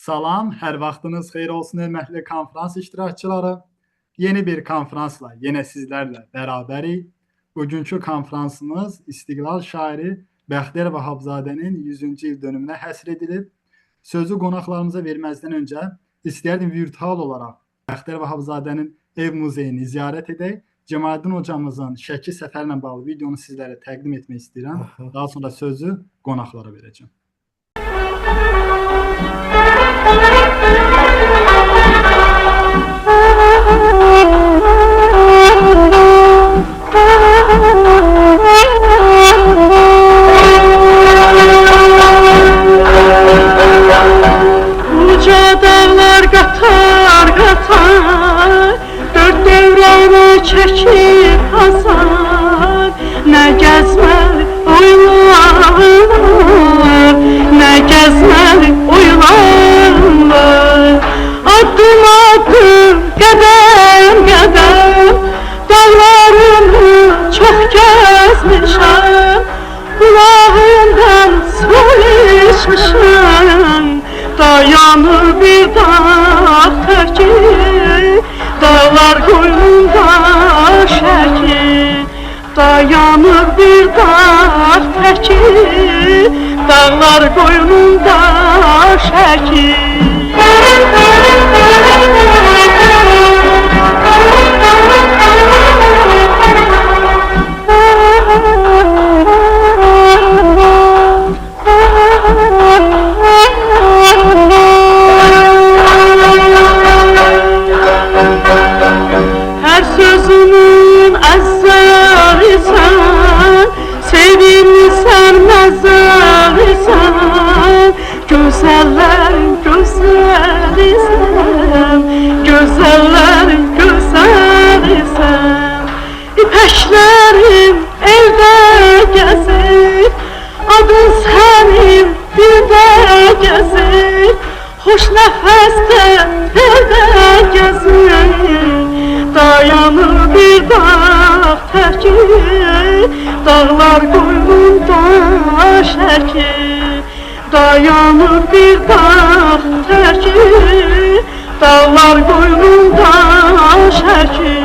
Salam, hər vaxtınız xeyir olsun hörmətli konfrans iştirakçıları. Yeni bir konfransla yenə sizlərlə bərabərik. Bugünkü konfransımız İstiqlal şairi Bəxtiyar Vahabzadənin 100-cü il dönümünə həsr edilib. Sözü qonaqlarımıza verməzdən öncə istəyərdim virtual olaraq Bəxtiyar Vahabzadənin ev muzeyini ziyarət edək. Cəmaləddin hocamızın Şəki səfərlə bağlı videonu sizlərə təqdim etmək istəyirəm. Daha sonra sözü qonaqlara verəcəm. Uca dağlar qatar qatar, dörd dövrəni çəkir hasar. Nə gəzməli oylar, nə gəzməli oylar. Addım addım, qədəm qədəm, dağlarını çox gəzmişəm. Qulağından su içmişəm. Dayanır bir dağ təki, dağlar qoynunda şəki. Dayanır bir dağ təki, dağlar qoynunda şəki. Her sözünün əzzərisən, sevimlisən məzzərisən. Gözəllərin gözəlisən, gözəllərin gözəlisən. İpəklərim eldə gəzir, adın sənin dildə gəzir. Hoş nəfəsdə eldə gəzir. Dayanır bir dağ təki, dağlar qoynunda şəki. Dayanır bir dağ təki, dağlar qoynunda şəki.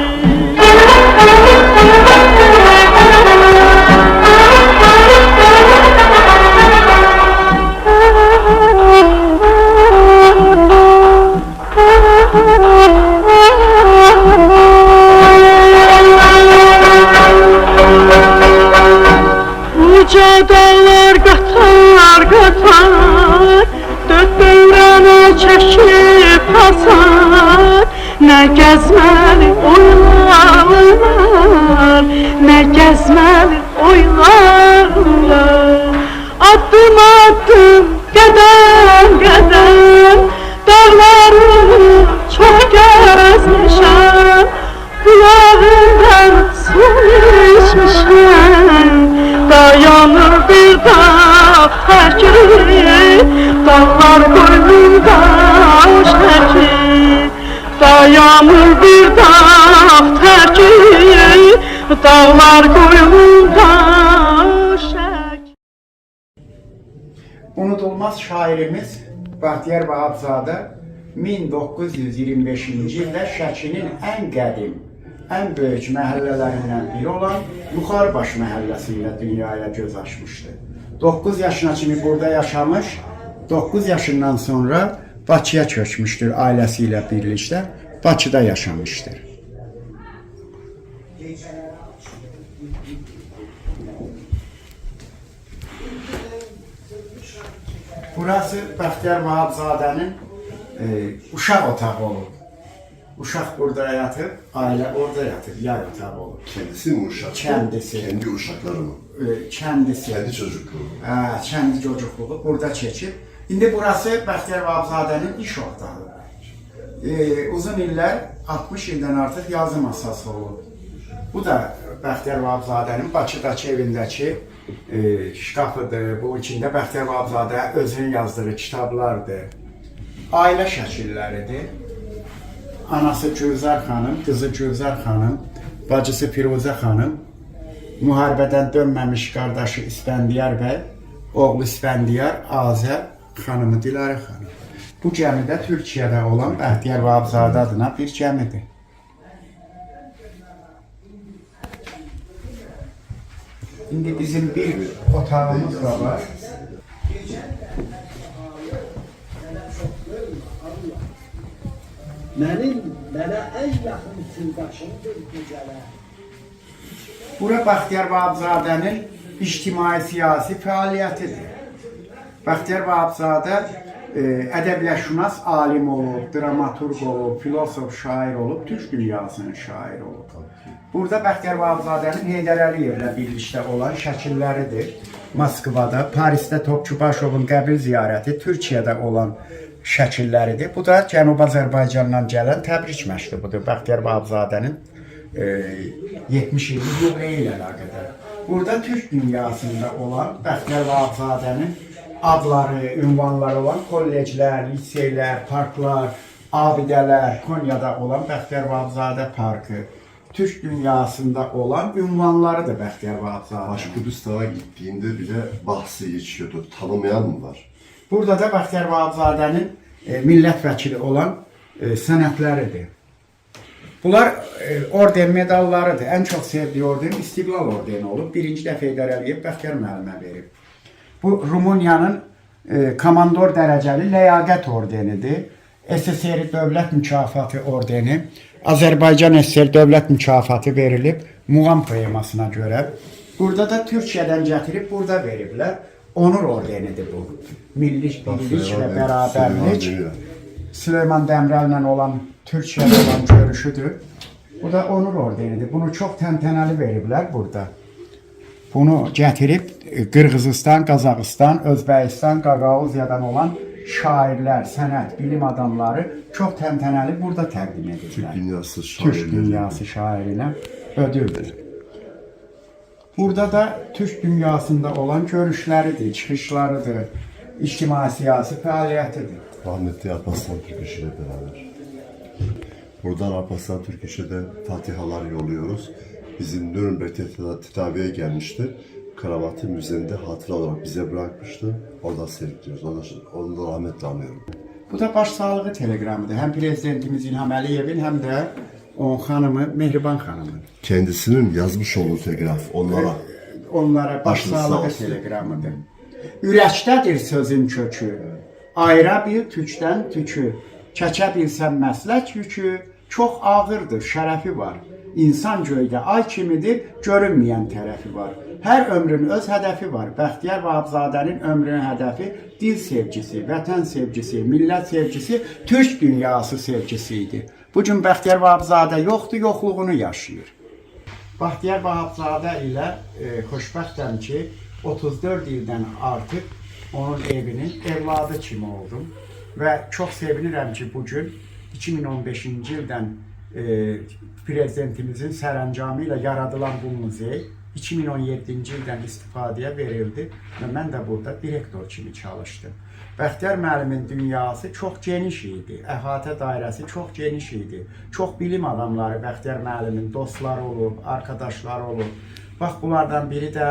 Uca dağlar qatar qatar, dörd dövrəni çəkib hasar. Nə gəzməli oylar, nə gəzməli oylar. Addım addım, qədəm qədəm, dağları çox gəzmişəm. Qulağından su içmişəm. Dayanır bir dağ təki, dağlar qoynunda şəki. Dayanır bir dağ təki, dağlar qoynunda şəki. Unutulmaz şairimiz Bəxtiyar Vahabzadə 1925-ci ildə Şəkinin ən qədim, ən böyük məhəllələrindən biri olan Yuxarbaş məhəlləsində dünyaya göz açmışdı. 9 yaşına kimi burada yaşamış, 9 yaşından sonra Bakıya köçmüşdür ailəsi ilə birlikdə, Bakıda yaşamışdır. Burası Bəxtiyar Vahabzadənin uşaq otağı olub. Uşaq burada yatır, ailə orada yatır, yay otağı olur. Kendisi mi uşak? Kendisi. Kendi uşakları mı? Kendisi. Kendi çocukluğu. Kendi çocukluğu burada çəkib. İndi burası Bəxtiyar Vahabzadənin iş otağı. Uzun illər, 60 ildən artıq yazı masası olub. Bu da Bəxtiyar Vahabzadənin Bakıdakı evindəki şkafıdır. Bu içində Bəxtiyar Vahabzadə özünün yazdığı kitablardır. Ailə şəkilləridir. Anası Gülzar xanım, qızı Gülzar xanım, bacısı Firuzə xanım, müharibədən dönməmiş qardaşı İspəndiyar bəy, oğlu İspəndiyar, Azər xanımı Dilarə xanım. Bu gəmi də Türkiyədə olan Bəxtiyar Vahabzadə adına bir gəmidir. İndi bizim bir otağımız da var. Mənə ən yaxın sirdaşımdır gecələr. Bura Bəxtiyar Vahabzadənin ictimai-siyasi fəaliyyətidir. Bəxtiyar Vahabzadə ədəbiyyatşünas alim olub, dramaturq olub, filosof, şair olub, türk dünyasının şairi olub. Burada Bəxtiyar Vahabzadənin Heydər Əliyevlə birlikdə olan şəkilləridir. Moskvada, Parisdə Topçubaşovun qəbir ziyarəti, Türkiyədə olan şəkilləridir. Bu da Cənubi Azərbaycandan gələn təbrik məktubudur. Bəxtiyar Vahabzadənin 70 illik yubileyi ilə əlaqədar. Burada türk dünyasında olan Bəxtiyar Vahabzadənin adları, ünvanları olan kolleclər, liseylər, parklar, abidələr, Konyada olan Bəxtiyar Vahabzadə parkı, türk dünyasında olan ünvanlarıdır Bəxtiyar Vahabzadə. Başqürüstan'a gittiğinde bile bahsi geçiyordu. Tanımayan mı var? Burada da Bəxtiyar Vahabzadənin millət vəkili olan sənətləridir. Bunlar orden medallarıdır. En çok sevdiği orden İstiqlal ordeni olub. Birinci dəfə Heydər Əliyev Bəxtiyar müəllimə verib. Bu Rumuniyanın komandor dərəcəli ləyaqət ordenidir. SSR Dövlət Mükafatı ordeni, Azərbaycan SSR Dövlət Mükafatı verilib Muğam poemasına görə. Burada da Türkiyədən gətirib burada veriblər. Onur ordenidir bu. Milli birlik və bərabərlik. Süleyman Dəmirəllə olan Türkiyədə olan görüşüdür. Bu da onur ordenidir. Bunu çox təntənəli veriblər burada. Bunu gətirib Qırğızistan, Qazaxıstan, Özbəkistan, Qaqauziyadan olan şairlər, sənət, bilim adamları çox təntənəli burada təqdim edirlər. Türk dünyası şairləri. Türk dünyası şairinə ödüldür. Burada da Türk dünyasında olan görüşləridir, çıxışlarıdır, ictimai-siyasi fəaliyyətidir. Rahmetli Alparslan Türkeş ile beraber. Buradan Alparslan Türkeş'e de fatihalar yolluyoruz. Bizim Nürnberg tedaviye gelmişti. Kravatı müzesinde hatıra olarak bize bırakmıştı. Orada sergiliyoruz. Onu da rahmetle anıyorum. Bu da başsağlığı telegramıdır. Hem Prezidentimiz İlham Əliyevin hem de onun hanımı Mehriban hanımın. Kendisinin yazmış olduğu telgraf Onlara Başınız sağ başsağlığı olsun. telegramıdır. Ürəkdədir sözün kökü, ayıra bil tükdən tükü, çəkə bilsən məslək yükü, çox ağırdır, şərəfi var. İnsan göydə ay kimidir, görünməyən tərəfi var. Hər ömrün öz hədəfi var. Bəxtiyar Vahabzadənin ömrünün hədəfi dil sevgisi, vətən sevgisi, millət sevgisi, türk dünyası sevgisi idi. Bu gün Bəxtiyar Vahabzadə yoxdur, yoxluğunu yaşayır. Bəxtiyar Vahabzadə ilə xoşbəxtəm ki, 34 ildən artıq onun evinin evladı kimi oldum. Və çox sevinirəm ki, bugün 2015-ci ildən Prezidentimizin sərəncamı ilə yaradılan bu muzey 2017-ci ildən istifadəyə verildi və mən də burada direktor kimi çalışdım. Bəxtiyar müəllimin dünyası çox geniş idi, əhatə dairəsi çox geniş idi. Çox bilim adamları Bəxtiyar müəllimin dostları olub, arkadaşları olub. Bax, bunlardan biri də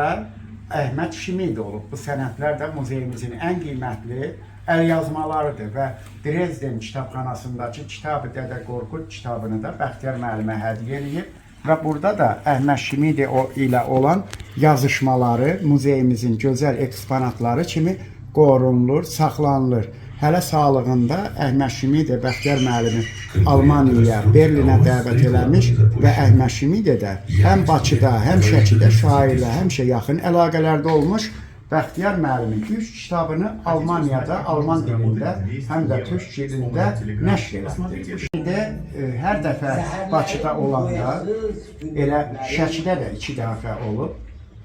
Əhməd Şimid olub. Bu sənətlər də muzeyimizin ən qiymətli əlyazmalarıdır və Dresden kitabxanasındakı Kitab-ı Dədə Qorqud kitabını da Bəxtiyar müəllimə hədiyyə edib. Və burada da Əhməd Şimid ilə olan yazışmaları muzeyimizin gözəl eksponatları kimi qorunulur, saxlanılır. Hələ sağlığında Əhməd Şimid Bəxtiyar müəllimi Almaniyaya, Berlinə dəvət eləmiş və Əhməd Şimid də həm Bakıda, həm Şəkidə şairlə həmişə yaxın əlaqələrdə olmuş. Bəxtiyar müəllimin 3 kitabını Almaniyada, Alman dilində, həm də türk dilində nəşr etdirmiş. Hər dəfə Bakıda olanda, elə Şəkidə də 2 dəfə olub.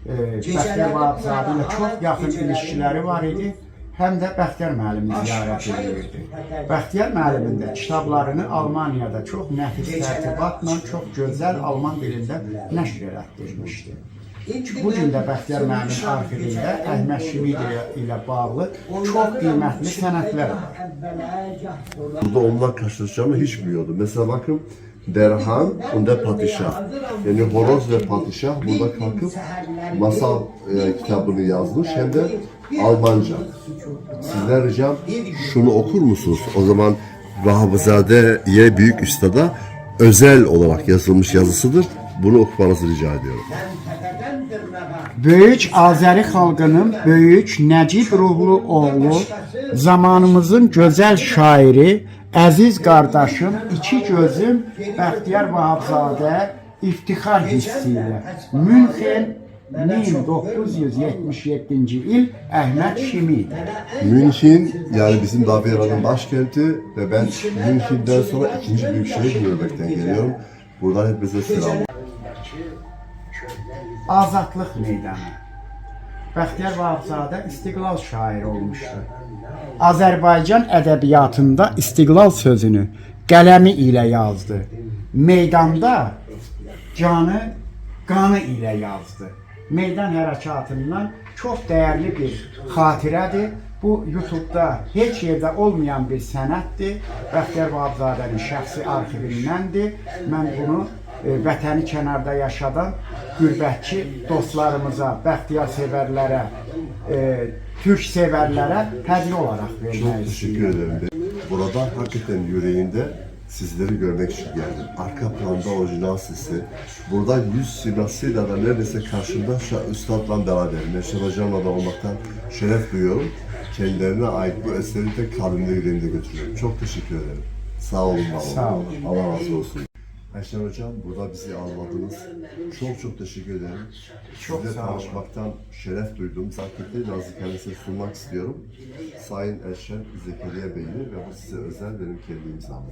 Bəxtiyar Vahabzadə ilə çox yaxın ilişkiləri var idi. Həm də Bəxtiyar müəllimi ziyarət edirdi. Bəxtiyar müəllimin də kitablarını Almaniyada çox nəfis tərtibatla, çox gözəl Alman dilində nəşr etdirmişdi. Bugün də Bəxtiyar müəllimin arxivində Əhməd Şimid ilə bağlı çox qiymətli sənətlər var. Burada onunla karşılaşacağımı hiç bilmiyordum. Mesela bakın Derhan, onda Padişah. Yani Horoz ve Padişah burada kalkıp masal kitabını yazmış. Hem de Almanca. Sizden ricam şunu okur musunuz? O zaman Vahabzade'ye Büyük Üstad'a özel olarak yazılmış yazısıdır. Bunu okumanızı rica ediyorum. Böyük Azəri xalqının böyük Nəcib ruhlu oğlu, zamanımızın gözəl şairi, əziz qardaşım, iki gözüm Bəxtiyar Vahabzadə iftixar hissi ilə Münxen 1977-ci il Əhməd Şimi. Münhin yani bizim Bavaria'nın başkenti ve ben München'den sonra ikinci büyük şehir Nürnberg'den geliyorum. Buradan hepinize selam. Azadlıq meydanı. Bəxtiyar Vahabzadə istiqlal şairi olmuşdu. Azərbaycan ədəbiyyatında istiqlal sözünü qələmi ilə yazdı. Meydanda canı, qanı ilə yazdı. Meydan hərəkatından çox dəyərli bir xatirədir. Bu YouTube-da heç yerdə olmayan bir sənətdir. Bəxtiyar Vahabzadənin şəxsi arxivindəndir. Mən bunu vətəni kənarda yaşadan qürbətçi dostlarımıza, Bəxtiyar sevərlərə, Türk sevərlərə hədiyyə olaraq Çok vermək teşekkür istəyirəm. ederim. Burada hakikaten yüreğinde sizleri görmek için geldim. Arka planda orijinal sesi. Burada yüz simasıyla da neredeyse karşımda şu an üstadla beraber, Neşet Hocam'la da olmaktan şeref duyuyorum. Kendilerine ait bu eseri de kalbimde yüreğimde götürüyorum. Çok teşekkür ederim. Sağ olun, var olun. Sağ olun. Allah razı olsun. Neşet Hocam, burada bizi ağırladınız. Çok teşekkür ederim. Çok Sizle sağ olun. tanışmaktan şeref duydum. Zakir'de nazikane sunmak istiyorum. Sayın Erşen Zekeriya Bey'i ve bu size özel benim kendi imzam.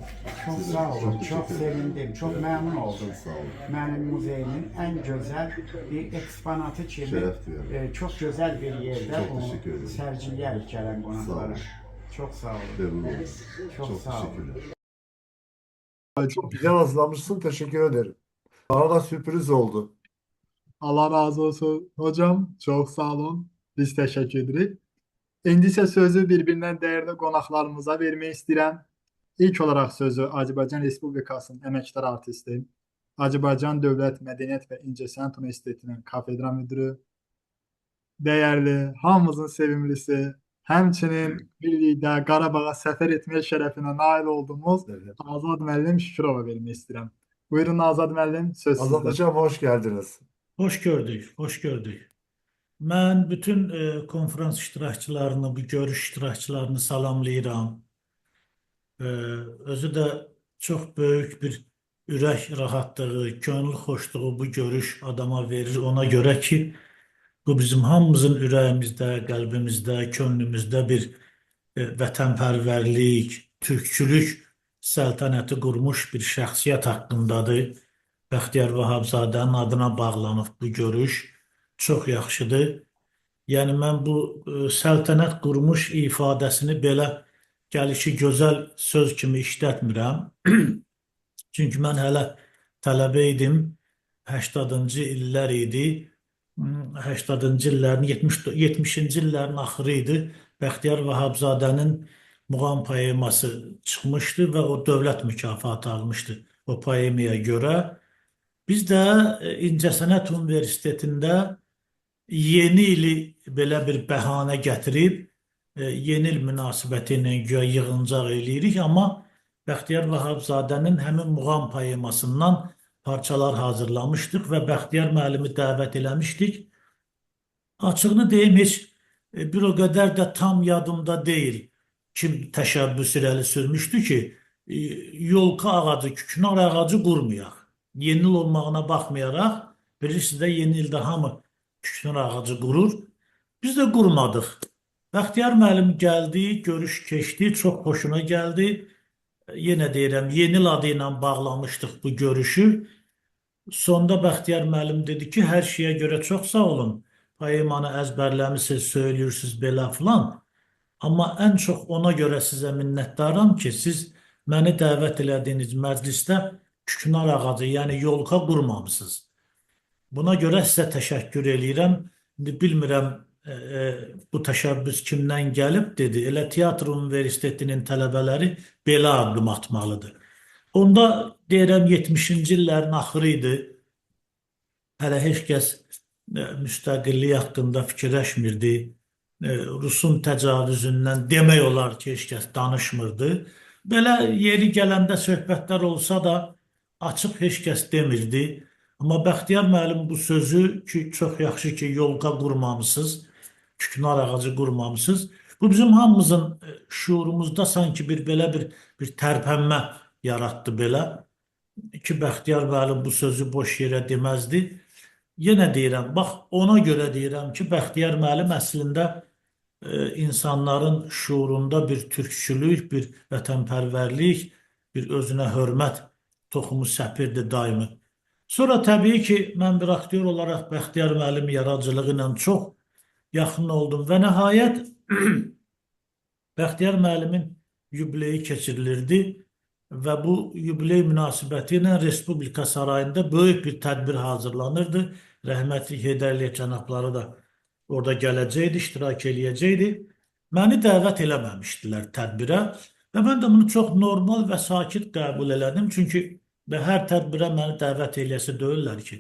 Çox Size sağ olun, teşekkür çox ederim. sevindim, çox məmnun oldum. Çok sağ olun. Mənim muzeyimin ən gözəl bir eksponatı kimi Şərəf duyuyorum. çox gözəl bir yerdə Çox onu təşəkkür ederim. sərgiləyərik gələn Sağ qonaqlara. olun. Çox sağ olun. Memnun oldum. Çok Çok sağ olun. teşekkürler. Çok güzel hazırlamışsın. Teşekkür ederim. Bana da sürpriz oldu. Allah razı olsun hocam. Çok sağ olun. Biz teşekkür edirik. İndi isə sözü bir-birindən dəyərli qonaqlarımıza vermək istəyirəm. İlk olaraq sözü Azərbaycan Respublikasının əməkdar artisti, Azərbaycan Dövlət Mədəniyyət və İncəsənət Universitetinin kafedra müdürü, dəyərli, hamımızın sevimlisi, həmçinin birlikdə Qarabağa səfər etmək şərəfinə nail olduğumuz Evet. Azad müəllim Şükürova vermək istəyirəm. Buyurun Azad müəllim, söz Azat sizdə. Hocam hoş geldiniz. Hoş gördük, hoş gördük. Mən bütün konferans iştirakçılarını, bu görüş iştirakçılarını salamlayıram. Özü də çox böyük bir ürək rahatlığı, könül xoşluğu bu görüş adama verir. Ona görə ki, bu bizim hamımızın ürəyimizdə, qəlbimizdə, könlümüzdə bir vətənpərvərlik, türkçülük səltənəti qurmuş bir şəxsiyyət haqqındadır. Bəxtiyar Vahabzadənin adına bağlanıb bu görüş. Çox yaxşıdır. Yəni mən bu səltənət qurmuş ifadəsini belə gəlişi gözəl söz kimi işlətmirəm. Çünki mən hələ tələbə idim. 80-cı illər idi. 80-cı illərin 70-ci illərin axırı idi. Bəxtiyar Vahabzadənin muğam poeması çıxmışdı və o dövlət mükafatı almışdı o poemaya görə. Biz də İncəsənət Universitetində yeni ili belə bir bəhanə gətirib, yeni il münasibəti ilə güya yığıncaq eləyirik, amma Bəxtiyar Vahabzadənin həmin muğam poemasından parçalar hazırlamışdıq və Bəxtiyar müəllimi dəvət eləmişdik. Açığını deyim, heç bir o qədər də tam yadımda deyil. Kim təşəbbüs irəli sürmüşdü ki, yolka ağacı, küknar ağacı qurmayaq. Yeni il olmağına baxmayaraq, bilirsiniz də yeni ildə hamı küknar ağacı qurur. Biz də qurmadıq. Bəxtiyar müəllim gəldi, görüş keçdi, çox xoşuna gəldi. Yenə deyirəm, yeni il adı ilə bağlamışdıq bu görüşü. Sonda Bəxtiyar müəllim dedi ki, hər şeyə görə çox sağ olun. Poemanı əzbərləmisiniz, söyləyirsiniz belə filan. Amma ən çox ona görə sizə minnətdaram ki, siz məni dəvət elədiyiniz məclisdə küknar ağacı, yəni yolka qurmamısınız. Buna görə sizə təşəkkür eləyirəm. İndi bilmirəm bu təşəbbüs kimdən gəlib dedi. Elə Teatr Universitetinin tələbələri belə addım atmalıdır. Onda deyirəm 70-ci illərin axırı idi. Hələ heç kəs müstəqillik haqqında fikirləşmirdi. Rusun təcavüzündən demək olar ki, heç kəs danışmırdı. Belə yeri gələndə söhbətlər olsa da açıq heç kəs demirdi. Amma Bəxtiyar müəllim bu sözü ki, çox yaxşı ki, yolqa qurmamısınız, küknar ağacı qurmamısınız. Bu bizim hamımızın şuurumuzda sanki bir tərpənmə yaratdı belə ki, Bəxtiyar müəllim bu sözü boş yerə deməzdi. Yenə deyirəm, bax ona görə deyirəm ki, Bəxtiyar müəllim əslində insanların şuurunda bir türkçülük, bir vətənpərvərlik, bir özünə hörmət toxumu səpirdi daimi. Sonra təbii ki, mən bir aktyor olaraq Bəxtiyar müəllim yaradıcılığı ilə çox yaxın oldum və nəhayət Bəxtiyar müəllimin yubileyi keçirilirdi və bu yubiley münasibəti ilə Respublika Sarayında böyük bir tədbir hazırlanırdı. Rəhmətli Heydər Əliyev cənabları da orada gələcəkdi, iştirak eləyəcəkdi. Məni dəvət eləməmişdilər tədbirə və mən də bunu çox normal və sakit qəbul elədim. Çünki hər tədbirə məni dəvət eləyəsi deyirlər ki,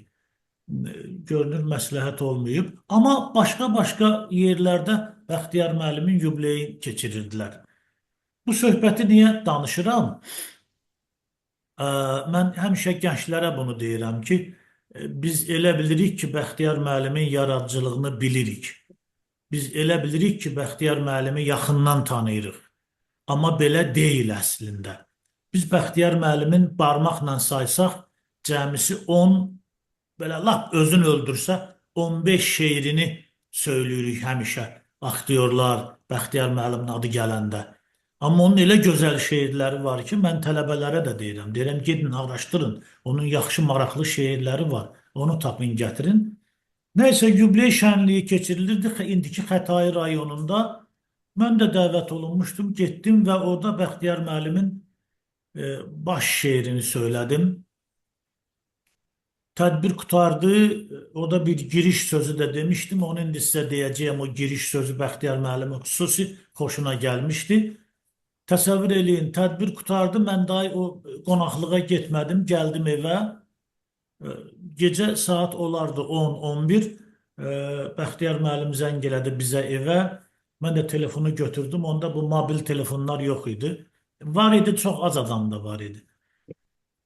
görünür məsləhət olmayıb. Amma başqa yerlərdə Bəxtiyar müəllimin yubileyi keçirirdilər. Bu söhbəti niyə danışıram? Mən həmişə gənclərə bunu deyirəm ki, biz elə bilirik ki, Bəxtiyar müəllimin yaradıcılığını bilirik. Biz elə bilirik ki, Bəxtiyar müəllimi yaxından tanıyırıq. Amma belə deyil əslində. Biz Bəxtiyar müəllimin barmaqla saysaq, cəmisi 10, belə lap özünü öldürsə, 15 şeirini söyləyirik həmişə. Aktyorlar, Bəxtiyar müəllimin adı gələndə. Amma onun elə gözəl şeirləri var ki, mən tələbələrə də deyirəm. Deyirəm, gedin, araşdırın. Onun yaxşı, maraqlı şeirləri var. Onu tapın, gətirin. Nəysə, yubiley şənliyi keçirilirdi. İndiki Xətai rayonunda mən də dəvət olunmuşdum. Getdim və orada Bəxtiyar müəllimin baş şeirini söylədim. Tədbir qutardı. Orada bir giriş sözü də demişdim. Onu indi sizə deyəcəyəm. O giriş sözü Bəxtiyar müəllimin xüsusi xoşuna gəlmişdi. Təsəvvür eləyin, tədbir qutardı, mən daha o qonaqlığa getmədim, gəldim evə. Gecə saat olardı 10-11, Bəxtiyar müəllim zəng elədi bizə evə. Mən də telefonu götürdüm, onda bu mobil telefonlar yox idi. Var idi, çox az adam da var idi.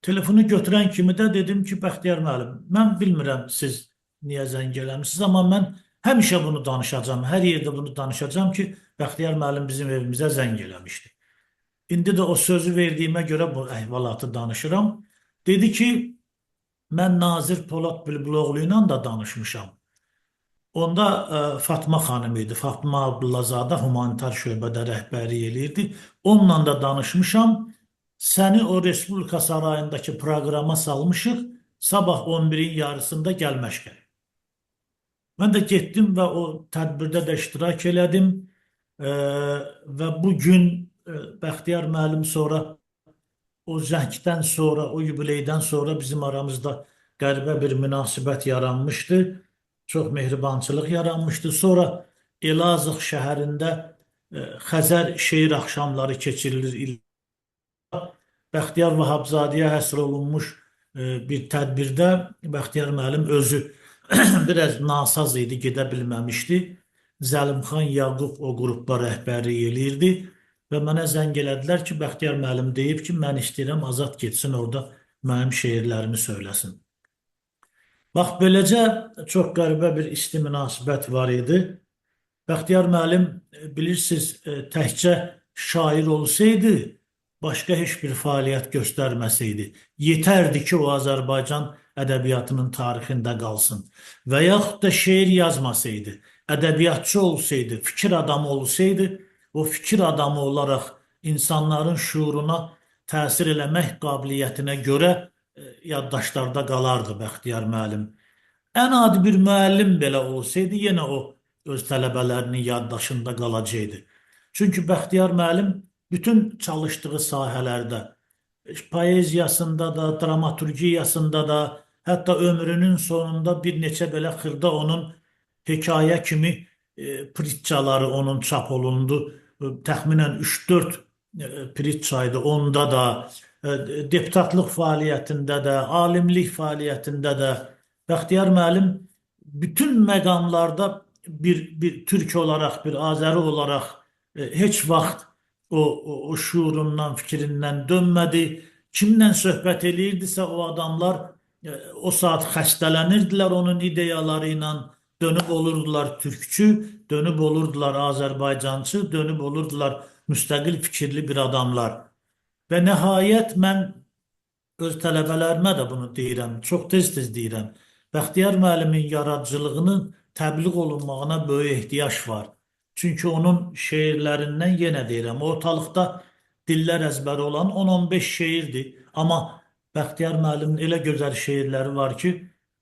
Telefonu götürən kimi də dedim ki, Bəxtiyar müəllim, mən bilmirəm siz niyə zəng eləmişsiniz, amma mən həmişə bunu danışacağım, hər yerdə bunu danışacağım ki, Bəxtiyar müəllim bizim evimizə zəng eləmişdi. İndi də o sözü verdiyimə görə bu əhvalatı danışıram. Dedi ki, mən Nazir Polad Bülbüloğlu ilə də danışmışam. Onda Fatma xanım idi. Fatma Abdullazadə humanitar şöbədə rəhbəri eləyirdi. Onunla da danışmışam. Səni o Respublika Sarayındakı proqrama salmışıq. Sabah 11-in yarısında gəlmək gəlir. Mən də getdim və o tədbirdə də iştirak elədim. Və bu gün Bəxtiyar müəllim sonra o zəngdən sonra, o yubileydən sonra bizim aramızda qəribə bir münasibət yaranmışdı. Çox mehribançılıq yaranmışdı. Sonra Elazığ şəhərində Xəzər şeir axşamları keçirilir. Bəxtiyar Vahabzadəyə həsr olunmuş bir tədbirdə Bəxtiyar müəllim özü biraz nasaz idi, gedə bilməmişdi. Zəlimxan Yaqub o qrupda rəhbərlik eləyirdi. Və mənə zəng elədilər ki, Bəxtiyar müəllim deyib ki, mən istəyirəm Azad getsin orada mənim şeirlərimi söyləsin. Bax, beləcə çox qəribə bir isti münasibət var idi. Bəxtiyar müəllim, bilirsiniz, təkcə şair olsaydı, başqa heç bir fəaliyyət göstərməsəydi. Yetərdi ki, o Azərbaycan ədəbiyyatının tarixində qalsın. Və yaxud da şeir yazmasaydı, ədəbiyyatçı olsaydı, fikir adamı olsaydı, o fikir adamı olaraq insanların şuuruna təsir eləmək qabiliyyətinə görə yaddaşlarda qalardı Bəxtiyar müəllim. Ən adi bir müəllim belə olsaydı, yenə o öz tələbələrinin yaddaşında qalacaqdı. Çünki Bəxtiyar müəllim bütün çalışdığı sahələrdə, poeziyasında da, dramaturgiyasında da, hətta ömrünün sonunda bir neçə belə xırda onun hekayə kimi pritçaları onun çap olundu. Təxminən 3-4 pritçaydı. Onda da, deputatlıq fəaliyyətində də, alimlik fəaliyyətində də Bəxtiyar müəllim bütün məqamlarda bir Türk olarak, bir Azeri olarak heç vaxt o şuurundan, fikrindən dönmədi. Kimlə söhbət eləyirdisə o adamlar o saat xəstələnirdilər onun ideyaları ilə, dönüb olurdular türkçü, dönüb olurdular Azərbaycançı, dönüb olurdular müstəqil fikirli bir adamlar. Və nəhayət mən öz tələbələrimə də bunu deyirəm, çox tez-tez deyirəm. Bəxtiyar müəllimin yaradıcılığının təbliğ olunmağına böyük ehtiyac var. Çünki onun şeirlərindən yenə deyirəm, ortalıqda dillər əzbəri olan 10-15 şeirdir. Amma Bəxtiyar müəllimin elə gözəl şeirləri var ki,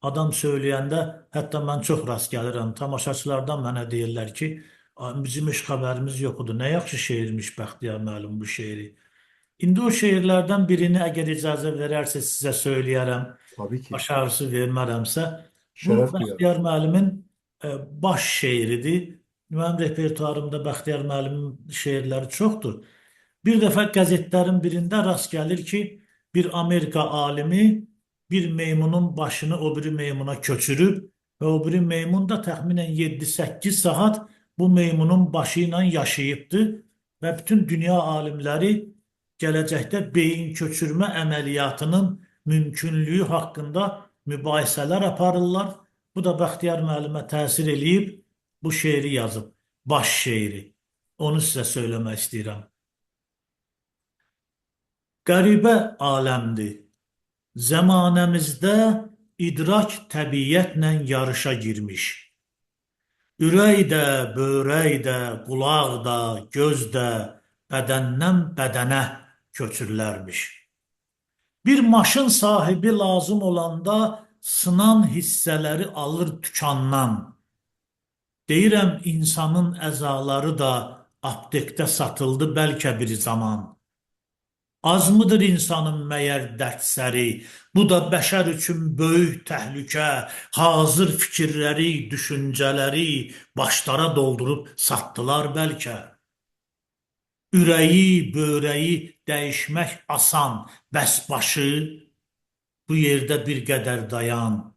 adam söyləyəndə hətta mən çox rast gəlirəm. Tamaşaçılardan mənə deyirlər ki, bizim heç xəbərimiz yoxdur. Nə yaxşı şeirmiş Bəxtiyar müəllim bu şeiri. İndi o şeirlərdən birini əgər icazə verərsiniz sizə söyləyərəm. Tabii ki. Baş ağrısı vermərəmsə. Bu Şərəf duyarım. Bəxtiyar müəllimin baş şeiridir. Mənim repertuarımda Bəxtiyar müəllimin şeirləri çoxdur. Bir dəfə qəzetlərin birində rast gəlir ki, bir Amerika alimi bir meymunun başını o biri meymuna köçürüb və o biri meymun da təxminən 7-8 saat bu meymunun başı ilə yaşayıbdır və bütün dünya alimləri gələcəkdə beyin köçürmə əməliyyatının mümkünlüyü haqqında mübahisələr aparırlar. Bu da Bəxtiyar müəllimə təsir eləyib, bu şeiri yazıb. Baş şeiri. Onu sizə söyləmək istəyirəm. Qəribə aləmdir. Zəmanəmizdə idrak təbiyyətlə yarışa girmiş. Ürək də, börək də, qulaq da, göz də bədəndən bədənə köçürlərmiş. Bir maşın sahibi lazım olanda sınan hissələri alır dükandan. Deyirəm insanın əzaları da aptekdə satıldı bəlkə bir zaman. Az mıdır insanın məyər dərdsəri? Bu da bəşər üçün böyük təhlükə. Hazır fikirləri, düşüncələri başlara doldurub satdılar bəlkə. Ürəyi, börəyi dəyişmək asan, bəs başı bu yerdə bir qədər dayan.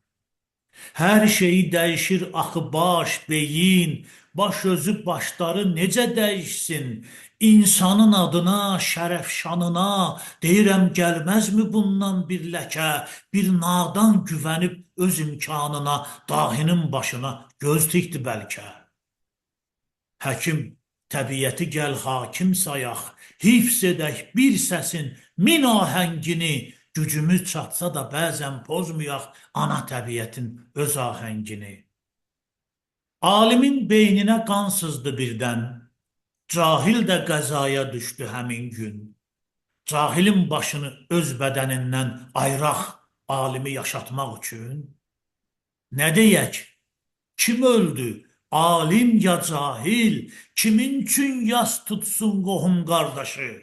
Hər şeyi dəyişir axı baş, beyin, baş özü başları necə dəyişsin? İnsanın adına, şərəf şanına, deyirəm gəlməzmi bundan bir ləkə? Bir nadan güvənib öz imkanına, dahinin başına göz tikdi bəlkə. Həkim, təbiəti gəl hakim sayaq, hifz edək bir səsin min ahəngini, gücümüz çatsa da bəzən pozmayaq ana təbiətin öz ahəngini. Alimin beyninə qan sızdı birdən, cahil də qəzaya düşdü həmin gün. Cahilin başını öz bədənindən ayıraq alimi yaşatmaq üçün. Nə deyək? Kim öldü? Alim ya cahil? Kimin üçün yas tutsun qohum qardaşı?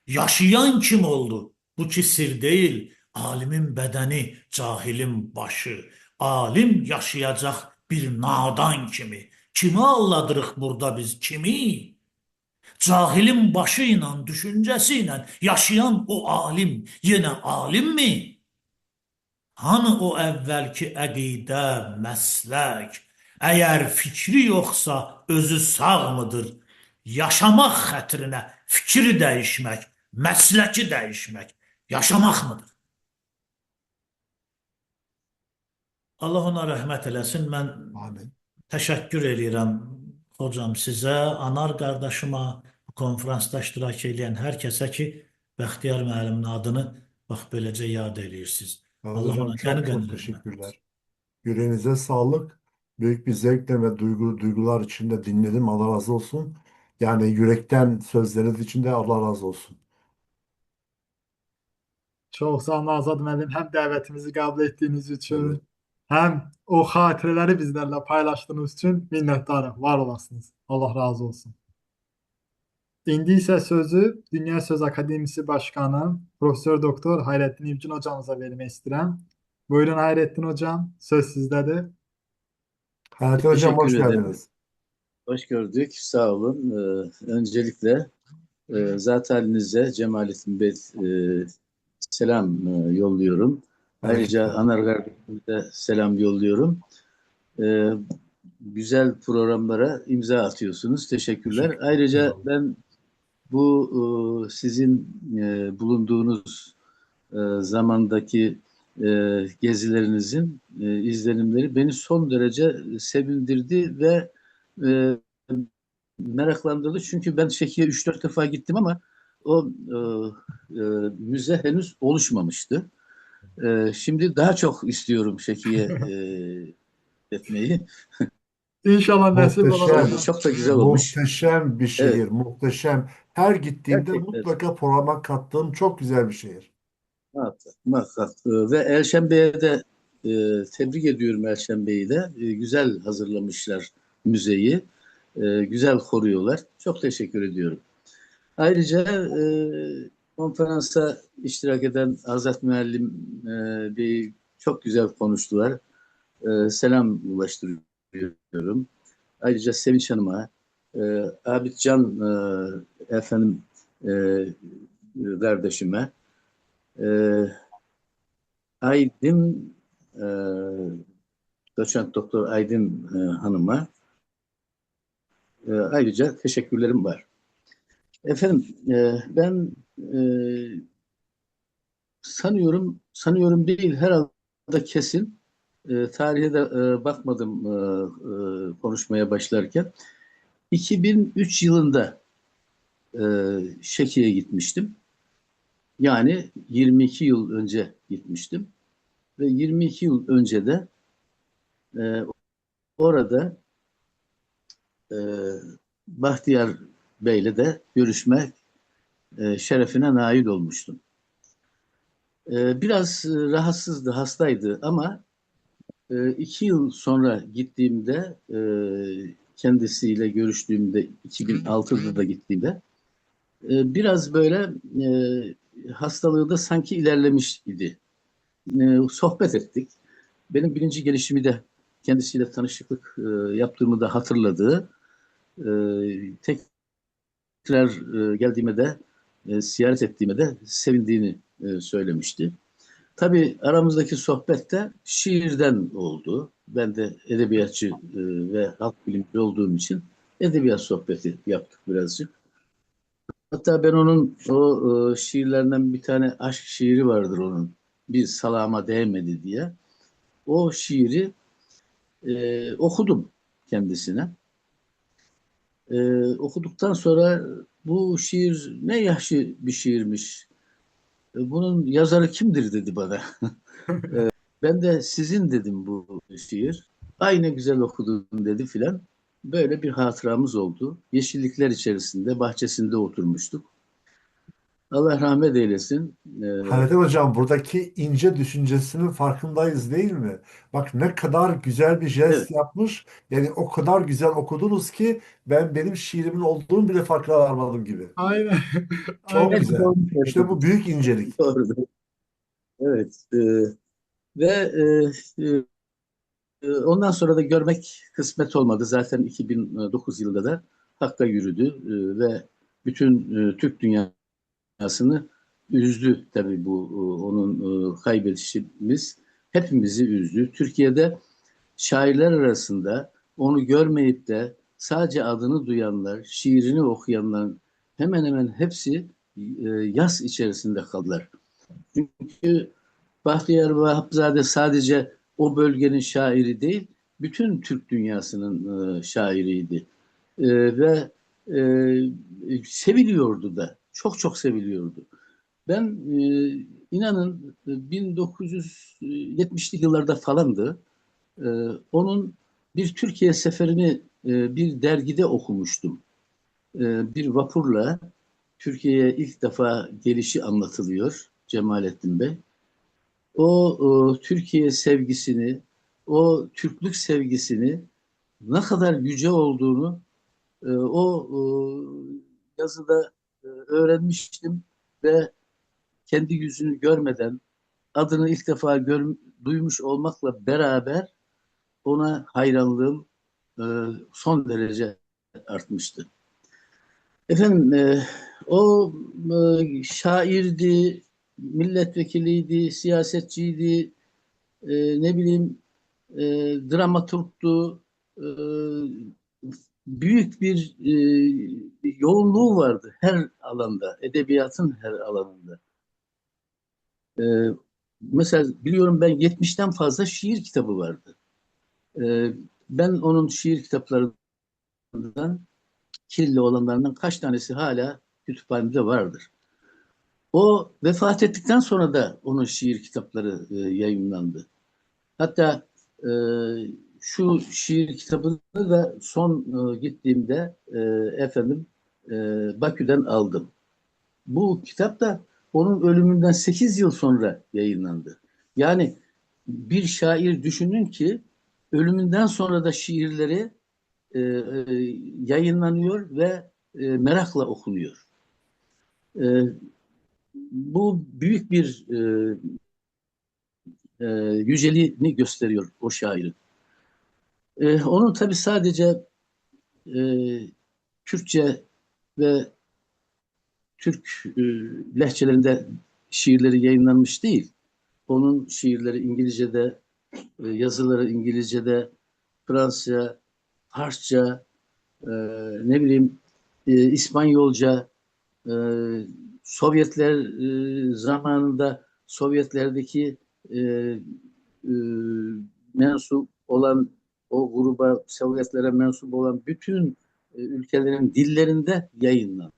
Yaşayan kim oldu? Bu ki sir deyil. Alimin bədəni, cahilin başı. Alim yaşayacaq bir nadan kimi. Kimi alladırıq burada biz? Kimi? Cahilin başı ilə, düşüncəsi ilə yaşayan o alim yenə alimmi? Hanı o əvvəlki əqidə, məslək? Əgər fikri yoxsa özü sağ mıdır? Yaşamaq xətrinə fikri dəyişmək, məsləki dəyişmək, yaşamaq mıdır? Allah ona rəhmət eləsin. Mən Amin. təşəkkür edirəm hocam sizə, Anar qardaşıma, bu konferansda iştirak edən hər kəsə ki, Bəxtiyar müəllimin adını bax beləcə yad edirsiniz. Allah Hocam ona çok qəni çok qəni teşekkürler. Yüreğinize sağlık. Büyük bir zevkle ve duygular içinde dinledim. Allah razı olsun. Yani yürekten sözleriniz için de Allah razı olsun. Çox sağ olun Azad müəllim, həm dəvətimizi qəbul etdiyiniz üçün, Evet. həm o xatirələri bizlərlə paylaşdığınız üçün minnətdarım. Var olasınız. Allah razı olsun. İndi isə sözü Dünya Söz Akademisi Başkanı Profesör Doktor Hayrettin İvcin hocamıza vermək istəyirəm. Buyurun Hayrettin hocam, söz sizdədir. Hayati Hocam hoş Teşekkür ederim. geldiniz. Hoş gördük. Sağ olun. Öncelikle zat halinize Cemalettin Bey selam yolluyorum. Ayrıca Anar kardeşimize selam yolluyorum. güzel programlara imza atıyorsunuz. Teşekkürler. Teşekkür Ayrıca ederim. ben bu sizin bulunduğunuz zamandaki gezilerinizin izlenimleri beni son derece sevindirdi ve e, meraklandırdı. Çünkü ben Şeki'ye 3-4 defa gittim ama o müze henüz oluşmamıştı. Şimdi daha çok istiyorum Şeki'ye etmeyi. İnşallah nasip Muhteşem, olacak. Çok da güzel olmuş. muhteşem bir Evet, şehir, muhteşem. Her gittiğimde gerçekten mutlaka programa kattığım çok güzel bir şehir. muhakkak, muhakkak. Ve Elşembe'ye de tebrik ediyorum Elşembe'yi de. Güzel hazırlamışlar müzeyi. Güzel koruyorlar. Çok teşekkür ediyorum. Ayrıca konferansa iştirak eden Azat Müellim Bey çok güzel konuştular. Selam ulaştırıyorum. Ayrıca Sevinç Hanım'a, Abid Can efendim kardeşime, e, Aydın e, Doçent Doktor Aydın Hanım'a ayrıca teşekkürlerim var. Efendim ben e, sanıyorum değil herhalde kesin tarihe de bakmadım konuşmaya başlarken 2003 yılında Şeki'ye gitmiştim. Yani 22 yıl önce gitmiştim ve 22 yıl önce de e, orada e, Bahtiyar Bey'le de görüşme şerefine nail olmuştum. Biraz rahatsızdı, hastaydı ama 2 yıl sonra gittiğimde kendisiyle görüştüğümde 2006'da da gittiğimde biraz böyle hastalığı da sanki ilerlemiş idi. Sohbet ettik. Benim birinci gelişimi de kendisiyle tanışıklık yaptığımı da hatırladığı tekrar geldiğime de ziyaret ettiğime de sevindiğini söylemişti. Tabii aramızdaki sohbet de şiirden oldu. Ben de edebiyatçı ve halk bilimci olduğum için edebiyat sohbeti yaptık birazcık. Hatta ben onun o şiirlerinden bir tane aşk şiiri vardır onun. Bir salama değmedi diye. O şiiri okudum kendisine. Okuduktan sonra bu şiir ne yaşlı bir şiirmiş. Bunun yazarı kimdir dedi bana. Ben de sizin dedim bu şiir. Ay ne güzel okudun dedi filan. Böyle bir hatıramız oldu. Yeşillikler içerisinde, bahçesinde oturmuştuk. Allah rahmet eylesin. Halide Hocam buradaki ince düşüncesinin farkındayız değil mi? Bak ne kadar güzel bir jest Evet, yapmış. Yani o kadar güzel okudunuz ki benim şiirimin olduğunu bile farkına varmadım gibi. Aynen. Çok Aynen. belki güzel. doğru İşte bu söylediniz. büyük incelik. Doğru. Evet. Ve ondan sonra da görmek kısmet olmadı. Zaten 2009 yılında da Hakk'a yürüdü ve bütün Türk dünyasını üzdü tabii bu onun kaybedişimiz hepimizi üzdü. Türkiye'de şairler arasında onu görmeyip de sadece adını duyanlar, şiirini okuyanların hemen hemen hepsi yas içerisinde kaldılar. Çünkü Bahtiyar Vahapzade sadece o bölgenin şairi değil, bütün Türk dünyasının şairiydi. Ve seviliyordu da, çok çok seviliyordu. Ben inanın 1970'li yıllarda falandı. E, Onun bir Türkiye seferini bir dergide okumuştum. Bir vapurla Türkiye'ye ilk defa gelişi anlatılıyor Cemalettin Bey. O Türkiye sevgisini, o Türklük sevgisini ne kadar yüce olduğunu o yazıda öğrenmiştim ve kendi yüzünü görmeden adını ilk defa duymuş olmakla beraber ona hayranlığım e, son derece artmıştı. Efendim o şairdi, milletvekiliydi, siyasetçiydi, ne bileyim dramaturgtu, e, büyük bir yoğunluğu vardı her alanda, edebiyatın her alanında. E, Mesela biliyorum ben 70'ten fazla şiir kitabı vardı. E, Ben onun şiir kitaplarından, kirli olanlarından kaç tanesi hala kütüphanemde vardır. O vefat ettikten sonra da onun şiir kitapları yayınlandı. Hatta e, şu şiir kitabını da son gittiğimde e, Bakü'den aldım. Bu kitap da onun ölümünden 8 yıl sonra yayınlandı. Yani bir şair düşünün ki ölümünden sonra da şiirleri yayınlanıyor ve merakla okunuyor. E, Bu büyük bir e, yüceliğini gösteriyor o şairin. Onun tabii sadece e, Kürtçe ve Türk lehçelerinde şiirleri yayınlanmış değil. Onun şiirleri İngilizce'de, yazıları İngilizce'de, Fransızca, Farsça, e, ne bileyim İspanyolca, e, Sovyetler zamanında Sovyetlerdeki e, mensup olan o gruba, Sovyetlere mensup olan bütün ülkelerin dillerinde yayınlandı.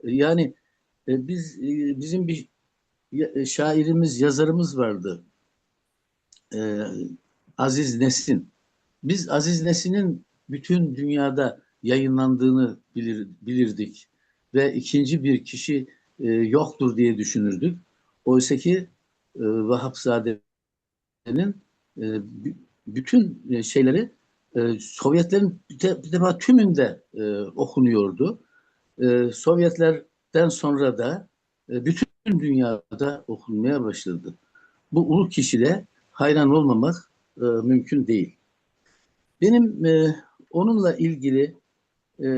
Yani bizim bir şairimiz, yazarımız vardı. E, Aziz Nesin. Biz Aziz Nesin'in bütün dünyada yayınlandığını bilirdik ve ikinci bir kişi yoktur diye düşünürdük. Oysa ki Vahapzade'nin e, bütün şeyleri Sovyetlerin bir defa tümünde okunuyordu. Sovyetlerden sonra da bütün dünyada okunmaya başladı. Bu ulu kişide hayran olmamak mümkün değil. Benim onunla ilgili e,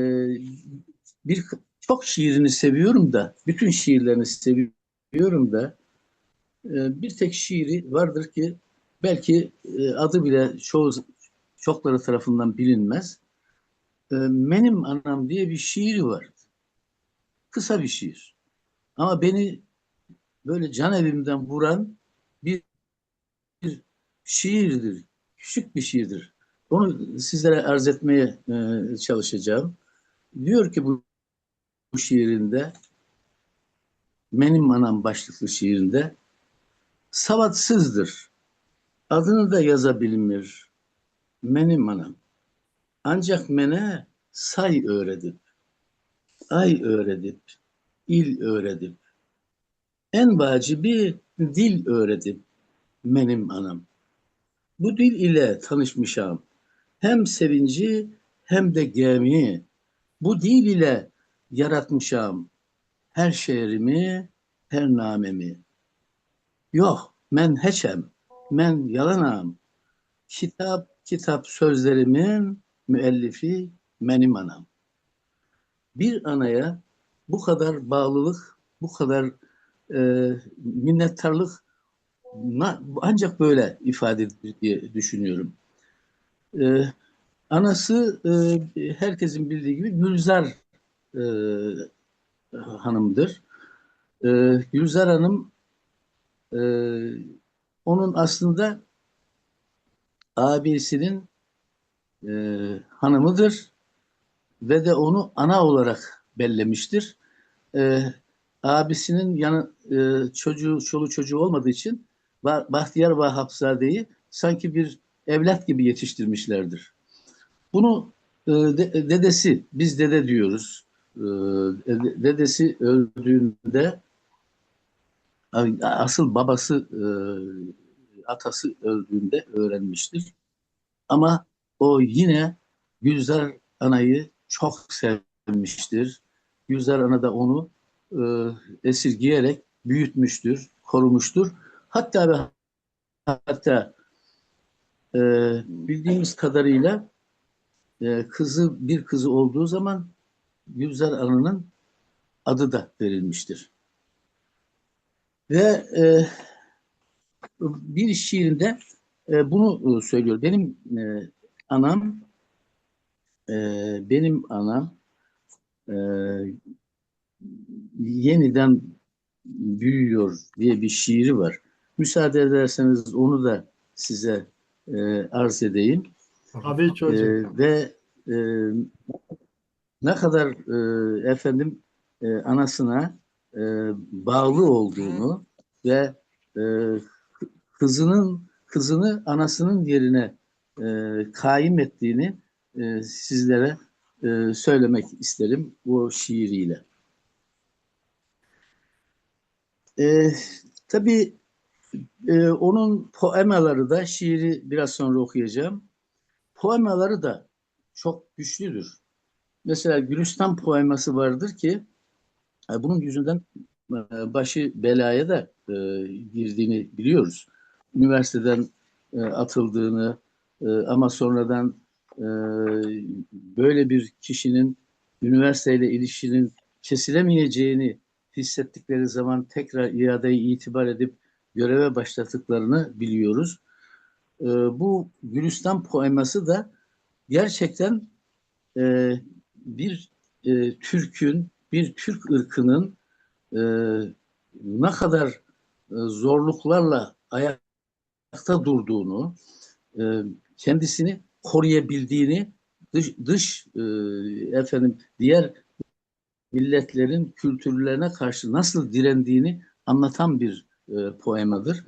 bir çok şiirini seviyorum da, bütün şiirlerini seviyorum da bir tek şiiri vardır ki belki adı bile çokları tarafından bilinmez. Benim Anam diye bir şiiri var. Kısa bir şiir. Ama beni böyle can evimden vuran bir şiirdir. Küçük bir şiirdir. Onu sizlere arz etmeye çalışacağım. Diyor ki bu şiirinde, Benim Anam başlıklı şiirinde, savatsızdır. Adını da yazabilmir. Benim anam. Ancak mene say öğredip, ay öğredip, il öğredip, en vacibi dil öğredip, benim anam. Bu dil ile tanışmışam. Hem sevinci hem de gemi. Bu dil ile yaratmışam her şehrimi, her namemi. Yok, men heçem, men yalanam. Kitap sözlerimin müellifi benim anam. Bir anaya bu kadar bağlılık, bu kadar minnettarlık ancak böyle ifade edilir diye düşünüyorum. E, Anası herkesin bildiği gibi Gülzar e, hanımdır. Gülzar Hanım e, onun aslında abisinin hanımıdır ve de onu ana olarak bellemiştir. E, Abisinin çoluğu çocuğu olmadığı için Bahtiyar Vahapzade'yi sanki bir evlat gibi yetiştirmişlerdir. Bunu dedesi, biz dede diyoruz. Dedesi öldüğünde asıl babası, atası öldüğünde öğrenmiştir. Ama o yine Gülzar Ana'yı çok sevmiştir. Gülzar Ana da onu esirgeyerek büyütmüştür, korumuştur. Hatta ve hatta e, bildiğimiz kadarıyla bir kızı olduğu zaman Gülzar Ana'nın adı da verilmiştir. Ve bir şiirinde bunu söylüyor. Benim anam, e, benim anam e, yeniden büyüyor diye bir şiiri var. Müsaade ederseniz onu da size arz edeyim. Tabii ki hocam. Ve e, ne kadar anasına e, bağlı olduğunu ve e, kızını anasının yerine kaim ettiğini sizlere söylemek isterim bu şiiriyle. Tabii onun poemaları da, şiiri biraz sonra okuyacağım. Poemaları da çok güçlüdür. Mesela Gülistan poeması vardır ki bunun yüzünden başı belaya da girdiğini biliyoruz. Üniversiteden atıldığını ama sonradan böyle bir kişinin üniversiteyle ilişkinin kesilemeyeceğini hissettikleri zaman tekrar iadeyi itibar edip göreve başladıklarını biliyoruz. Bu Gülistan poeması da gerçekten e, bir Türk'ün, bir Türk ırkının e, ne kadar zorluklarla ayakta durduğunu, kendisini koruyabildiğini, diğer milletlerin kültürlerine karşı nasıl direndiğini anlatan bir poemadır.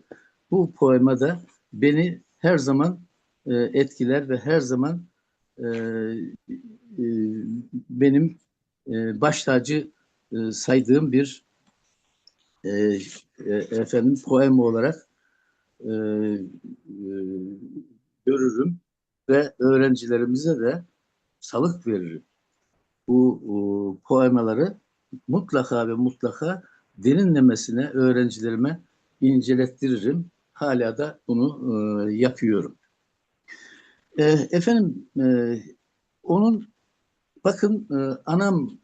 Bu poema da beni her zaman etkiler ve her zaman e, benim baş tacı saydığım bir poema olarak e, görürüm ve öğrencilerimize de salık veririm. Bu poemaları mutlaka ve mutlaka derinlemesine öğrencilerime incelettiririm. Hala da bunu yapıyorum. Onun bakın anam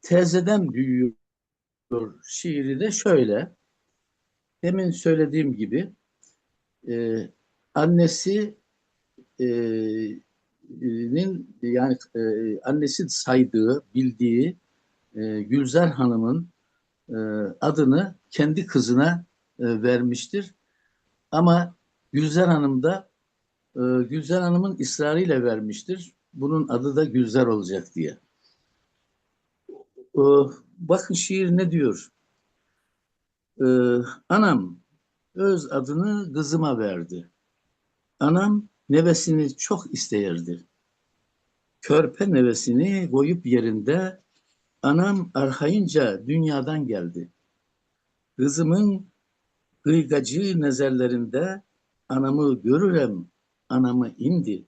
teyzeden büyüyor şiiri de şöyle. Demin söylediğim gibi annesi yani annesi saydığı, bildiği Gülzar Hanım'ın adını kendi kızına vermiştir. Ama Gülzar Hanım da Gülzar Hanım'ın ısrarıyla vermiştir. Bunun adı da Gülzar olacak diye. Bakın şiir ne diyor? Anam öz adını kızıma verdi. Anam nevesini çok isteyirdi. Körpe nevesini koyup yerinde anam arxayınca dünyadan geldi. Kızımın gıygacı nezerlerinde anamı görürem, anamı indi.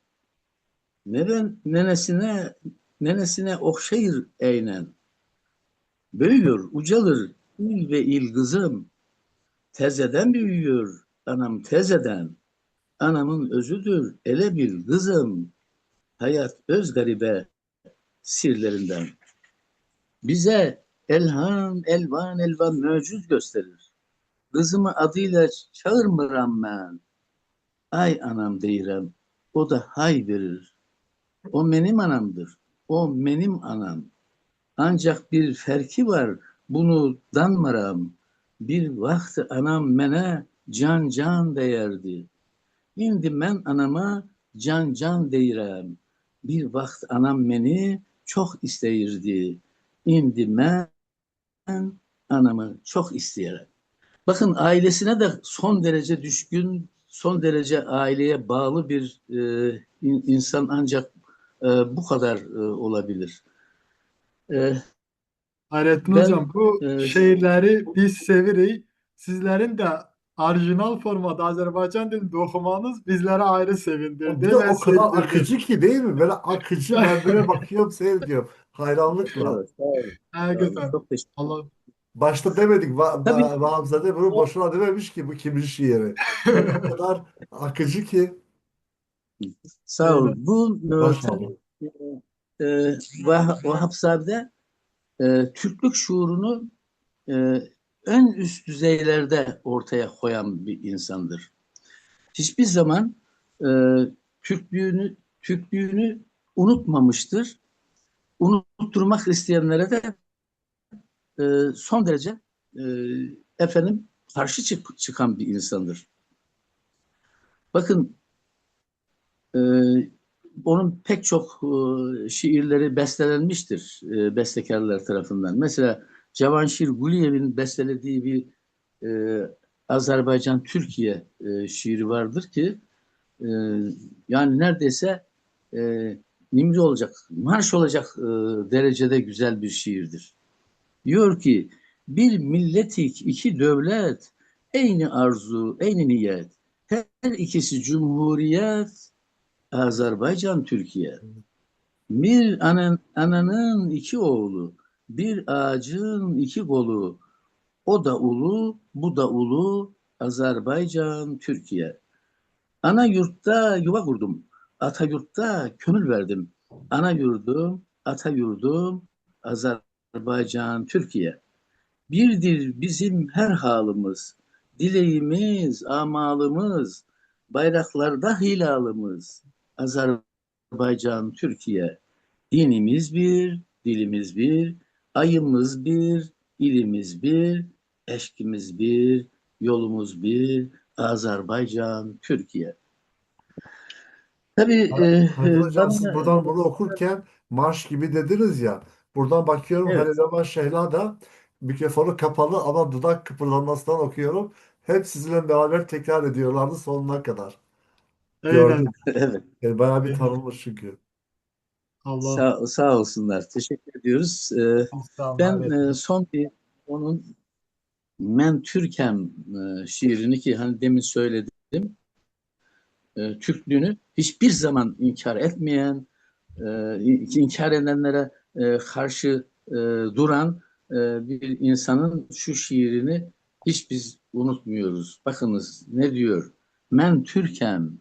Nenesine okşayır eynen. Büyüyor, ucalır il ve il kızım. Tezeden büyüyor anam tezeden. Anamın özüdür ele bil kızım. Hayat öz garibe sirlerinden. Bize elhan, elvan möcüz gösterir. Kızımı adıyla çağırmıram ben. Ay anam deyirem, o da hay verir. O benim anamdır, o benim anam. Ancak bir ferki var, bunu danmaram. Bir vakti anam mene can deyerdi. Şimdi men anama can deyirem. Bir vakt anam beni çok isteyirdi. Şimdi men anamı çok isteyerem. Bakın ailesine de son derece düşkün, son derece aileye bağlı bir insan ancak bu kadar olabilir. Hayrettin Ben hocam bu şiirleri biz seviriz. Sizlerin de orijinal formada Azerbaycan dilinde okumanız bizleri ayrı sevindirdi Bir de ve o kadar sevdirdi. akıcı ki değil mi? Böyle akıcı, ben böyle bakıyorum seyrediyorum hayranlıkla. evet, sağ olun, Ha, sağ olun. güzel. Çok teşekkür ederim. Allah. Başta demedik, Tabii Hamzade bunu boşuna dememiş ki bu kimin şiiri. Yani o kadar akıcı ki sağ olun. Bu maşallah. tabii Vahapzade Türklük şuurunu e, en üst düzeylerde ortaya koyan bir insandır. Hiçbir zaman e, Türklüğünü unutmamıştır. Unutturmak isteyenlere de son derece e, karşı çıkan bir insandır. Bakın e, onun pek çok şiirleri bestelenmiştir bestekarlar tarafından. Mesela Cavanşir Guliyev'in bestelediği bir Azerbaycan-Türkiye şiiri vardır ki e, yani neredeyse nimri olacak, marş olacak derecede güzel bir şiirdir. Diyor ki bir milletik iki devlet, eyni arzu, eyni niyet. Her ikisi cumhuriyet, Azerbaycan, Türkiye. Bir ananın iki oğlu, bir ağacın iki kolu. O da ulu, bu da ulu, Azerbaycan, Türkiye. Ana yurtta yuva kurdum, ata yurtta kömür verdim. Ana yurdum, ata yurdum, Azerbaycan, Türkiye. Birdir bizim her halımız, dileğimiz, amalımız, bayraklarda hilalımız. Azerbaycan, Türkiye. Dinimiz bir, dilimiz bir, ayımız bir, ilimiz bir, eşkimiz bir, yolumuz bir. Azerbaycan, Türkiye. Tabii Haydar Hocam siz bana buradan bunu okurken marş gibi dediniz ya. Buradan bakıyorum evet, Halil Eman Şehla da mikrofonu kapalı ama dudak kıpırdanmasından okuyorum. Hep sizinle beraber tekrar ediyorlardı sonuna kadar. Aynen. Gördüm. evet. Yani bayağı bir Aynen. tanınmış çünkü. Allah Sağ olsunlar. Teşekkür ediyoruz. sağ olun. Ben Hayrettin. son bir onun Men Türkem şiirini ki hani demin söyledim. Türklüğünü hiçbir zaman inkar etmeyen, inkar edenlere karşı duran bir insanın şu şiirini hiç biz unutmuyoruz. Bakınız ne diyor? Men Türkem,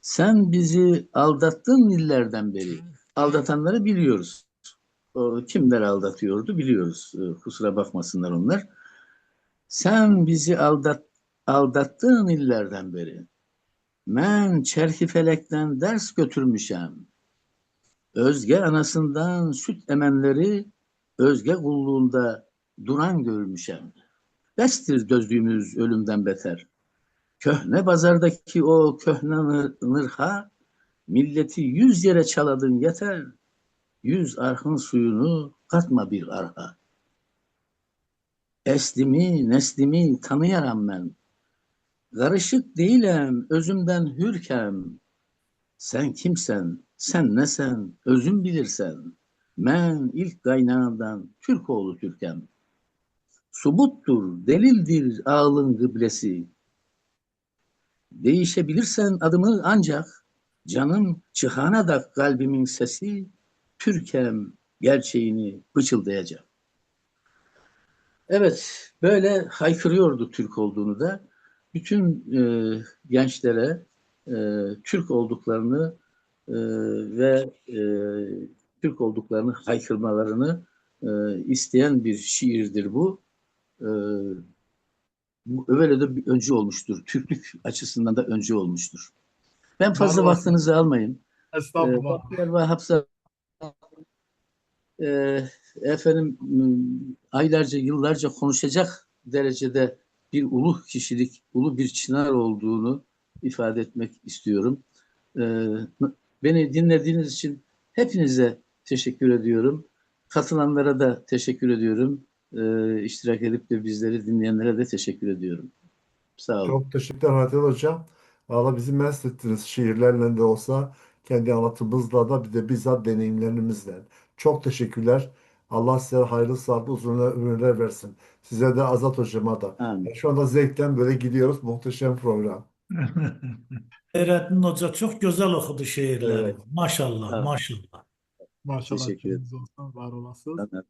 sen bizi aldattın illerden beri. Aldatanları biliyoruz. O, kimler aldatıyordu biliyoruz. Kusura bakmasınlar onlar. Sen bizi aldattığın illerden beri. Ben çerhi felekten ders götürmüşem. Özge anasından süt emenleri özge kulluğunda duran görmüşem. Bestir dözdüğümüz ölümden beter. Köhne bazardaki o köhne nırha milleti 100 yere çaladın yeter. 100 arhın suyunu katma bir arha. Eslimi, neslimi tanıyaram ben. Karışık değilim, özümden hürkem. Sen kimsen, sen nesen, özün bilirsen. Men ilk kaynağından Türk oğlu Türkem. Subuttur, delildir ağlın kıblesi. Değişebilirsen adımı ancak, canım çıhana da kalbimin sesi, Türkem gerçeğini bıçıldayacak. Evet, böyle haykırıyordu Türk olduğunu da. Bütün gençlere Türk olduklarını ve Türk olduklarını haykırmalarını isteyen bir şiirdir bu. E, Bu öyle de bir öncü olmuştur. Türklük açısından da öncü olmuştur. Ben Var fazla olasın. vaktinizi almayayım. Estağfurullah. Bahtiyar ve Hapsa efendim aylarca, yıllarca konuşacak derecede bir ulu kişilik, ulu bir çınar olduğunu ifade etmek istiyorum. Beni dinlediğiniz için hepinize teşekkür ediyorum. Katılanlara da teşekkür ediyorum. İştirak edip de bizleri dinleyenlere de teşekkür ediyorum. Sağ olun. Çok teşekkürler Haydar Hocam. Valla bizi mest ettiniz şiirlerle de olsa kendi anlatımızla da bir de bizzat deneyimlerimizle. Çok teşekkürler. Allah size hayırlı sağlıklı uzun ömürler versin. Size de Azat Hocama da. Amin. Şu anda zevkten böyle gidiyoruz. Muhteşem program. Hayrettin Hoca çok güzel okudu şiirleri. Evet. Maşallah, Tamam. maşallah. Maşallah Teşekkür ederim. hepiniz olsun. Var olasınız. Tamam.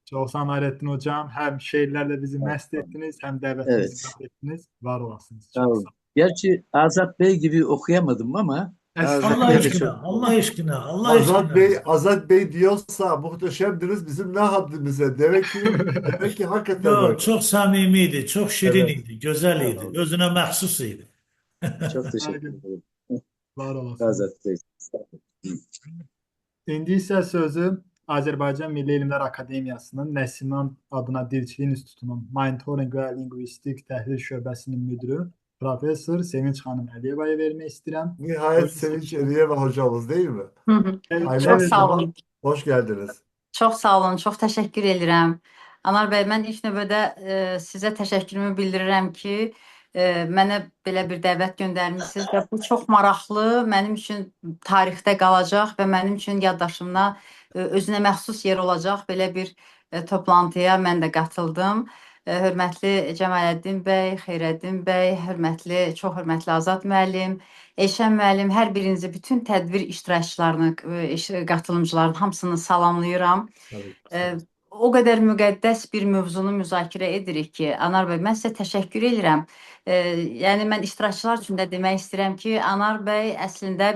Çok sağ olun Hayrettin Hocam. Hem şiirlerle bizi mest Tamam. ettiniz hem davetimizi Evet. kabul ettiniz. Var olasınız. Sağ Çok olun. sağ Gerçi Azat Bey gibi okuyamadım ama olun. Azat Allah Bey de Estağfurullah. aşkına, çok Allah aşkına, Allah Azat aşkına. Bey, Azat Bey diyorsa muhteşemdiniz. Bizim ne haddimize? Demek ki hakikaten Yo, öyle. çok samimiydi, çok şirin Evet. idi, güzel sağ idi, olun. özüne mahsus idi. Çok teşekkür Saygı. ederim. Var olasınız. Azad Bey. İndi isə sözü Azərbaycan Milli Elmlər Akademiyasının Nəsiman adına Dilçilik İnstitutunun Monitoring və Lingvistik Təhlil Şöbəsinin müdürü Professor Sevinç xanım Əliyevaya vermək istəyirəm. Nihayet Sevinç Eriyeva hocamız değil mi? Hı hı. Evet, Çok evet, sağ olun. Hoş geldiniz. Çok sağ olun. Çok teşekkür ederim. Anar bəy, mən ilk növbədə sizə təşəkkürümü bildirirəm ki, mənə belə bir dəvət göndərmisiniz və bu çox maraqlı, mənim üçün tarixdə qalacaq və mənim üçün yaddaşımda özünə məxsus yer olacaq belə bir toplantıya mən də qatıldım. Hörmətli Cəmaləddin bəy, Xeyrəddin bəy, çox hörmətli Azad müəllim, Elşən müəllim, hər birinizi, bütün tədbir iştirakçılarını, qatılımcıların hamısını salamlayıram. Tabii ki. O qədər müqəddəs bir mövzunu müzakirə edirik ki, Anar bəy, mən sizə təşəkkür edirəm. Yəni mən iştirakçılar üçün də demək istəyirəm ki, Anar bəy əslində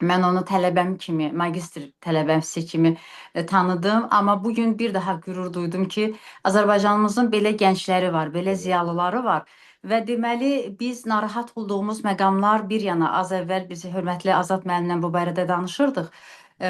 mən onu tələbəm kimi, magistr tələbəsi kimi tanıdım, amma bugün bir daha qürur duydum ki, Azərbaycanımızın belə gəncləri var, belə ziyalıları var. Və deməli, biz narahat olduğumuz məqamlar bir yana, az əvvəl biz hörmətli Azad müəllimlə bu barədə danışırdıq.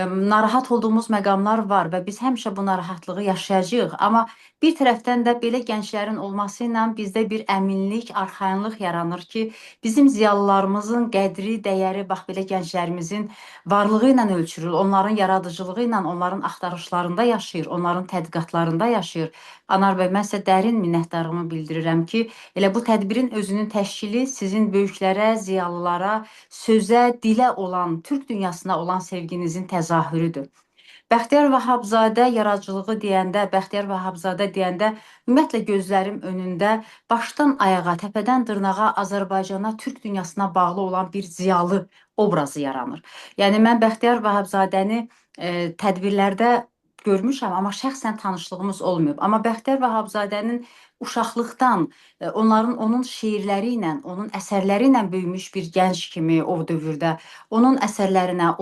Narahat olduğumuz məqamlar var və biz həmişə bu narahatlığı yaşayacağıq. Amma bir tərəfdən də belə gənclərin olması ilə bizdə bir əminlik, arxayınlıq yaranır ki, bizim ziyalılarımızın qədri, dəyəri bax belə gənclərimizin varlığı ilə ölçülür, onların yaradıcılığı ilə, onların axtarışlarında yaşayır, onların tədqiqatlarında yaşayır. Anar bəy, mən sizə dərin minnətdarlığımı bildirirəm ki, elə bu tədbirin özünün təşkili sizin böyüklərə, ziyalılara, sözə, dilə olan, Türk dünyasına olan sevginizin təzahürüdür. Bəxtiyar Vahabzadə yaradıcılığı deyəndə, Bəxtiyar Vahabzadə deyəndə ümumiyyətlə gözlərim önündə başdan ayağa, təpədən dırnağa Azərbaycana, Türk dünyasına bağlı olan bir ziyalı obrazı yaranır. Yəni mən Bəxtiyar Vahabzadəni tədbirlərdə görmüşəm, amma şəxsən tanışlığımız olmayıb. Amma Bəxtiyar Vahabzadənin uşaqlıqdan, onun şeirləri ilə, onun əsərləri ilə böyümüş bir gənc kimi o dövrdə, onun əsərlərinə,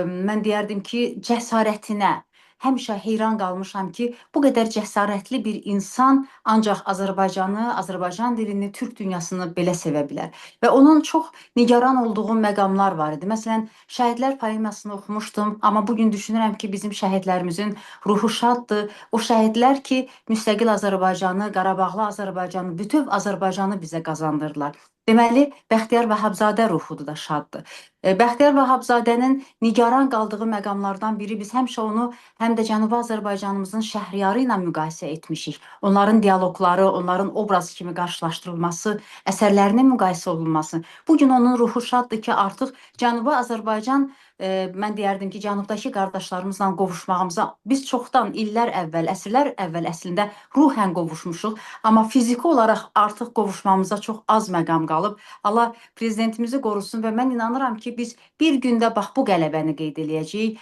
mən deyərdim ki, cəsarətinə həmişə heyran qalmışam ki, bu qədər cəsarətli bir insan ancaq Azərbaycanı, Azərbaycan dilini, Türk dünyasını belə sevə bilər. Və onun çox nigaran olduğu məqamlar var idi. Məsələn, Şəhidlər poemasını oxumuşdum, amma bugün düşünürəm ki, bizim şəhidlərimizin ruhu şaddır. O şəhidlər ki, müstəqil Azərbaycanı, Qarabağlı Azərbaycanı, bütöv Azərbaycanı bizə qazandırdılar. Deməli, Bəxtiyar Vahabzadə ruhudur da şaddır. Bəxtiyar Vahabzadənin nigaran qaldığı məqamlardan biri, biz həmişə onu həm də Cənubi Azərbaycanımızın Şəhriyarı ilə müqayisə etmişik. Onların dialoqları, onların obrazı kimi qarşılaşdırılması, əsərlərinin müqayisə olunması. Bugün onun ruhu şaddır ki, artıq Cənubi Azərbaycan, mən deyərdim ki, cənubdakı qardaşlarımızla qovuşmağımıza biz çoxdan, illər əvvəl, əsrlər əvvəl əslində ruhən qovuşmuşuq, amma fiziki olaraq artıq qovuşmamıza çox az məqam qalıb. Allah prezidentimizi qorusun və mən inanıram ki, biz bir gündə bax bu qələbəni qeyd eləyəcəyik.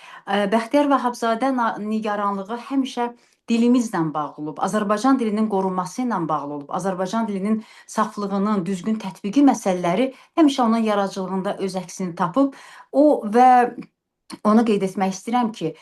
Bəxtiyar Vahabzadə nigaranlığı həmişə dilimizlə bağlı olub, Azərbaycan dilinin qorunması ilə bağlı olub, Azərbaycan dilinin saflığının, düzgün tətbiqi məsələləri həmişə onun yaradıcılığında öz əksini tapıb. Və onu qeyd etmək istəyirəm ki,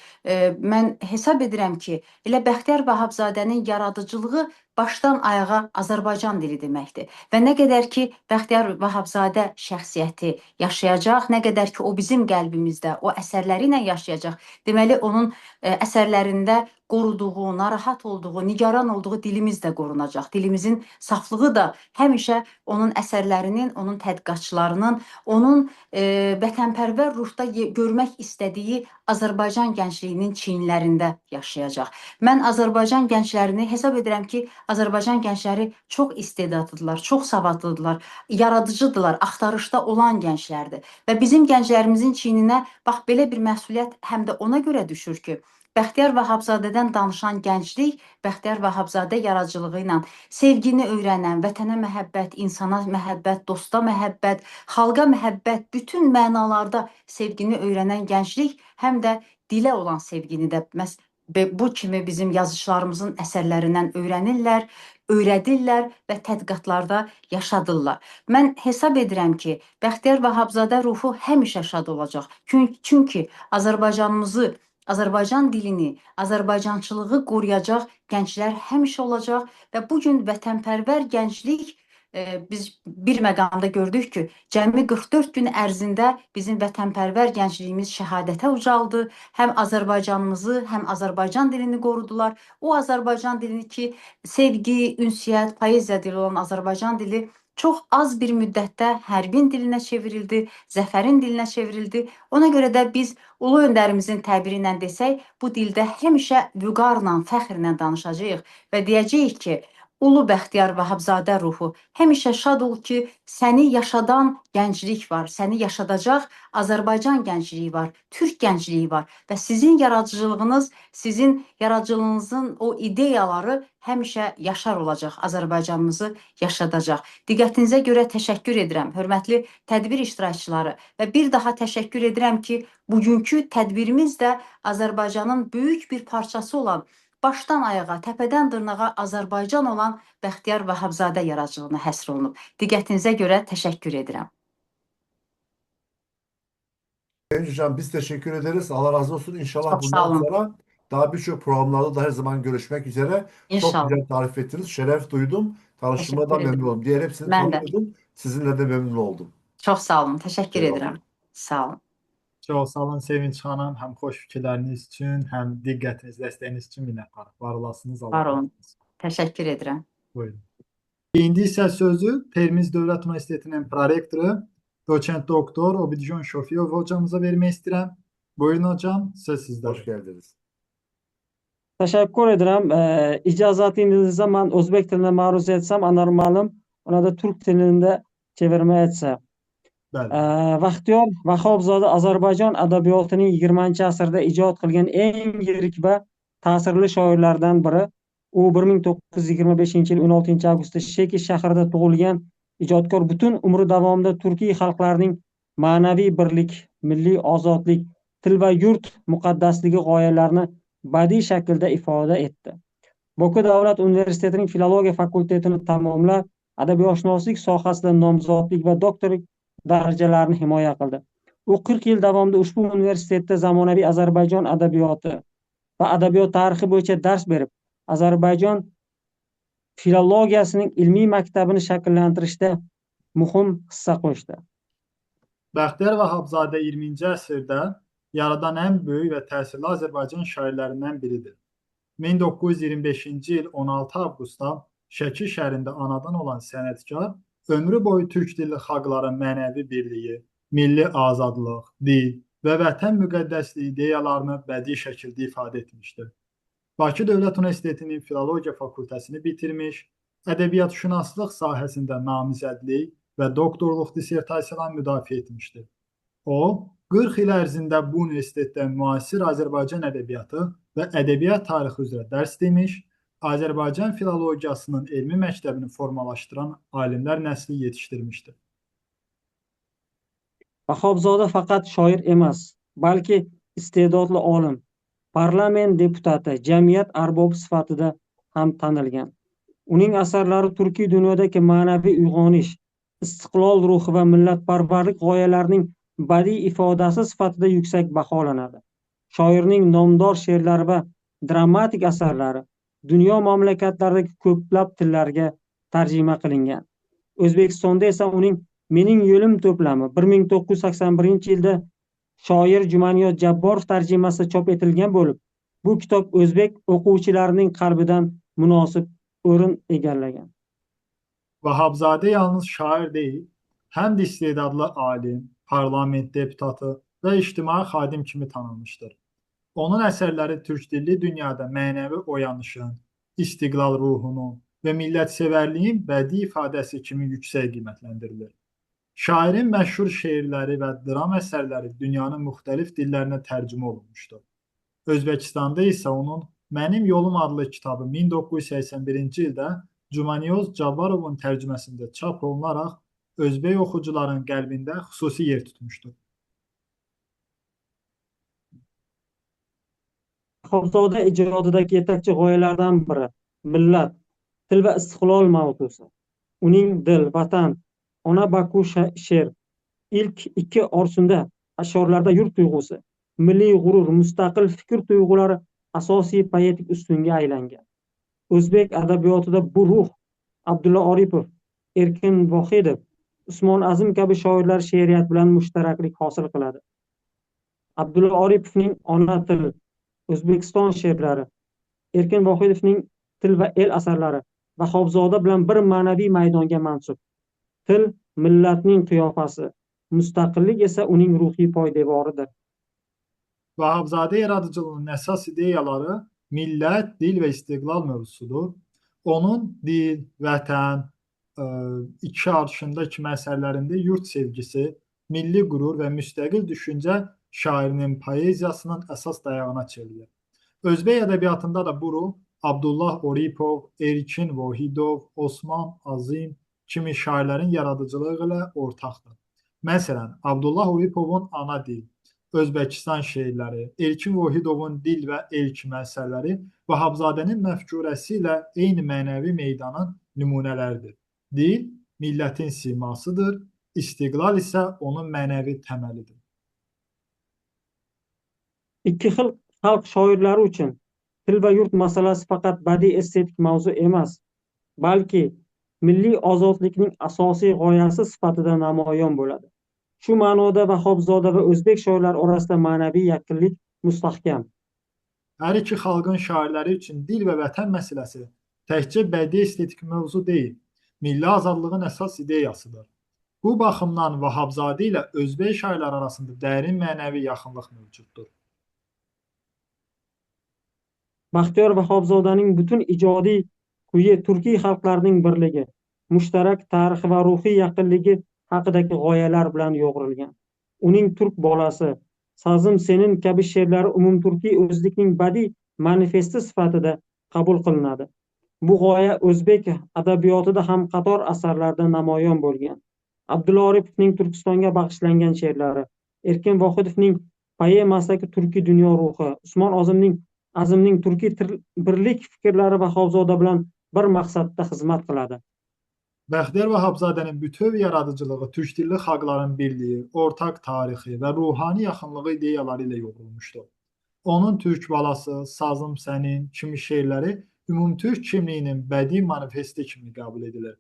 mən hesab edirəm ki, elə Bəxtiyar Vahabzadənin yaradıcılığı başdan ayağa Azərbaycan dili deməkdir. Və nə qədər ki, Bəxtiyar Vahabzadə şəxsiyyəti yaşayacaq, nə qədər ki, o bizim qəlbimizdə, o əsərləri ilə yaşayacaq, deməli, onun əsərlərində qoruduğu, narahat olduğu, nigaran olduğu dilimiz də qorunacaq. Dilimizin saflığı da həmişə onun əsərlərinin, onun tədqiqatçılarının, onun vətənpərvər ruhda görmək istədiyi Azərbaycan gəncliyinin çiyinlərində yaşayacaq. Mən Azərbaycan gənclərini hesab edirəm ki, Azərbaycan gəncləri çox istedadlıdırlar, çox savadlıdırlar, yaradıcıdırlar, axtarışda olan gənclərdir. Və bizim gənclərimizin çiyninə bax belə bir məsuliyyət həm də ona görə düşür ki, Bəxtiyar Vahabzadədən danışan gənclik, Bəxtiyar Vahabzadə yaradıcılığı ilə sevgini öyrənən, vətənə məhəbbət, insana məhəbbət, dosta məhəbbət, xalqa məhəbbət, bütün mənalarda sevgini öyrənən gənclik həm də dilə olan sevgini də bu kimi bizim yazıçılarımızın əsərlərindən öyrənirlər, öyrədirlər və tədqiqatlarda yaşadırlar. Mən hesab edirəm ki, Bəxtiyar Vahabzadə ruhu həmişə şad olacaq. Çünki Azərbaycanımızı, Azərbaycan dilini, Azərbaycançılığı qoruyacaq gənclər həmişə olacaq və bugün vətənpərvər gənclik biz bir məqamda gördük ki, cəmi 44 gün ərzində bizim vətənpərvər gəncliyimiz şəhadətə ucaldı. Həm Azərbaycanımızı, həm Azərbaycan dilini qorudular. O Azərbaycan dilini ki, sevgi, ünsiyyət, poeziya dili olan Azərbaycan dili çox az bir müddətdə hərbin dilinə çevrildi, zəfərin dilinə çevrildi. Ona görə də biz Ulu öndərimizin təbiri ilə desək, bu dildə həmişə vüqarla, fəxrlə danışacağıq və deyəcəyik ki, Ulu Bəxtiyar Vahabzadə ruhu, həmişə şad ol ki, səni yaşadan gənclik var, səni yaşadacaq Azərbaycan gəncliyi var, Türk gəncliyi var və sizin yaradıcılığınız, sizin yaradıcılığınızın o ideyaları həmişə yaşar olacaq, Azərbaycanımızı yaşadacaq. Diqqətinizə görə təşəkkür edirəm, hörmətli tədbir iştirakçıları və bir daha təşəkkür edirəm ki, bugünkü tədbirimiz də Azərbaycanın böyük bir parçası olan, başdan ayağa, təpədən dırnağa Azərbaycan olan Bəxtiyar Vahabzadə yaradıcılığına həsr olunub. Diqqətinizə görə təşəkkür edirəm. Genç hocam biz teşekkür ederiz. Allah razı olsun. İnşallah Çok sağ bundan olun. sonra daha birçok programlarda da her zaman görüşmek üzere. Çok İnşallah. güzel tarif ettiniz. Şeref duydum. Tanıştığıma da Teşekkür memnun ederim. oldum. Diğer hepsini Ben de. tanıyordum. Sizinle de memnun oldum. Çox sağ olun, təşəkkür Eyvallah. edirəm. Sağ olun. Çox sağ olun Sevinç xanım, həm xoş fikirləriniz üçün, həm diqqətiniz, dəstəyiniz üçün minnətdarıq. Var olasınız. Allah Var razı olun. olsun. Təşəkkür edirəm. Buyurun. İndi isə sözü Termiz Dövlət Universitetinin prorektoru, doçent doktor Obidjon Şofiyov hocamıza vermək istəyirəm. Buyurun hocam, söz sizdə. Hoş geldiniz. Teşekkür ederim. İcazatinizle ben Özbek diline maruz etsem anormalim. Ona da Türk dilinde çevirme etsem. Bəli. Baxtiyor Vahabzoda Azərbaycan ədəbiyyatının 20-ci əsrdə icad qilgan eng yirik və ta'sirli shoirlardan biri. U 1925 yil 16 avgustda Sheki shahrida tug'ilgan ijodkor butun umri davomida turkiy xalqlarning ma'naviy birlik, milliy ozodlik, til va yurt muqaddasligi g'oyalarini badiiy shaklda ifoda etdi. Boku davlat universitetining filologiya fakultetini tamomlab, adabiyotshunoslik sohasida nomzodlik va doktorlik darajalarini himoya qildi. U 40 yil davomida ushbu universitetda zamonaviy Azərbaycan adabiyoti va adabiyot tarixi bo'yicha dars berib, Azərbaycan filologiyasining ilmiy maktabini shakllantirishda muhim hissa qo'shdi. Bəxtiyar Vahabzadə 20-ci əsrdə yaradan ən böyük və təsirli Azərbaycan şairlərindən biridir. 1925-ci il 16 avqustda Şəki şəhərində anadan olan sənətkar ömrü boyu türk dilli xalqların mənəvi birliyi, milli azadlıq, dil və vətən müqəddəsliyi ideyalarını bədii şəkildə ifadə etmişdir. Bakı Dövlət Universitetinin Filologiya fakültəsini bitirmiş, ədəbiyyatşünaslıq sahəsində namizədlik və doktorluq dissertasiyalarını müdafiə etmişdir. O, 40 il ərzində bu universitetdə müasir Azərbaycan ədəbiyyatı və ədəbiyyat tarixi üzrə dərs demiş, Azərbaycan filologiyasının elmi məktəbini formalaşdıran alimlər nəsli yetişdirmişdir. Vahabzoda faqat shoir emas, balki iste'dodli olim, parlament deputati, jamiyat arbobi sifatida ham tanilgan. Uning asarlari turkiy dunyodagi ma'naviy uyg'onish, istiqlol ruhi va millatparvarlik g'oyalarining badiiy ifodasi sifatida yuksak baholanadi. Shoirning nomdor she'rlari va dramatik asarlari dunyo mamlakatlaridagi ko'plab tillarga tarjima qilingan. O'zbekistonda esa uning Mening yo'lim to'plami 1981-yilda shoir Jumaniyod Jabborov tarjimasida chop etilgan bo'lib, bu kitob o'zbek o'quvchilarining qalbidan munosib o'rin egallagan. Vahabzadə yalnız şair deyil, həm də istedadlı alim, parlament deputatı və ictimai xadim kimi tanınmışdır. Onun əsərləri türk dilli dünyada mənəvi oyanışın, istiqlal ruhunun və millətsevərliyin bədii ifadəsi kimi yüksək qiymətləndirilir. Şairin məşhur şeirləri və dram əsərləri dünyanın müxtəlif dillərinə tərcümə olunmuşdur. Özbəkistanda isə onun Mənim Yolum adlı kitabı 1981-ci ildə Cumaniyoz Cabbarovun tərcüməsində çap olunaraq özbək oxucuların qəlbində xüsusi yer tutmuşdur. Vahabzoda ijodidagi yetakchi g'oyalardan biri millat, til va istiqlol mavzusi. Uning Dil, Vatan, Ona Baku she'r ilk ikki orsunda ashorlarda yurt tuyg'usi, milliy g'urur, mustaqil fikr tuyg'ulari asosiy poetik ustunga aylangan. O'zbek adabiyotida bu ruh Abdulla Oripov, Erkin Vohidov, Usmon Azim kabi shoirlar she'riyat bilan mushtaraklik hosil qiladi. Abdulla Oripovning Ona til, O'zbekiston she'rlari, Erkin Vohidovning Til va el asarlari Vahobzoda bilan bir ma'naviy maydonga mansub. Til millatning qiyofasi, mustaqillik esa uning ruhiy poydevoridir. Vahabzadə yaradıcılığının əsas ideyaları millət, dil və istiqlal mövzusudur. Onun dil, vətən, iki arşındakı məsələlərində yurt sevgisi, milli qürur və müstəqil düşüncə şairinin poeziyasının əsas dayağına çevrilir. Özbək ədəbiyyatında da bu ruh Abdullah Oripov, Erkin Vohidov, Osman Azim kimi şairlərin yaradıcılığı ilə ortaqdır. Məsələn, Abdullah Oripovun Ana dil, Özbəkistan şeirləri, Erkin Vohidovun Dil və Elk məsələləri Vahabzadənin məfkurəsi ilə eyni mənəvi meydanın nümunələridir. Dil millətin simasıdır, istiqlal isə onun mənəvi təməlidir. Ikki xil xalq shoirlari uchun til va yurt masalasi faqat badiiy estetik mavzu emas, balki milliy ozodlikning asosiy g'oyasi sifatida namoyon bo'ladi. Shu ma'noda Vahobzoda va o'zbek shoirlari orasida ma'naviy yaqinlik mustahkam. Hər iki xalqın şairləri üçün dil və vətən məsələsi təkcə bədii estetik mövzu deyil, milli azadlığın əsas ideyasıdır. Bu baxımdan Vahabzadə ilə özbək şairləri arasında dərin mənəvi yaxınlıq mövcuddur. Baxtiyor Vahobzodaning butun ijodiy kuyi turkiy xalqlarning birligi, mushtarak tarixi va ruhiy yaqinligi haqidagi g'oyalar bilan yo'g'rilgan. Uning Turk bolasi, Sazim Senin kabi she'rlari umumturkiy o'zlikning badiiy manifesti sifatida qabul qilinadi. Bu g'oya o'zbek adabiyotida ham qator asarlarda namoyon bo'lgan. Abdulla Oripovning Turkistonga bag'ishlangan she'rlari, Erkin Vohidovning poemasidagi turkiy dunyo ruhi, Usmon Azimning turkiy birlik fikrlari Vahabzoda bilan bir maqsadda xizmat qiladi. Bəxtiyar Vahabzadənin bütöv yaradıcılığı türk dilli xalqların birliyi, ortaq tarixi və ruhani yaxınlığı ideyaları ilə yoğrulmuşdur. Onun Türk balası, Sazım Sənin kimi şeirləri ümumtürk kimliyinin bədii manifesti kimi qəbul edilir.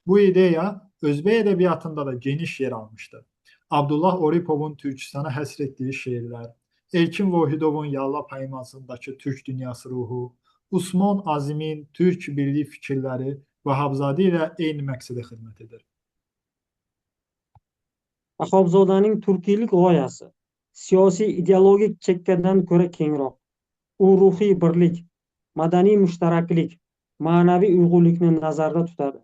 Bu ideya özbək ədəbiyyatında da geniş yer almışdır. Abdullah Oripovun Türkistana həsr etdiyi şeirlər, Erkin Vohidovun Yalla poemasındakı Türk dünyası ruhu, Usmon Azimin Türk birlik fikirləri Vahabzadə ilə eyni məqsədə xidmət edir. Vahobzodaning turkiylik g'oyasi siyosiy ideologik chekkadan ko'ra kengroq. U ruhiy birlik, madaniy mushtaraklik, ma'naviy uyg'unlikni nazarda tutadi.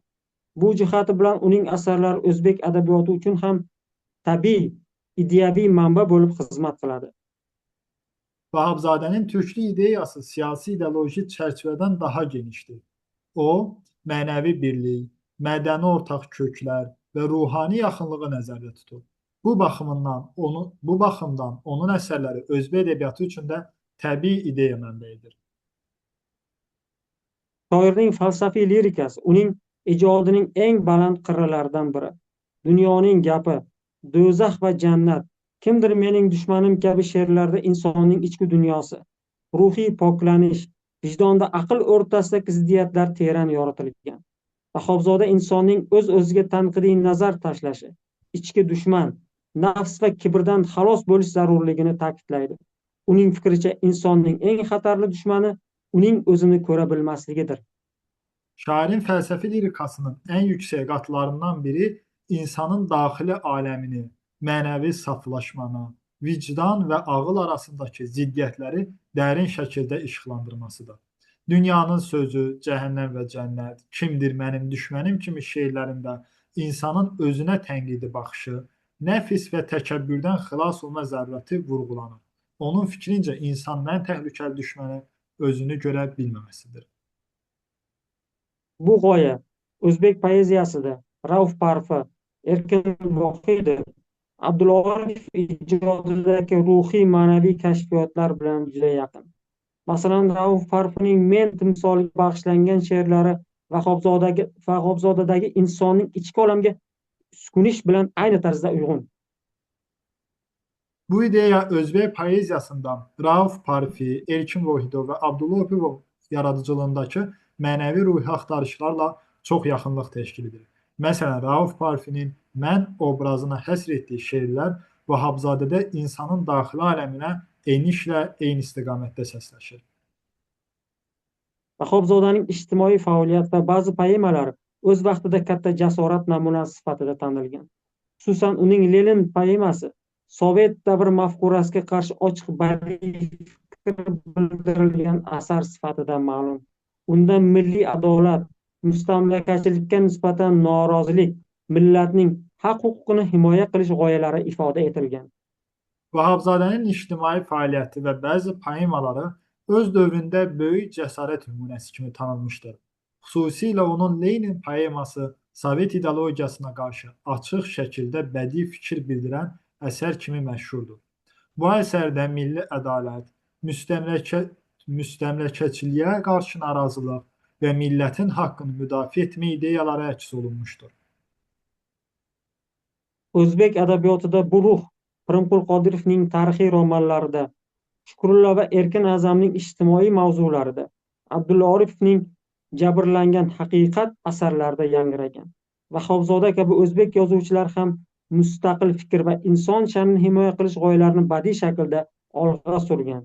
Bu jihati bilan uning asarlari o'zbek adabiyoti uchun ham tabiiy, ideyaviy manba bo'lib xizmat qiladi. Vahabzadənin türklük ideyası siyasi ideoloji çərçivədən daha genişdir. O, mənəvi birlik, mədəni ortaq köklər və ruhani yaxınlığı nəzərdə tutur. Bu baxımdan onun əsərləri özbək ədəbiyyatı üçün də təbii ideya mənbəyidir. Shoirning falsafiy lirikasi uning ijodining eng baland qirralaridan biri. Dunyoning gapi, do'zax va jannat, kimdir mening dushmanim kabi she'rlarda insonning ichki dunyosi, ruhiy poklanish, vijdonda aql o'rtasidagi ziddiyatlar teran yoritilgan. Vahobzoda insonning o'z-o'ziga tanqidiy nazar tashlashi, ichki dushman, nafs va kibrdan xalos bo'lish zarurligini ta'kidlaydi. Uning fikricha insonning eng xatarli dushmani uning o'zini ko'ra bilmasligidir. Şairin fəlsəfi lirikasının ən yüksək qatlarından biri insanın daxili aləmini, mənəvi saflaşmanı, vicdan və ağıl arasındakı ziddiyyətləri dərin şəkildə işıqlandırmasıdır. Dünyanın sözü, cəhənnəm və cənnət, kimdir mənim düşmənim kimi şeirlərində insanın özünə tənqidi baxışı, nəfis və təkəbbürdən xilas olma zərurəti vurğulanır. Onun fikrincə insanın ən təhlükəli düşməni özünü görə bilməməsidir. Bu g'oya o'zbek poeziyasida Rauf Parfi, Erkin Vohidov, Abdulla Oripov ijodidagi ruhiy ma'naviy kashfiyotlar bilan juda yaqin. Masalan, Rauf Parfining Men timsoliga bag'ishlangan she'rlari Vahobzodadagi insonning ichki olamga sukunish bilan ayni tarzda uyg'un. Bu ideya özbek poeziyasından Rauf Parfi, Erkin Vohidov və Abdulla Oripov yaradıcılığındakı mənəvi ruhi axtarışlarla çox yaxınlıq təşkil edir. Məsələn, Rauf Parfinin mən obrazına həsr etdiyi şeirlər Vahabzadədə insanın daxili aləminə enişlə eyni istiqamətdə səsləşir. Vahobzodaning ijtimoiy faoliyat va ba'zi poemalari o'z vaqtida katta jasorat namunasi sifatida tanilgan. Xususan, uning Lenin poemasi Sovet davr mafkurasiga qarshi ochiq badiiy fikr bildirilgan asar sifatida ma'lum. Unda milliy adolat, mustamlakachilikka nisbatan norozilik, millatning haq-huquqini himoya qilish g'oyalari ifoda etilgan. Vahabzadənin ictimai fəaliyyəti və bəzi poemaları öz dövründə böyük cəsarət nümunəsi kimi tanınmışdır. Xüsusilə onun Lenin poeması Sovet ideologiyasına qarşı açıq şəkildə bədii fikir bildirən əsər kimi məşhurdur. Bu əsərdə milli ədalət, müstəmləkəçiliyə qarşı narazılıq və millətin haqqını müdafiə etmə ideyaları əks olunmuşdur. O'zbek adabiyotida bu ruh Pirimqul Qodirovning tarixiy romanlarida, Shukrullo va Erkin A'zamning ijtimoiy mavzularida, Abdulla Oripovning Jabrlangan haqiqat asarlarida yangragan. Vahobzoda kabi o'zbek yozuvchilar ham mustaqil fikr va inson sha'nini himoya qilish g'oyalarini badiiy shaklda olg'a surgan.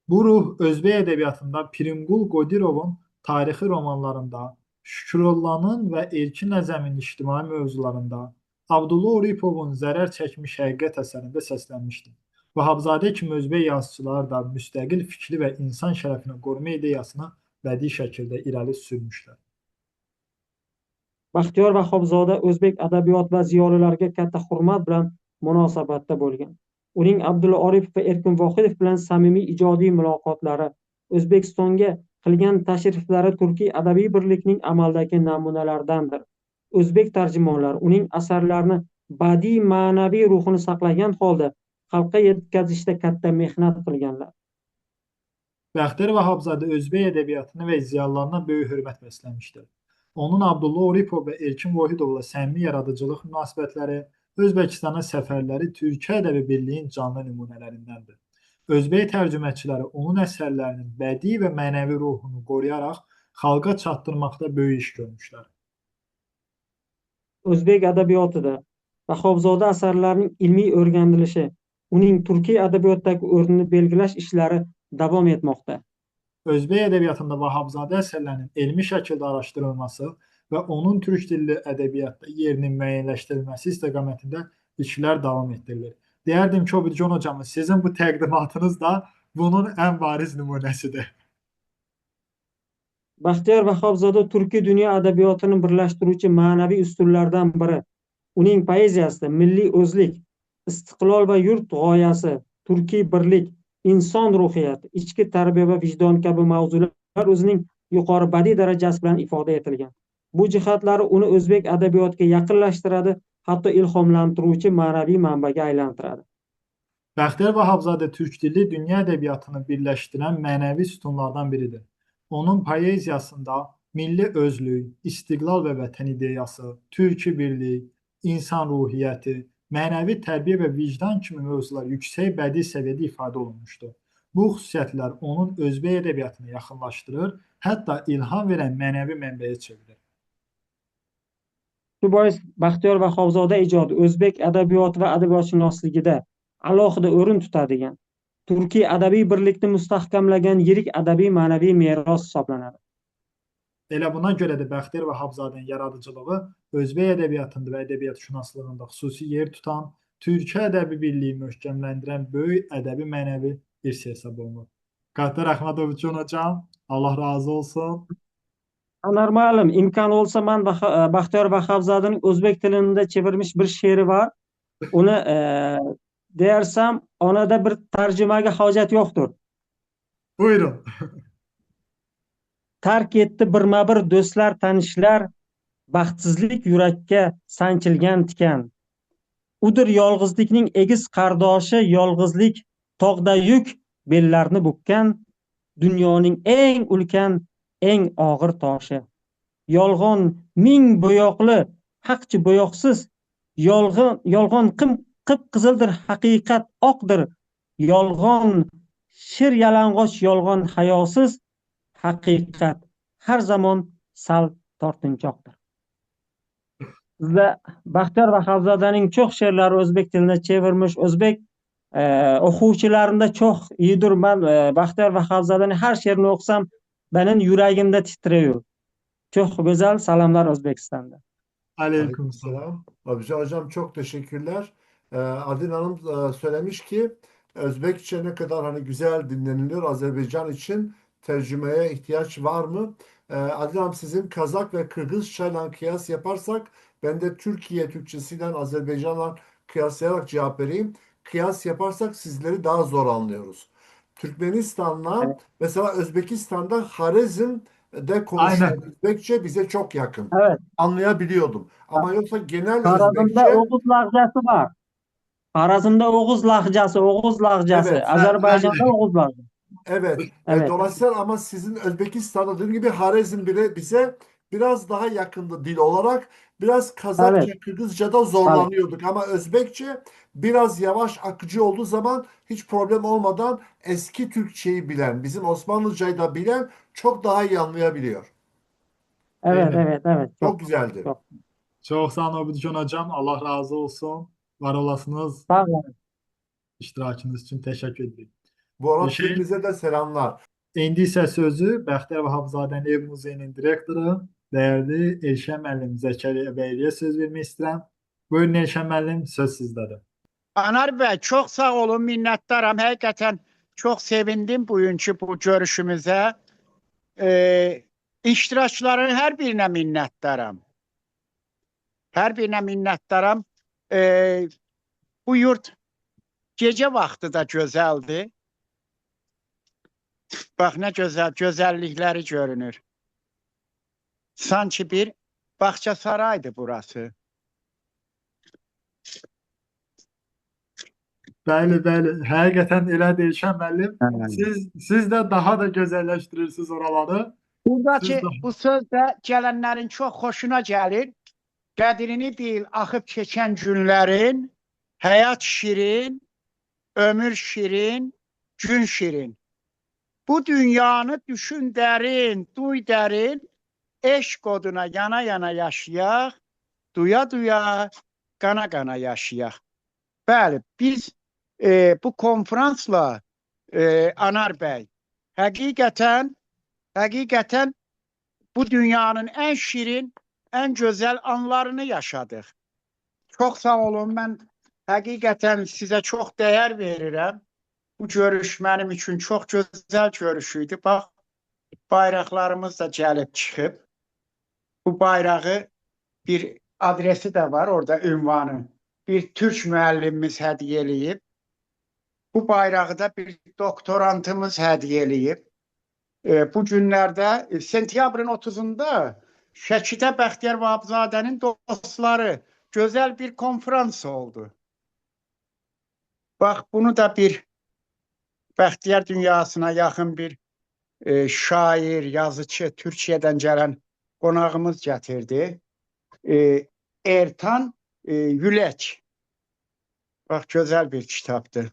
Bu ruh Özbek ədəbiyyatında Pirimqul Qodirovun tarixi romanlarında, Şükrulla'nın və Erkin A'zamın ictimai mövzularında, Abdulla Oripovun zərər çəkmiş həqiqət əsərində səslənmişdir. Vahabzadə kimi Özbek yazıçılar da müstəqil fikri və insan şərəfini qoruma ideyasını bədii şəkildə irəli sürmüşlər. Baxtiyor Vahobzoda o'zbek adabiyot va ziyolilariga katta hurmat bilan munosabatda bo'lgan. Uning Abdulla Oripov va Erkin Vohidov bilan samimiy ijodiy muloqotlari, O'zbekistonga qilgan tashriflari turkiy adabiy birlikning amaldagi namunalardandir. O'zbek tarjimonlari uning asarlarini badiiy ma'naviy ruhini saqlagan holda xalqqa yetkazishda katta mehnat qilganlar. Bəxtiyar Vahabzadə Özbek ədəbiyyatına və ziyalılarına böyük hörmət bəsləmişdir. Onun Abdulla Oripov və Erkin Vohidovla səmimi yaradıcılıq münasibətləri, Özbəkistanın səfərləri Türkiyə ədəbi birliyin canlı nümunələrindəndir. Özbək tərcüməçiləri onun əsərlərinin bədii və mənəvi ruhunu qoruyaraq xalqa çatdırmaqda böyük iş görmüşlər. O'zbek adabiyotida Vahobzoda asarlarining ilmiy o'rganilishi, uning turkiy adabiyotdagi o'rnini belgilash ishlari davom etmoqda. Özbek ədəbiyyatında Vahabzadə əsərlərinin elmi şəkildə araşdırılması və onun türk dilli ədəbiyyatda yerinin müəyyənləşdirilməsi istiqamətində işlər davam etdirilir. Deyərdim ki, Obidjon hocamız, sizin bu təqdimatınız da bunun ən bariz nümunəsidir. Baxtiyor Vahobzoda turkiy dunyo adabiyotini birlashtiruvchi ma'naviy ustunlardan biri. Uning poeziyasida milliy o'zlik, istiqlol va yurt g'oyasi, turkiy birlik, inson ruhiyati, ichki tarbiya va vijdon kabi mavzular o'zining yuqori badiiy darajasi bilan ifoda etilgan. Bu jihatlari uni o'zbek adabiyotiga yaqinlashtiradi, hatto ilhomlantiruvchi ma'naviy manbaga aylantiradi. Bəxtiyar Vahabzadə türk dilli dünya ədəbiyyatını birləşdirən mənəvi sütunlardan biridir. Onun poeziyasında milli özlük, istiqlal və vətən ideyası, türkü birlik, insan ruhiyyəti, mənəvi tərbiyə və vicdan kimi mövzular yüksək bədii səviyyədə ifadə olunmuşdur. Bu xüsusiyyətlər onun Özbək ədəbiyyatını yaxınlaşdırır, hətta ilham verən mənəvi mənbəyə çevirir. Shu bois Baxtiyor Vahobzoda ijodi o'zbek adabiyoti va adabiyotshunosligida alohida o'rin tutadigan, turkiy adabiy birlikni mustahkamlagan yirik adabiy ma'naviy meros hisoblanadi. Elə buna görə də Bəxtiyar Vahabzadənin yaradıcılığı Özbək ədəbiyyatında və ədəbiyyatşünaslığında xüsusi yer tutan, türkü ədəbi birliyi möhkəmləndirən böyük ədəbi mənəvi irs hesab olunur. Qattar Əhmədovcan hocam, Allah razı olsun. Anar ma'lum, imkon bo'lsa men Baxtiyor Vahobzodaning o'zbek tilida çevirmiş bir she'ri bor. Uni dersem onada bir tarjimaga hojat yo'qdir. Buyurun. Tark etdi birma-bir do'stlar, tanishlar, baxtsizlik yurakka sanchilgan tikan. Udir yolg'izlikning egiz qardoshi, yolg'izlik tog'da yuk bellarni bukkan, dunyoning eng ulkan, eng og'ir toshi. Yolg'on ming bo'yoqli, haqchi bo'yoqsiz, yolg'on qip-qizildir, haqiqat oqdir. Yolg'on shir yalang'och, yolg'on hayosiz, haqiqat har zamon sal tortinchoqdir. Sizda Baxtiyor Vahabzodaning çok she'rlari o'zbek tiliga çevirmiş, o'zbek o'quvchilarida çok iyidir. Ben Baxtiyor Vahabzodaning her she'rini o'qisam benim yüreğimde titriyor. Çok güzel selamlar Özbekistan'da. Aleykümselam. Aleykümselam. Abici hocam çok teşekkürler. Adil Hanım söylemiş ki Özbekçe ne kadar hani güzel dinleniliyor. Azerbaycan için tercümeye ihtiyaç var mı? Adil Hanım sizin Kazak ve Kırgızçayla kıyas yaparsak ben de Türkiye Türkçesiyle Azerbaycan'la kıyaslayarak cevap vereyim. Kıyas yaparsak sizleri daha zor anlıyoruz. Türkmenistan'la Evet. mesela Özbekistan'da Harezm'de konuşulan Aynen. Özbekçe bize çok yakın. Evet. Anlayabiliyordum. Ama yoksa genel Tarazımda Özbekçe Oğuz lahcası var. Tarazımda Oğuz lahcası, Oğuz lahcası. evet, Azerbaycan'da Oğuz lahcası. evet. Evet. Dolayısıyla ama sizin Özbekistan'da dediğim gibi Harezm bile bize biraz daha yakındı dil olarak. Biraz Kazakça, Evet. Kırgızca'da zorlanıyorduk ama Özbekçe biraz yavaş akıcı olduğu zaman hiç problem olmadan eski Türkçeyi bilen, bizim Osmanlıcayı da bilen çok daha iyi anlayabiliyor. Evet, Aynen. evet, evet. Çok güzeldi. Çok. Çok sağ olun Obidjon hocam. Allah razı olsun. Var olasınız. Sağ olun. İştirakınız için teşekkür ederim. Bu arada Şey, Filmimize de selamlar. indi isə sözü Bəxtiyar Vahabzadənin Ev Muzeyinin direktoru, değerli Elşən müəllim Zəkəriyə Bəyliyə söz vermək istəyirəm. Buyurun Elşən müəllim, söz sizdədir. Anar Bey çok sağ olun, minnettarım. Hakikaten çok sevindim bugünkü bu görüşümüze. İştirakçıların her birine minnettarım. Her birine minnettarım. Bu yurt gece vakti de güzeldi. Bak ne güzel, güzellikleri görünür. Sanki bir Bahçesaray'dı burası. Bəli, bəli. Həqiqətən elədir Elşən müəllim. Evet. Siz də daha da gözəlləşdirirsiniz oraları. Buradaki Siz de bu söz de gelenlerin çok hoşuna gelir. Qədrini bil, akıp geçen günlerin, hayat şirin, ömür şirin, gün şirin. Bu dünyanı düşün derin, duy derin, eşk oduna yana yana yaşayak, duya duya, qana qana yaşayak. Bəli, biz bu konferansla Anar Bey, həqiqətən bu dünyanın en şirin, en güzel anlarını yaşadık. Çok sağ olun, ben həqiqətən size çok değer verirəm. Bu görüş benim için çok güzel görüşüydü. Bak, bayraqlarımız da gəlib çıxıb. Bu bayrağı bir adresi de var, orada ünvanı. Bir Türk müəllimimiz hədiyyə eləyib. Bu bayrağı da bir doktorantımız hədiyyə eləyib. Bu günlərdə sentyabrın 30'unda Şəkidə Bəxtiyar Vahabzadənin dostları güzel bir konferans oldu. Bak, bunu da bir Bəxtiyar dünyasına yakın bir şair, yazıcı, Türkiye'den gelen qonağımız getirdi. Ertan Yülek. Bak, güzel bir kitaptı.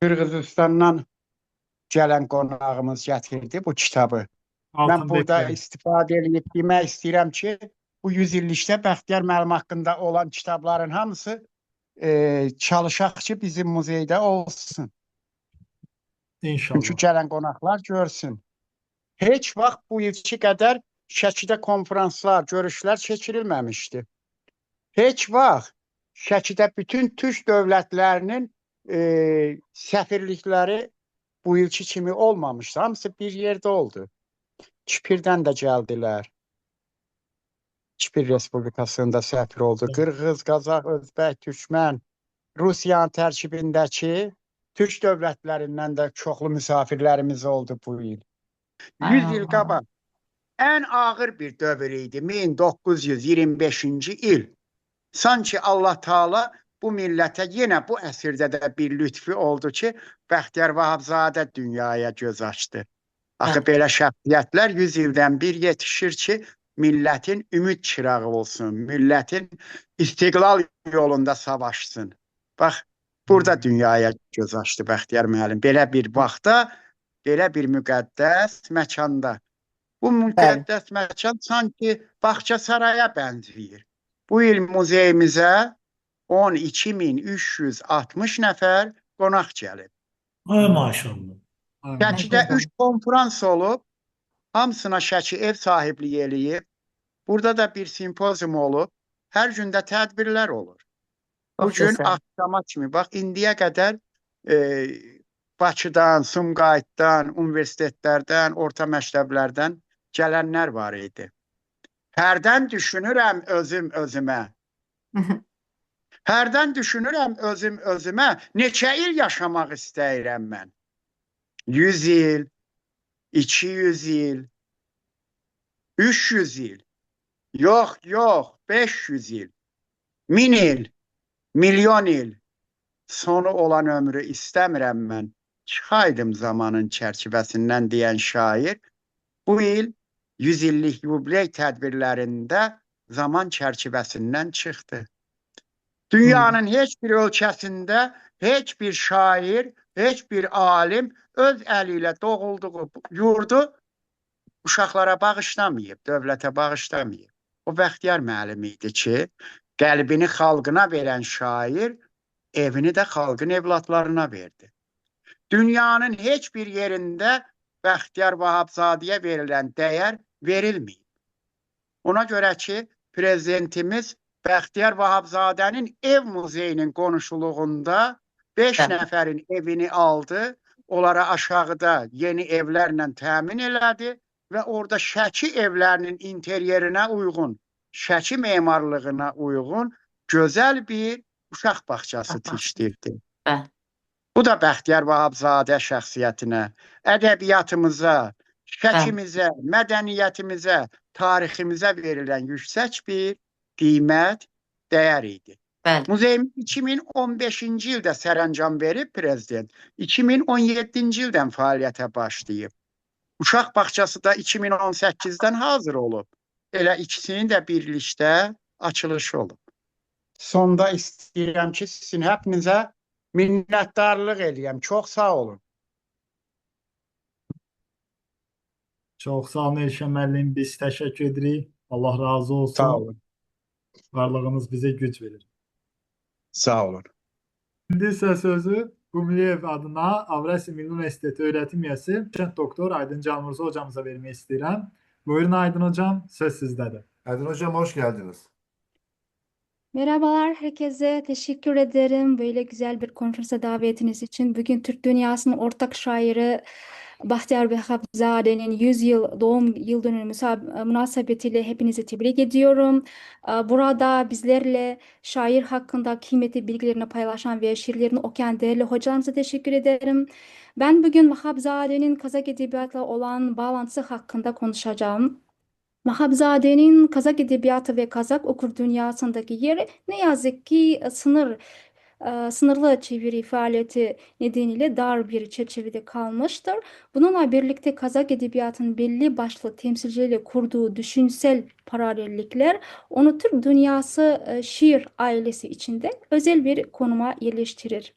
Kırgızistan'dan gelen qonağımız getirdi bu kitabı. Ben burada istifadə edib demək istəyirəm ki, bu 100 illikdə Bəxtiyar müəllim haqqında olan kitabların hamısı çalışaq ki, bizim muzeydə olsun. İnşallah. Çünki gələn qonaqlar görsün. Heç vaxt bu ilki qədər Şəkidə konferanslar, görüşlər keçirilməmişdi. Heç vaxt Şəkidə bütün Türk dövlətlərinin səfirlikləri bu ilki kimi olmamışdı. Hamısı bir yerdə oldu. Kipirdən də gəldilər. Kipir Respublikasında səfir oldu. Qırğız, Qazaq, Özbək, Türkmən, Rusiyanın tərkibindəki Türk dövlətlərindən də çoxlu misafirlərimiz oldu bu il. 100 il qabaq ən ağır bir dövr idi. 1925-ci il. Sanki Allah Taala bu millətə yenə bu əsrdə də bir lütfi oldu ki, Bəxtiyar Vahabzadə dünyaya göz açdı. Axı belə şəxsiyyətlər 100 ildən bir yetişir ki, millətin ümid çırağı olsun, millətin istiqlal yolunda savaşsın. Bax, burada dünyaya göz açdı Bəxtiyar müəllim. Belə bir vaxtda belə bir müqəddəs məkanda. Bu Bəli. müqəddəs məkan sanki Bağçasaraya bənzəyir. Bu il muzeyimizə 12.360 nəfər qonaq gəlib. Ay maşallah. Aynen. Şəkidə 3 konferans olub, hamısına Şəki ev sahibliyi eləyib. Burada da bir simpozium olub. Hər gündə tədbirlər olur. Bu Çox gün gözəl. axşama kimi, bax indiyə qədər Bakıdan, Sumqayıtdan, universitetlərdən, orta məktəblərdən gələnlər var idi. Hərdən düşünürəm özüm özümə. Hərdən düşünürəm özüm özümə, neçə il yaşamaq istəyirəm mən. 100 il, 200 il, 300 il. Yox, 500 il, 1000 il, milyon il. Sonu olan ömrü istəmirəm mən. Çıxaydım zamanın çərçivəsindən deyən şair, bu il 100 illik yubiley tədbirlərində zaman çərçivəsindən çıxdı. Dünyanın heç bir ölkəsində heç bir şair, heç bir alim öz əli ilə doğulduğu yurdu uşaqlara bağışlamayıb, dövlətə bağışlamayıb. O Bəxtiyar müəllim idi ki, qəlbini xalqına verən şair evini də xalqın evladlarına verdi. Dünyanın heç bir yerində Bəxtiyar Vahabzadəyə verilən dəyər verilməyib. Ona görə ki, prezidentimiz Bəxtiyar Vahabzadənin ev muzeyinin qonşuluğunda 5 nəfərin evini aldı, onlara aşağıda yeni evlərlə təmin elədi və orada Şəki evlərinin interyerinə uyğun, Şəki memarlığına uyğun gözəl bir uşaq bağçası tikdirdi. Bu da Bəxtiyar Vahabzadə şəxsiyyətinə, ədəbiyyatımıza, Şəkimizə, mədəniyyətimizə, tariximizə verilən yüksək bir qiymət, dəyər idi. Muzeyimiz 2015-ci ildə sərəncam verib prezident, 2017-ci ildən fəaliyyətə başlayıb. Uşaq bağçası da 2018-dən hazır olub. Elə ikisinin də birlikdə açılışı olub. Sonda istəyirəm ki, sizin hepinizə minnətdarlıq eləyəm. Çox sağ olun. Çox sağ olun Elşən müəllim. Biz təşəkkür edirik. Allah razı olsun. Sağ olun. Varlığınız bizə güc verir. Sağ olun. İndi isə sözü Qumiyev adına Avrasiya Milli Universiteti öğretim üyesi Doçent Doktor Aydın Canmurza hocamıza vermək istəyirəm. Buyurun Aydın hocam, söz sizdədir. Aydın hocam hoş geldiniz. Merhabalar herkese. Teşekkür ederim böyle güzel bir konferansa davetiniz için. Bugün Türk dünyasının ortak şairi Bahtiyar Vahabzade'nin 100 yıl doğum yıl dönümü münasebetiyle hepinizi tebrik ediyorum. Burada bizlerle şair hakkında kıymetli bilgilerini paylaşan ve şiirlerini okuyan değerli hocalarımıza teşekkür ederim. Ben bugün Vahabzade'nin Kazak edebiyatla olan bağlantısı hakkında konuşacağım. Vahabzade'nin Kazak edebiyatı ve Kazak okur dünyasındaki yeri ne yazık ki sınırlı çeviri faaliyeti nedeniyle dar bir çerçevede kalmıştır. Bununla birlikte Kazak edebiyatının belli başlı temsilcileriyle kurduğu düşünsel paralellikler onu Türk dünyası şiir ailesi içinde özel bir konuma yerleştirir.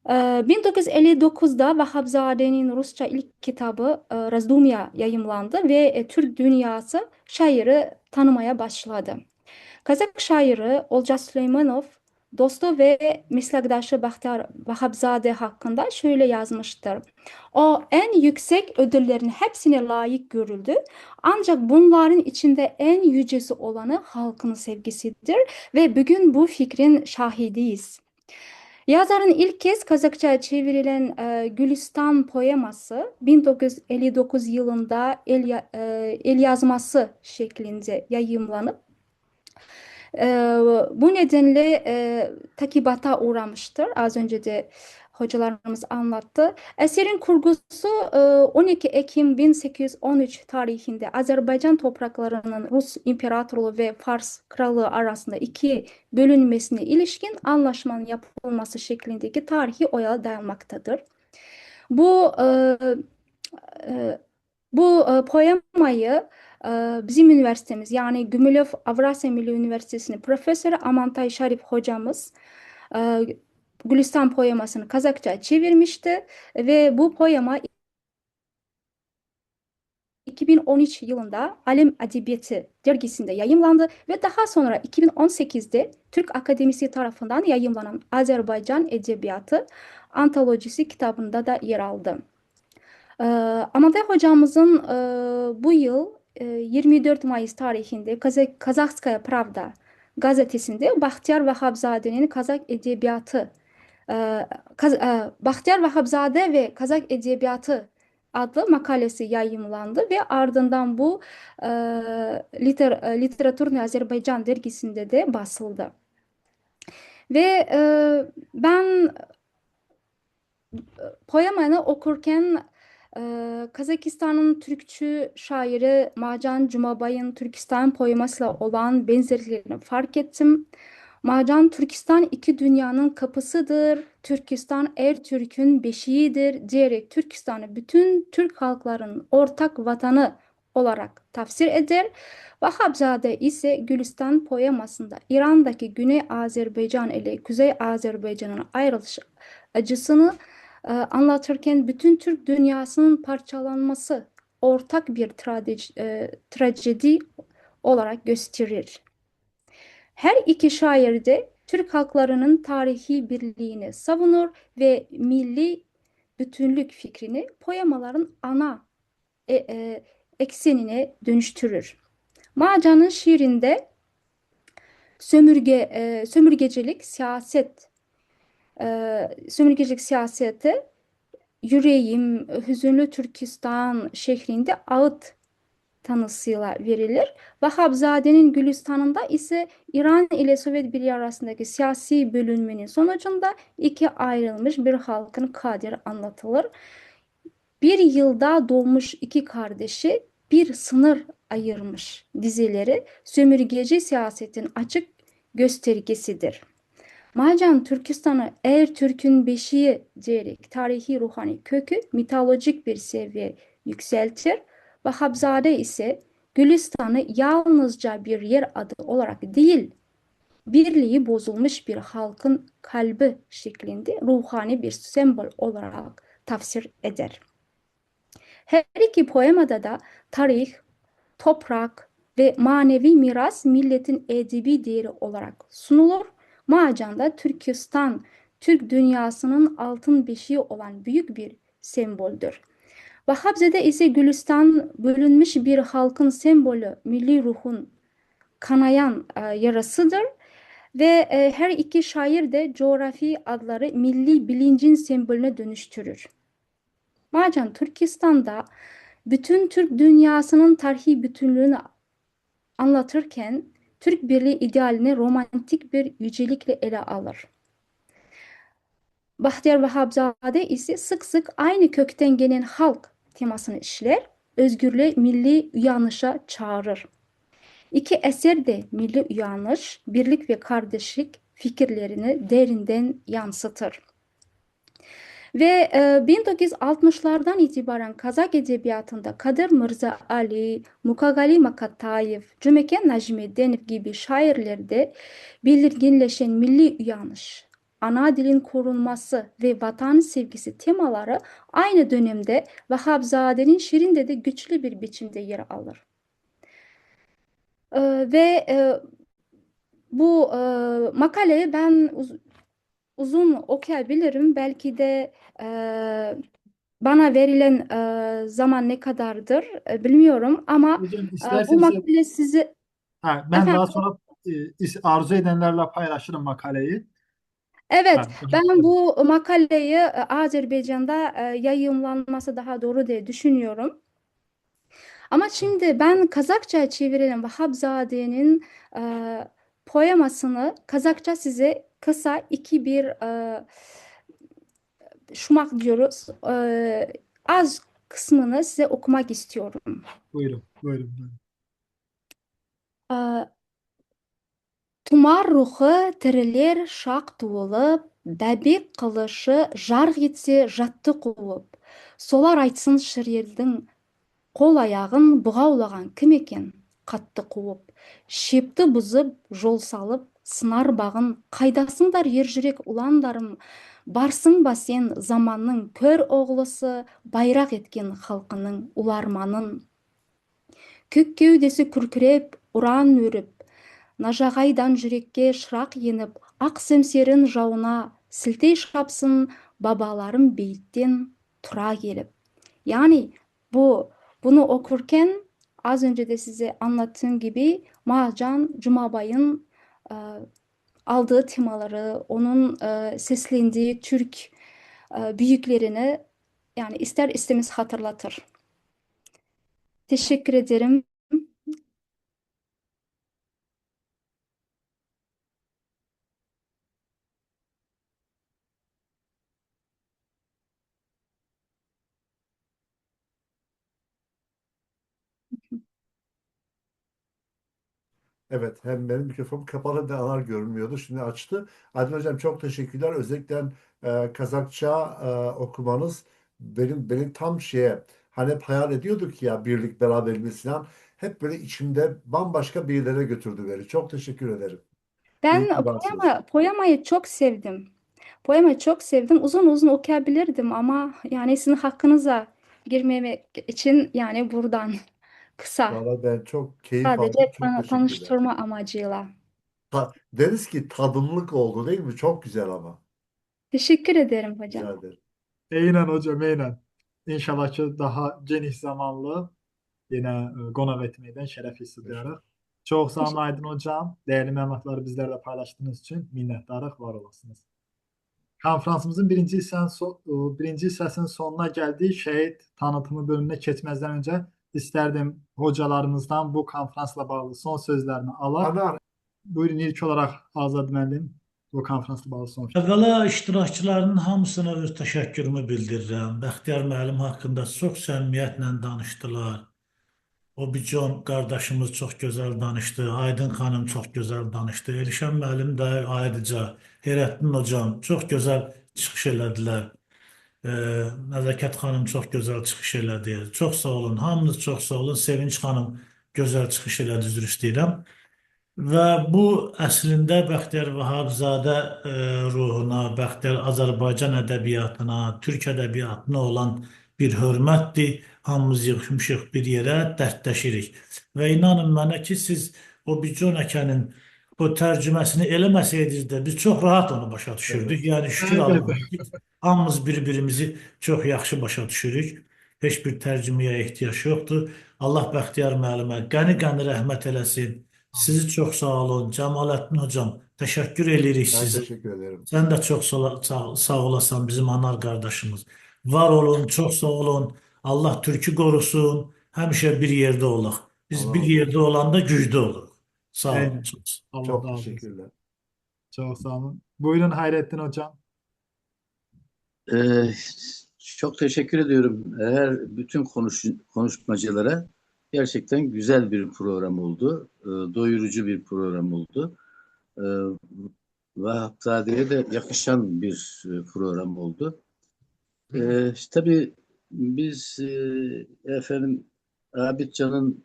1959'da Vahabzade'nin Rusça ilk kitabı Razdumya yayımlandı ve Türk dünyası şairi tanımaya başladı. Kazak şairi Olca Süleymanov, dostu ve meslektaşı Bahtiyar Vahabzade hakkında şöyle yazmıştır. O en yüksek ödüllerin hepsine layık görüldü. Ancak bunların içinde en yücesi olanı halkın sevgisidir ve bugün bu fikrin şahidiyiz. Yazarın ilk kez Kazakça'ya çevrilen Gülistan poeması 1959 yılında el yazması şeklinde yayımlanıp bu nedenle takibata uğramıştır. Az önce de hocalarımız anlattı. Eserin kurgusu 12 Ekim 1813 tarihinde Azerbaycan topraklarının Rus İmparatorluğu ve Fars Krallığı arasında iki bölünmesine ilişkin anlaşmanın yapılması şeklindeki tarihi oyala dayanmaktadır. Bu poemayı bizim üniversitemiz yani Gümülöv Avrasya Milli Üniversitesi'nin profesörü Amantay Şarif hocamız Gülistan poemasını Kazakça çevirmişti ve bu poema 2013 yılında Alem Edebiyatı dergisinde yayımlandı ve daha sonra 2018'de Türk Akademisi tarafından yayımlanan Azerbaycan Edebiyatı antolojisi kitabında da yer aldı. Amatay hocamızın bu yıl 24 Mayıs tarihinde Kazakskaya Pravda gazetesinde Bahtiyar Vahapzade'nin Kazak Edebiyatı Bahtiyar Vahapzade ve Kazak Edebiyatı adlı makalesi yayımlandı ve ardından bu Literaturni Azerbaycan dergisinde de basıldı. Ve ben poemanı okurken Kazakistan'ın Türkçü şairi Marcan Cumabay'ın Türkistan poemasıyla olan benzerliklerini fark ettim. Marcan, Türkistan iki dünyanın kapısıdır, Türkistan Türk'ün beşiğidir diyerek Türkistan'ı bütün Türk halklarının ortak vatanı olarak tafsir eder. Vahapzade ise Gülistan poemasında İran'daki Güney Azerbaycan ile Kuzey Azerbaycan'ın ayrılış acısını anlatırken bütün Türk dünyasının parçalanması ortak bir trajedi olarak gösterir. Her iki şair de Türk halklarının tarihi birliğini savunur ve milli bütünlük fikrini poemaların ana eksenine dönüştürür. Marcan'ın şiirinde sömürgecilik siyasete yüreğim hüzünlü Türkistan şehrinde ağıt tanısıyla verilir. Vahapzade'nin Gülistan'ında ise İran ile Sovyet Birliği arasındaki siyasi bölünmenin sonucunda iki ayrılmış bir halkın kaderi anlatılır. Bir yılda doğmuş iki kardeşi bir sınır ayırmış dizileri sömürgeci siyasetin açık göstergesidir. Marcan Türkistan'ı Türk'ün beşiği diyerek tarihi ruhani kökü mitolojik bir seviye yükseltir. Vahapzade ise Gülistan'ı yalnızca bir yer adı olarak değil, birliği bozulmuş bir halkın kalbi şeklinde ruhani bir sembol olarak tafsir eder. Her iki poemada da tarih, toprak ve manevi miras milletin edebi değeri olarak sunulur. Marcan'da Türkistan, Türk dünyasının altın beşiği olan büyük bir semboldür. Vahapzade ise Gülistan bölünmüş bir halkın sembolü, milli ruhun kanayan yarasıdır. Ve her iki şair de coğrafi adları milli bilincin sembolüne dönüştürür. Marcan Türkistan'da bütün Türk dünyasının tarihi bütünlüğünü anlatırken Türk Birliği idealini romantik bir yücelikle ele alır. Bahtiyar Vahapzade ise sık sık aynı kökten gelen halk temasını işler, özgürlüğe, milli uyanışa çağırır. İki eser de milli uyanış, birlik ve kardeşlik fikirlerini derinden yansıtır. Ve 1960'lardan itibaren Kazak edebiyatında Kadir Mirza Ali, Mukagali Makatayev, Cümeke Najmiddinov gibi şairlerde belirginleşen milli uyanış, ana dilin korunması ve vatan sevgisi temaları aynı dönemde Vahapzade'nin şiirinde de güçlü bir biçimde yer alır. Ve bu makaleyi ben uzun okuyabilirim. Belki de bana verilen zaman ne kadardır bilmiyorum ama Hocam bu isterseniz makale sizi ben efendim daha sonra arzu edenlerle paylaşırım makaleyi. evet Ben ben bu makaleyi Azerbaycan'da yayımlanması daha doğru diye düşünüyorum. Ama şimdi ben Kazakça'ya çevirilen Vahapzade'nin poemasını Kazakça size kısa bir şumak diyoruz. Az kısmını size okumak istiyorum. buyurun, buyurun. Tumar ruhu tiriler şak tuğulup, bәбек қылышы жарқ етсе жатты қуып, солар айтсын шірелдің қол аяғын бұғаулаған кім екен қатты қуып, шепті бұзып, жол салып, сынар бағын, қайдасыңдар ержүрек ұландарым, барсың ба сен заманның көр оғлысы, байрақ еткен халқының ұларманын. Kök kövdesi kürkürep, uran örüp, najagaydan yürekке şırak yenip, ak semserin jauına siltey şapsın babalarım beyitten tura gelip. Yani bunu okurken az önce de size anlattığım gibi Marcan Cumabay'ın e, aldığı temaları, onun seslendiği Türk büyüklerini yani ister istemez hatırlatır. Teşekkür ederim. Evet, hem benim mikrofonum kapalı hem de Anar görünmüyordu. Şimdi açtı. Adil Hocam çok teşekkürler. Özellikle Kazakça okumanız benim tam hani hep hayal ediyorduk ya birlik beraberliğimiz falan. Hep böyle içimde bambaşka bir yerlere götürdü beni. Çok teşekkür ederim. İyi Ben ki varsınız. poemayı çok sevdim. Poemayı çok sevdim. Uzun uzun okuyabilirdim ama yani sizin hakkınıza girmemek için yani buradan kısa. Valla ben çok keyif Sadece aldım. Çok teşekkürler. tanıştırma amacıyla. Deriz ki tadımlık oldu değil mi? Çok güzel ama. Teşekkür ederim Rica hocam. ederim. Aynen hocam, aynen. İnşallah ki daha geniş zamanlı yine qonaq etməkdən şərəf hiss ediyoruz. Çox sağ olun Aydın hocam. Değerli məlumatları bizlerle paylaştığınız için minnettarıq, var olasınız. Konferansımızın birinci hissəsinin sonuna geldik. Şehit tanıtımı bölümüne keçməzdən önce isterdim hocalarımızdan bu konferansla bağlı son sözlerini alaq. Anar, Buyurun, ilk olarak Azad müəllim bu konferansla bağlı son sözler. Əvvəla iştirakçıların hamısına öz təşəkkürümü bildirirəm. Bəxtiyar müəllim haqqında çox səmimiyyətlə danışdılar. O Bijon qardaşımız çox gözəl danışdı. Aydın xanım çox gözəl danışdı. Elşən müəllim də ayrıca, Heyrətdin hocam çox gözəl çıxış elədilər. Nəzakət xanım çox gözəl çıxış elədi. Çox sağ olun. Hamınız çox sağ olun. Sevinç xanım gözəl çıxış elədi, üzr istəyirəm. Və bu əslində Bəxtiyar Vahabzadə ruhuna, Bəxtiyar Azərbaycan ədəbiyyatına, Türk ədəbiyyatına olan bir hörmətdir. Hamımız yığışmışıq bir yerə, dərdləşirik. Və inanın mənə ki, siz o Bijon Əkənin o tərcüməsini eləməsəydiniz də biz çox rahat onu başa düşürdük. Yəni şükür Allaha ki, hamımız bir-birimizi çox yaxşı başa düşürük. Heç bir tərcüməyə ehtiyac yoxdur. Allah Bəxtiyar müəllimə qəni-qəni rəhmət eləsin. Sizi çok sağ olun. Cemalettin hocam teşekkür edirik ben size. teşekkür ederim. Sen de çok sağ olasın bizim anar kardeşimiz. Var olun, çok sağ olun. Allah Türk'ü korusun. Hemşe bir yerde olaq. Biz Allah bir razı yerde olanda güçlü oluruz. Sağ olun. Aynen. Çok sağ Allah Çok razı olsun. teşekkürler. Çok sağ olun. Buyurun Hayrettin hocam. Ee, Çok teşekkür ediyorum. Bütün konuşmacılara gerçekten güzel bir program oldu. Doyurucu bir program oldu. Vahapzade'ye de yakışan bir program oldu. Tabii biz efendim Abidcan'ın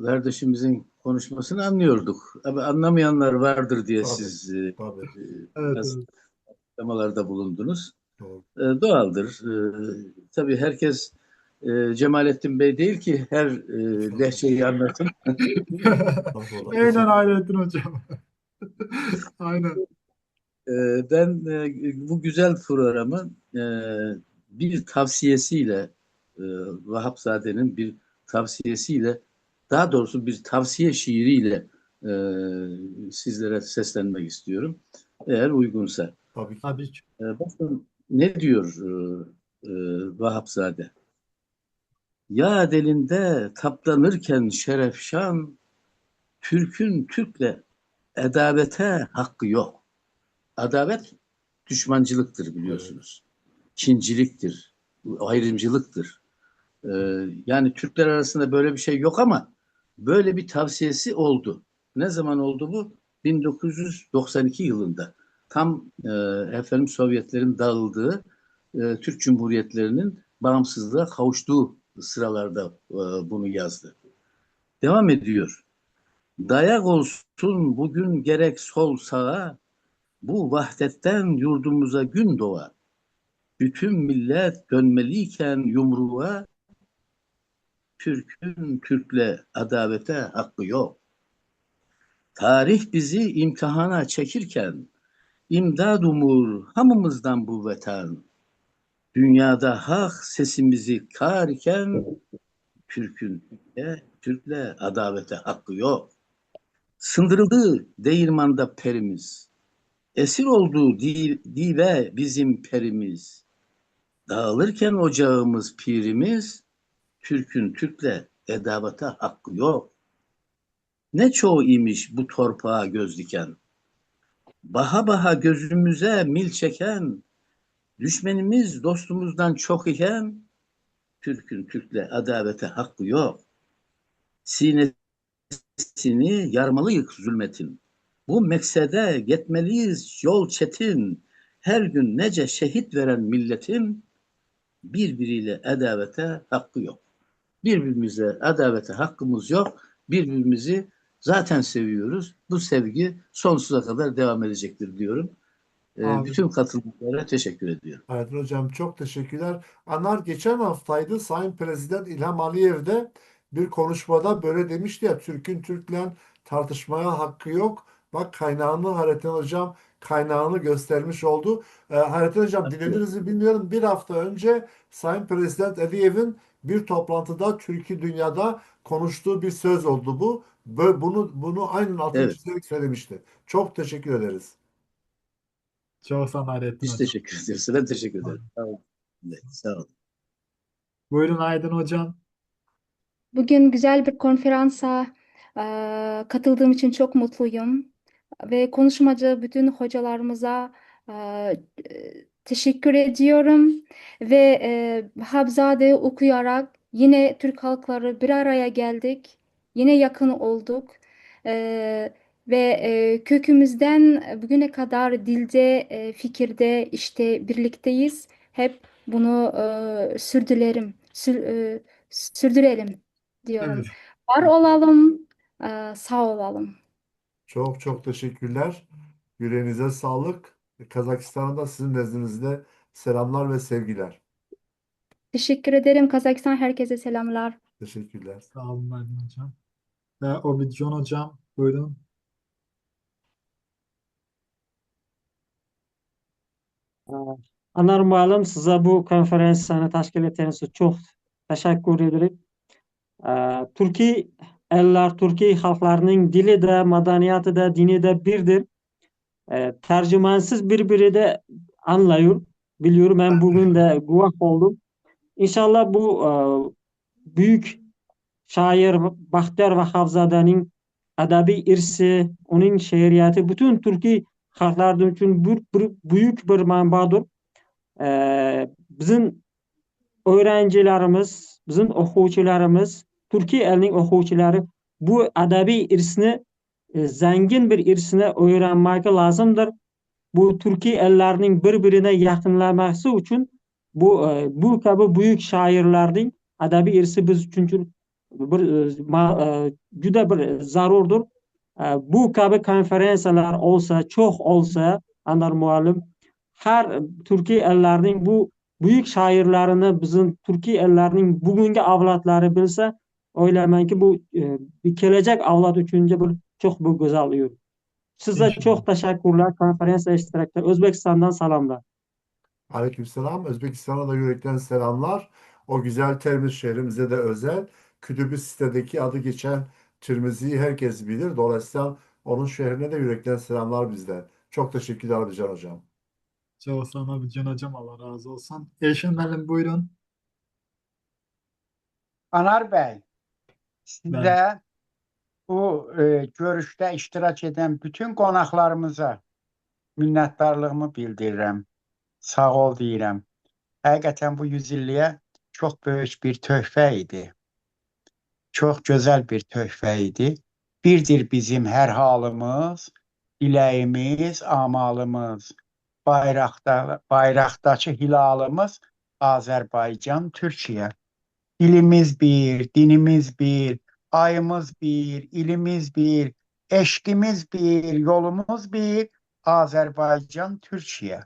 kardeşimizin konuşmasını anlıyorduk. Ama anlamayanlar vardır diye Tabii, siz tabii. Evet, biraz evet. açıklamalarda bulundunuz. Doğru. Doğaldır. Tabii herkes Cemalettin Bey değil ki her lehçeyi anlatın. Estağfurullah. Aynen Hayrettin hocam. Aynen. Ben bu güzel programı bir tavsiyesiyle Vahapzade'nin bir tavsiyesiyle daha doğrusu bir tavsiye şiiriyle sizlere seslenmek istiyorum. Eğer uygunsa. Tabii ki. Tabii ki. Bakın ne diyor Vahapzade? Ya delinde taplanırken şerefşan, Türk'ün Türk'le edavete hakkı yok. Adavet düşmancılıktır biliyorsunuz. Kinciliktir, ayrımcılıktır. Yani Türkler arasında böyle bir şey yok ama böyle bir tavsiyesi oldu. Ne zaman oldu bu? 1992 yılında. Tam efendim Sovyetlerin dağıldığı, Türk Cumhuriyetlerinin bağımsızlığa kavuştuğu sıralarda bunu yazdı. Devam ediyor. Dayak olsun bugün gerek sol sağa, bu vahdetten yurdumuza gün doğar. Bütün millet dönmeliyken yumruğa, Türk'ün Türk'le adavete hakkı yok. Tarih bizi imtihana çekirken, imdad umur hamımızdan bu vatan. Dünyada hak sesimizi kârken, Türk'le adavete hakkı yok. Sındırıldı değirmanda perimiz. Esir oldu dive bizim perimiz. Dağılırken ocağımız pirimiz, Türk'ün Türk'le edavata hakkı yok. Ne çoğu imiş bu torpağa göz diken. Baha baha gözümüze mil çeken, düşmenimiz dostumuzdan çok iken, Türk'ün Türk'le adavete hakkı yok. Sinesini yarmalıyık zulmetin. Bu meksede gitmeliyiz yol çetin. Her gün nece şehit veren milletin birbiriyle adavete hakkı yok. Birbirimize adavete hakkımız yok. Birbirimizi zaten seviyoruz. Bu sevgi sonsuza kadar devam edecektir diyorum. Abi, Bütün katılımcılara teşekkür ediyorum. Aydın Hocam çok teşekkürler. Anar geçen haftaydı Sayın Prezident İlham Aliyev de bir konuşmada böyle demişti ya, Türk'ün Türk'le tartışmaya hakkı yok. Bak kaynağını Hayrettin Hocam kaynağını göstermiş oldu. Hayrettin Hocam dinlediniz mi bilmiyorum. Bir hafta önce Sayın Prezident Aliyev'in bir toplantıda Türkiye dünyada konuştuğu bir söz oldu bu. Bunu aynen altını Evet, çizerek söylemişti. Çok teşekkür ederiz. çok sağ olun Hayrettin biz Hocam. teşekkür ederiz. Ben teşekkür ederim. Sağ olun. Evet, sağ olun. Buyurun Aydın Hocam. Bugün güzel bir konferansa katıldığım için çok mutluyum. Ve konuşmacı bütün hocalarımıza teşekkür ediyorum. Ve Habzade'yi okuyarak yine Türk halkları bir araya geldik. Yine yakın olduk. E, ve kökümüzden bugüne kadar dilde, fikirde işte birlikteyiz. Hep bunu sürdürelim Evet. diyorum. Var olalım, sağ olalım. Çok çok teşekkürler. Yüreğinize sağlık. Kazakistan'a da sizin nezdinizde selamlar ve sevgiler. Teşekkür ederim. Kazakistan herkese selamlar. Teşekkürler. Sağ olun Aydın Hocam. Ve Obidjon Hocam. Buyurun. Anar müəllim, sizə bu konferensiyanı təşkil etdiyiniz üçün çox təşəkkür edirik. Türkiye eller, Türkiye halklarının dili de, medeniyeti de, dini de birdir. Tercümansiz birbiri de anlıyor. Biliyorum, ben bugün de guvah oldum. İnşallah bu büyük şair Baxtiyar Vahabzade'nin ədəbi irsi, onun şeiriyeti bütün Türkiye halkları için büyük bir mənbadır. Bizim öğrencilerimiz, bizim oxucularımız, Türkiye elinin oxucuları bu ədəbi irsini, zengin bir irsini öğrenmek lazımdır. Bu Türkiye ellerinin birbirine yakınlaması için bu gibi büyük şairlerin ədəbi irsi biz için juda bir zarurdur. Bu gibi konferansiyalar olsa, çok olsa, Anar müəllim, her Türkiye ellerinin bu büyük şairlerini bizim Türkiye ellerinin bugünkü avlatları bilse, oylamayın ki bu bir gelecek avlat için bir çok bu güzel oluyor. Size İnşallah. çok teşekkürler konferansa iştirakta. Özbekistan'dan selamlar. Aleykümselam. Özbekistan'a da yürekten selamlar. O güzel Termiz şehrimize de özel. Kütüb-i sitedeki adı geçen Tirmizi'yi herkes bilir. Dolayısıyla onun şehrine de yürekten selamlar bizden. Çok teşekkürler Abidjan Hocam. Çok sağ olun Obidjon Hocam. Allah razı olsun. Elşin Müəllim buyurun. Anar Bey, Ben. size bu görüşte iştirak eden bütün qonaqlarımıza minnətdarlığımı bildirirəm. Sağ ol deyirəm. Həqiqətən bu 100 illiyə çox böyük bir töhfə idi. Çox gözəl bir töhfə idi. Birdir bizim hər halımız, diləyimiz, amalımız. Bayraqdakı hilalımız Azərbaycan, Türkiyə. Dilimiz bir, dinimiz bir, ayımız bir, ilimiz bir, eşkimiz bir, yolumuz bir, Azərbaycan, Türkiyə.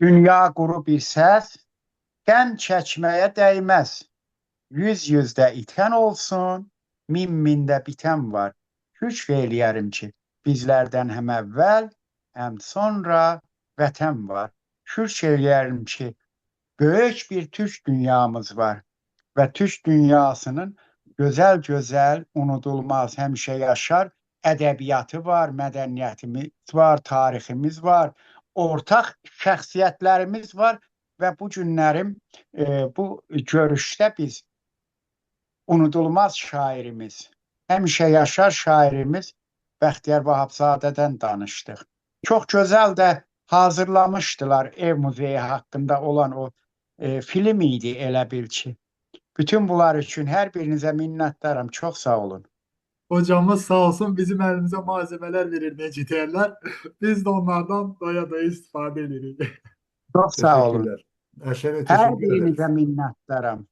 Dünya quru bir səs, qəm çəkməyə dəyməz. yüzdə itən olsun, mində bitən var. Hükm eləyərim ki, bizlərdən həm əvvəl, həm sonra vətən var. Hükm eləyərim ki, böyük bir türk dünyamız var və türk dünyasının gözəl, unudulmaz, həmişə yaşar ədəbiyyatı var, mədəniyyətimiz var, tariximiz var, ortaq şəxsiyyətlərimiz var və bu günlərim bu görüşdə biz unudulmaz şairimiz, həmişə yaşar şairimiz Bəxtiyar Vahabzadədən danışdıq. Çox gözəl də hazırlamışdılar Ev Muzeyi haqqında olan o film idi elə bil ki. Bütün bunlar üçün hər birinizə minnətdaram. Çox sağ olun. Hocamız sağ olsun bizim elimize malzemeler verir neciteyler. Biz de onlardan doya doya istifade ederiz. Çox sağ olun. Teşekkürler. Ayşe Bey, Hər teşekkür ederiz. birinizə minnətdaram.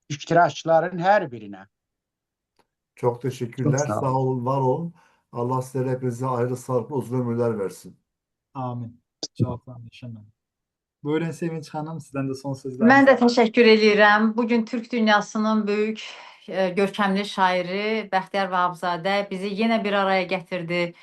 İştirakçıların hər birinə. Çok teşekkürler. Çok sağ Sağ olun, var olun. Allah sizlere hepinize ayrı sağlıklı uzun ömürler versin. Amin. Çok sağ olun. İnşallah. Buyurun Sevinç Hanım, sizden de son sözler. Mən də təşəkkür edirəm. Bugün Türk dünyasının böyük görkəmli şairi Bəxtiyar Vahabzadə bizi yenə bir araya gətirdi.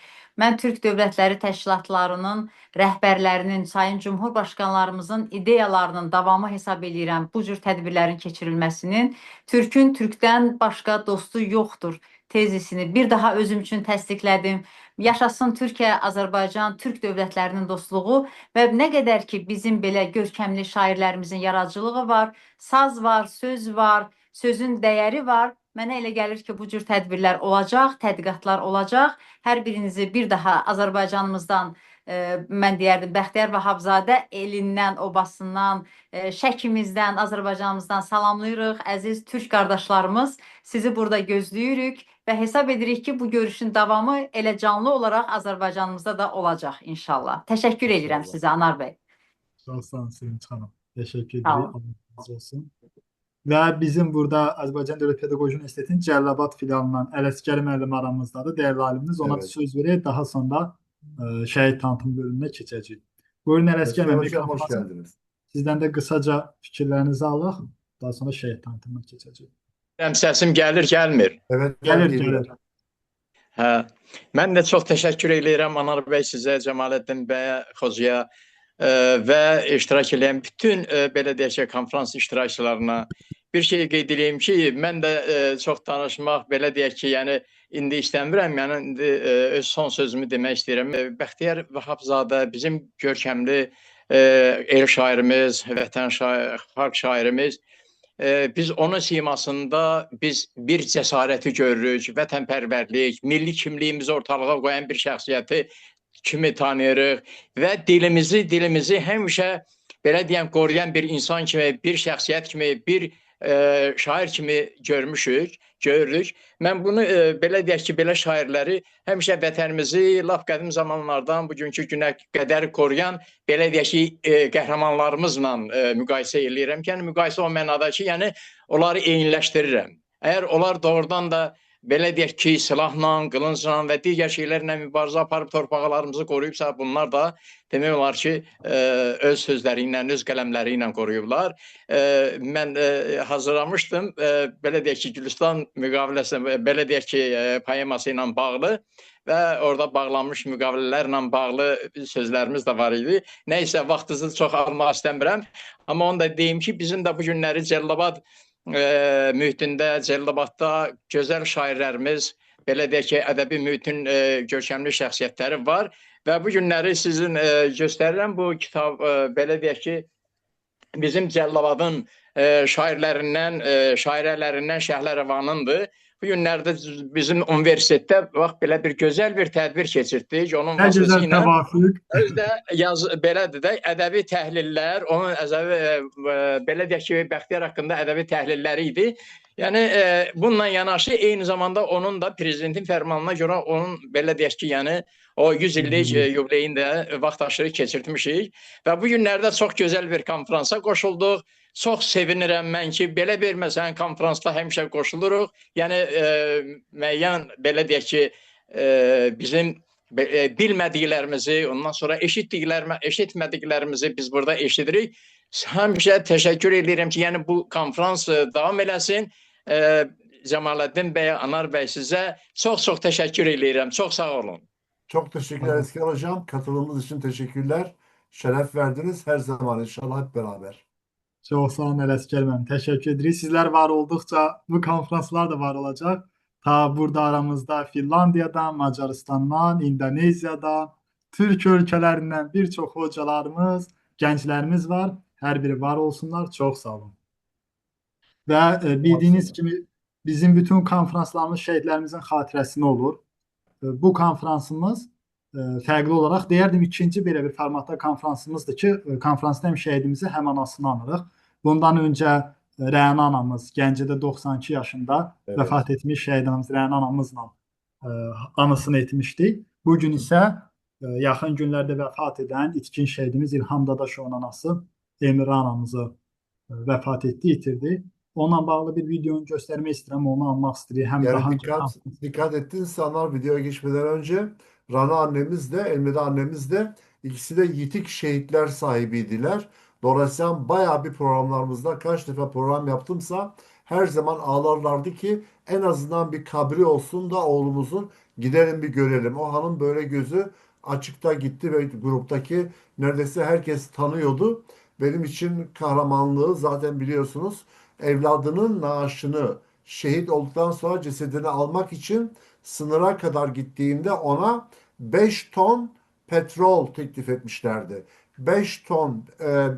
Mən Türk Dövlətləri Təşkilatlarının rəhbərlərinin, Sayın Cumhurbaşqanlarımızın ideyalarının davamı hesab edirəm bu cür tədbirlərin keçirilməsinin. Türkün Türkdən başqa dostu yoxdur tezisini bir daha özüm üçün təsdiqlədim. Yaşasın Türkiyə, Azərbaycan, Türk dövlətlərinin dostluğu və nə qədər ki bizim belə görkəmli şairlərimizin yaradıcılığı var, saz var, söz var, sözün dəyəri var. Mənə elə gəlir ki, bu cür tədbirlər olacaq, tədqiqatlar olacaq. Hər birinizi bir daha Azərbaycanımızdan, mən deyərdim, Bəxtiyar Vahabzadə elindən, obasından, Şəkimizdən, Azərbaycanımızdan salamlayırıq. Əziz Türk qardaşlarımız, sizi burada gözləyirik və hesab edirik ki, bu görüşün davamı elə canlı olaraq Azərbaycanımızda da olacaq inşallah. Təşəkkür edirəm İnşallah. sizə Anar bəy. Çok sağ olun Sevinç Hanım. Teşekkür Sağ ederim. olun. Allah razı olsun. Ve bizim burada Azərbaycan Dövlət Pedaqoji Universitetinin Cəlilabad filialından Ələsgər müəllim aramızdadır. Değerli alimimiz. Ona Evet. söz vererek daha sonra şehit tanıtım bölümüne geçeceğiz. Buyurun Ələsgər Özgür müəllim. Hocam hoş mikrofonu- geldiniz. Sizden de kısaca fikirlerinizi alaq. Daha sonra şehit tanıtımına geçeceğiz. Səsim gəlir, gəlmir. Evet, Gelir geliyor. gelir. Hə. Mən də çox təşəkkür edirəm Anar bəy sizə, Cəmaləddin bəyə, Xocaya və iştirak edən bütün belə deyək ki, konfrans iştirakçılarına bir şey qeyd edeyim ki, mən də çox danışmaq, belə deyək ki, yəni indi istəmirəm, yəni indi öz son sözümü demək istəyirəm. Bəxtiyar Vahabzadə bizim görkəmli el şairimiz, vətən şair, xalq şairimiz. Biz onun simasında biz bir cəsarəti görürük, vətənpərvərlik, milli kimliyimizi ortalığa qoyan bir şəxsiyyəti kimi tanıyırıq və dilimizi həmişə belə deyəm qoruyan bir insan kimi, bir şəxsiyyət kimi, bir şair kimi görürük. Mən bunu belə deyək ki, belə şairləri həmişə vətənimizi lap qədim zamanlardan bugünkü günə qədər qoruyan belə deyək ki, qəhrəmanlarımızla müqayisə edirəm ki, yəni müqayisə o mənada ki, yəni onları eyniləşdirirəm. Əgər onlar doğrudan da belə deyək ki, silahla, qılıncla və digər şeylərlə mübarizə aparıb torpaqlarımızı qoruyubsa, bunlar da demək olar ki, öz sözləri ilə, öz qələmləri ilə qoruyublar. Mən hazırlamışdım, belə deyək ki, Gülüstan müqaviləsi, belə deyək ki, poeması ilə bağlı və orada bağlanmış müqavilələrlə bağlı sözlərimiz də var idi. Nəysə, vaxtınızı çox almaq istəmirəm, amma onu da deyim ki, bizim də bu günləri Cəlilabad mühitində, Cəlilabadda gözəl şairlərimiz, belə deyək ki, ədəbi mühitin görkəmli şəxsiyyətləri var və bu günləri sizin göstərirəm. Bu kitab, belə deyək ki, bizim Cəlilabadın şairələrindən Şəhrəvanındır. Bu günlərdə bizim universitetdə bax belə bir gözəl bir tədbir keçirtdik. Onun Ne güzel vasitəsilə tevafuk. özdə belədir də ədəbi təhlillər, onun belə deyək ki, Bəxtiyar haqqında ədəbi təhlilləri idi. Yəni bununla yanaşı eyni zamanda onun da prezidentin fərmanına görə onun belə deyək ki, yəni o 100 illik yubileyində vaxtaşırı keçirtmişik və bu günlərdə çox gözəl bir konfransa qoşulduq. Çox sevinirəm mən ki, belə bir məsələn konfransda həmişə qoşuluruq. Yəni müəyyən belə deyək ki, bizim bilmədiklərimizi, ondan sonra eşitmədiklərimizi biz burada eşidirik. həmişə təşəkkür edirəm ki, yəni bu konferans davam eləsin. Cemalettin Bey, Anar Bey sizə çox təşəkkür edirəm. Çox sağ olun. Çok teşekkürler Eskal Hocam. Katılımınız için teşekkürler. Şeref verdiniz. Her zaman inşallah hep beraber. Çox sağ olun Ələsgər müəllim. Təşəkkür edirik. Sizlər var olduqca bu konferanslar da var olacaq. Ta burada aramızda Finlandiyadan, Macaristandan, İndoneziyadan, Türk ölkələrindən bir çox hocalarımız, gənclərimiz var. Hər biri var olsunlar. Çox sağ olun. Və bildiyiniz kimi bizim bütün konferanslarımız şəhidlərimizin xatirəsinə olur. Bu konferansımız fərqli olaraq deyərdim ikinci belə bir formatda konferansımızdır ki, konferansda həm şəhidimizi, həm anasını anırıq. Bundan öncə Rəna anamız Gəncədə 92 yaşında vəfat etmiş şəhidimiz Rəna anamızla anısını etmişdik. Bu gün isə yaxın günlərdə vəfat edən itkin şəhidimiz İlham Dadaşovun anası Elmira anamızı vəfat etdi, itirdi. Onunla bağlı bir videonu göstermek istedim, onu almak istedim. Hem daha Yani dikkat ettiğiniz insanlar videoya geçmeden önce Rana annemiz de Elmira annemiz de ikisi de yitik şehitler sahibiydiler. Dolayısıyla bayağı bir programlarımızda kaç defa program yaptımsa her zaman ağlarlardı ki en azından bir kabri olsun da oğlumuzun gidelim bir görelim. O hanım böyle gözü açıkta gitti ve gruptaki neredeyse herkes tanıyordu. Benim için kahramanlığı zaten biliyorsunuz. Evladının naaşını şehit olduktan sonra cesedini almak için sınıra kadar gittiğinde ona 5 ton petrol teklif etmişlerdi. 5 ton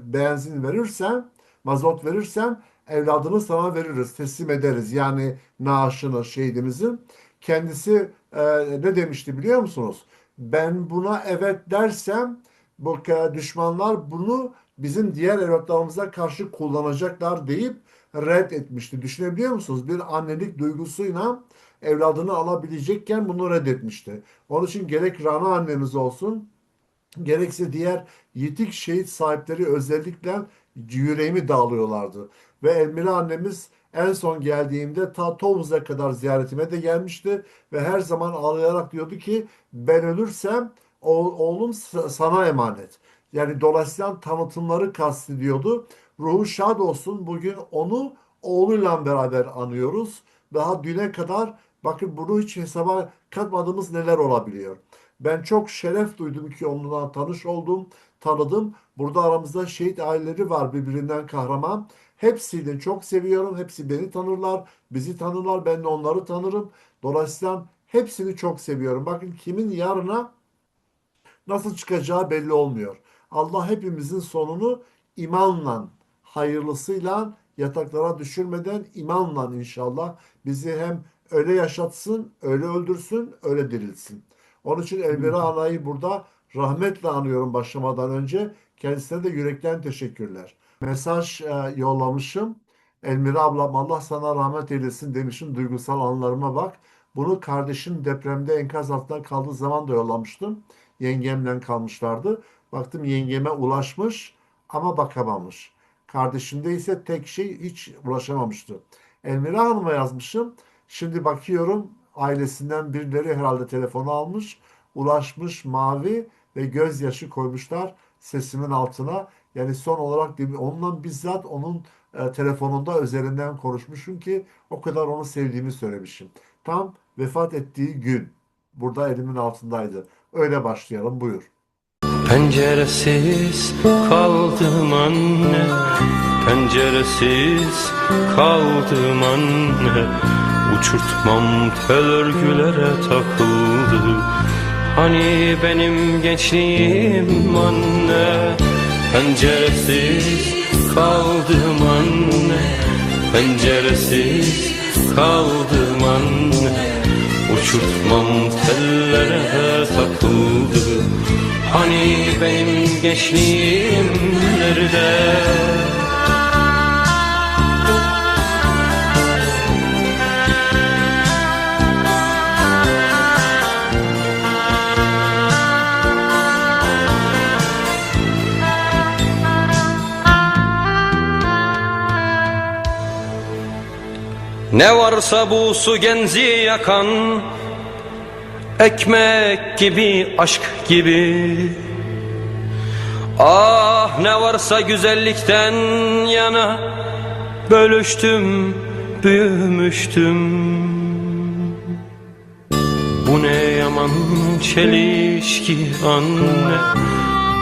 benzin verirsen, mazot verirsen evladını sana veririz, teslim ederiz. Yani naaşını şehidimizin. Kendisi ne demişti biliyor musunuz? Ben buna evet dersem bu düşmanlar bunu bizim diğer evlatlarımıza karşı kullanacaklar deyip reddetmişti. Düşünebiliyor musunuz? Bir annelik duygusuyla evladını alabilecekken bunu reddetmişti. Onun için gerek Rana annemiz olsun, gerekse diğer yitik şehit sahipleri özellikle yüreğimi dağılıyorlardı. Ve Elmira annemiz en son geldiğimde ta Tovuz'a kadar ziyaretime de gelmişti ve her zaman ağlayarak diyordu ki ben ölürsem oğlum sana emanet. Yani dolayısıyla tanıtımları kastediyordu. Ruhu şad olsun. Bugün onu oğluyla beraber anıyoruz. Daha düne kadar bakın bunu hiç hesaba katmadığımız neler olabiliyor. Ben çok şeref duydum ki onunla tanıdım. Burada aramızda şehit aileleri var birbirinden kahraman. Hepsini çok seviyorum. Hepsi beni tanırlar, bizi tanırlar. Ben de onları tanırım. Dolayısıyla hepsini çok seviyorum. Bakın kimin yarına nasıl çıkacağı belli olmuyor. Allah hepimizin sonunu imanla, hayırlısıyla yataklara düşürmeden imanla inşallah bizi hem öyle yaşatsın, öyle öldürsün, öyle dirilsin. Onun için Elmira Ana'yı burada rahmetle anıyorum başlamadan önce. Kendisine de yürekten teşekkürler. Mesaj yollamışım. Elmira ablam Allah sana rahmet eylesin demişim. Duygusal anlarıma bak. Bunu kardeşim depremde enkaz altında kaldığı zaman da yollamıştım. Yengemle kalmışlardı. Baktım yengeme ulaşmış ama bakamamış. Kardeşimde ise tek şey hiç ulaşamamıştı. Elmira Hanım'a yazmışım. Şimdi bakıyorum ailesinden birileri herhalde telefonu almış. Ulaşmış mavi ve gözyaşı koymuşlar sesimin altına. Yani son olarak onunla bizzat onun telefonunda üzerinden konuşmuşum ki o kadar onu sevdiğimi söylemişim. Tam vefat ettiği gün burada elimin altındaydı. Öyle başlayalım buyur. Penceresiz kaldım anne, penceresiz kaldım anne. Uçurtmam tel örgülere takıldı. Hani benim gençliğim anne. Penceresiz kaldım anne, penceresiz kaldım anne. Uçurtmam tellere takıldı. Hani benim gençliğim nerede? Ne varsa bu su genci yakan, ekmek gibi, aşk gibi. Ah ne varsa güzellikten yana bölüştüm, büyümüştüm. Bu ne yaman çelişki anne,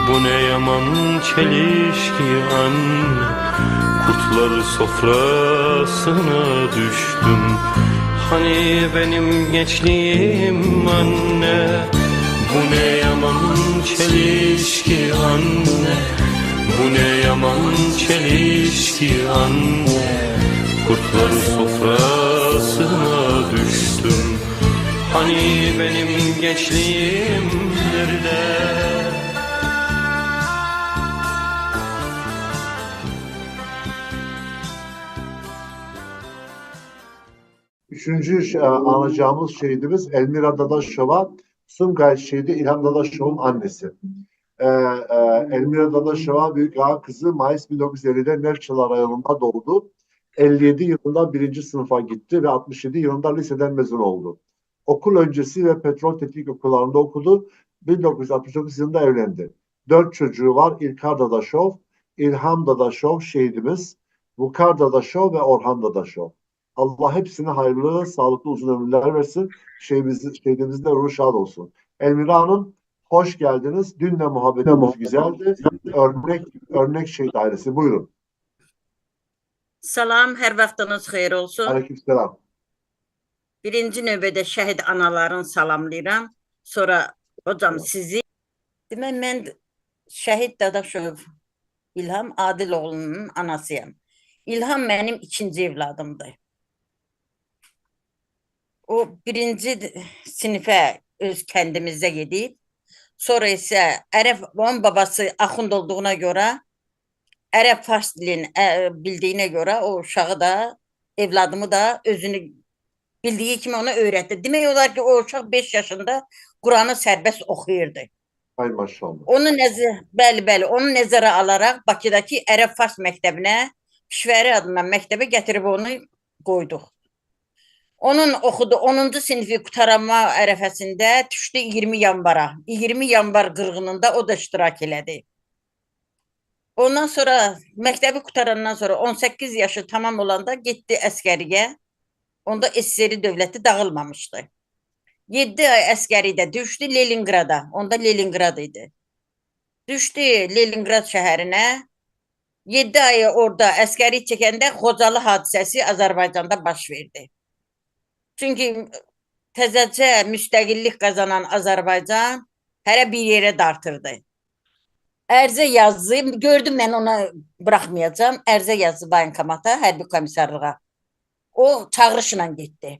bu ne yaman çelişki anne. Kurtlar sofrasına düştüm. Hani benim gençliğim anne. Bu ne yaman çelişki anne, bu ne yaman çelişki anne. Kurtlar sofrasına düştüm. Hani benim gençliğim nerede? Üçüncü anacağımız şehidimiz Elmira Dadaşova, Sumgayıt şehidi İlham Dadaşov'un annesi. Elmira Dadaşova büyük ağa kızı Mayıs 1950'de Nevçalar rayonunda doğdu. 57 yılında 1. sınıfa gitti ve 67 yılında liseden mezun oldu. Okul öncesi ve petrol teknik okullarında okudu. 1969 yılında evlendi. 4 çocuğu var. İlkar Dadaşov, İlham Dadaşov şehidimiz, Vukar Dadaşov ve Orhan Dadaşov. Allah hepsine hayırlı, sağlıklı uzun ömürler versin. Şehidimizin de ruhu şad olsun. Elmira Hanım, hoş geldiniz. Dün de muhabbetimiz güzeldi. Örnek şehit ailesi. Buyurun. Salam, hər vaxtınız xeyir olsun. Aleykümselam. Birinci növbədə şəhid analarını salamlayıram. Sonra hocam sizi. Demək, mən şəhid Dadaşov İlham Adiloğlu'nun anasıyam. İlham mənim ikinci evladımdır. O birinci sinifə öz kəndimizdə gedib. Sonra isə onun babası axund olduğuna görə, ərəb fars dilini bildiyinə görə o uşağı da, evladımı da özünü bildiği kimi ona öğretti. Demək olar ki, o uşaq 5 yaşında Kur'an'ı sərbəst oxuyurdu. Ay maşallah. Onu bəli, onu nəzərə alaraq Bakıdakı ərəb fars məktəbinə, Pişvəri adından məktəbə gətirib onu qoyduq. Onun oxudu 10-cu sinifi qutaranma ərəfəsində düşdü 20 yanvara. 20 yanvar qırğınında o da iştirak elədi. Ondan sonra məktəbi qutarandan sonra 18 yaşı tamam olanda getdi əskəriyə. Onda SSR dövləti dağılmamışdı. 7 ay əskəridə düşdü Leningrada. Onda Leningrad idi. Düşdü Leningrad şəhərinə. 7 ay orada əskəri çəkəndə Xocalı hadisəsi Azərbaycanda baş verdi. Çünki təzəcə müstəqillik qazanan Azərbaycan hərə bir yerə dartırdı. Ərzə yazdı, gördüm mən ona bıraxmayacağım. Ərzə yazdı bankomata, hərbi komissarlığa. O çağırışla getdi.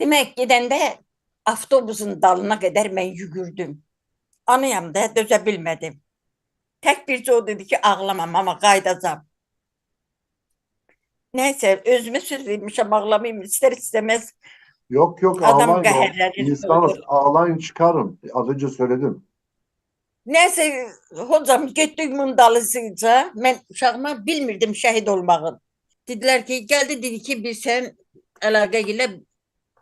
Demək, gedəndə avtobusun dalına qədər mən yügürdüm. Anıyam da, dözə bilmədim. Tək bircə o dedi ki, ağlamam, amma qaydacam. Nəysə, özümə söz vermişəm, ağlamayım, istər istəməz. Yok Adam ağlayın. qəhərlənir. İnsanız ağlayın çıkarın. Az önce söyledim. Nəysə, hocam, getdik mundalısıca. Mən uşağıma bilmirdim şəhid olmağın. Dedilər ki, gəldi dedi ki, biz sən əlaqə ilə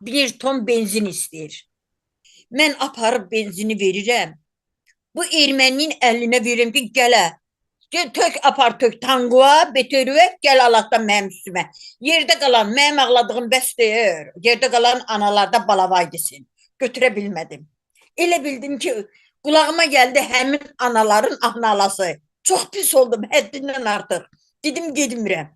1 ton benzin istəyir. Mən aparıb benzini verirəm. Bu erməninin əlinə verirəm ki, gələ. Tök apar tök tanqoa, betörüvək, gəl Allahdan mənim üstümə. Yerdə qalan, mənim ağladığım bəs deyir. Yerdə qalan analarda balavay desin. Götürə bilmədim. Elə bildim ki, qulağıma gəldi həmin anaların ahnalası. Çox pis oldum, həddindən artıq. Dedim, gedmirəm.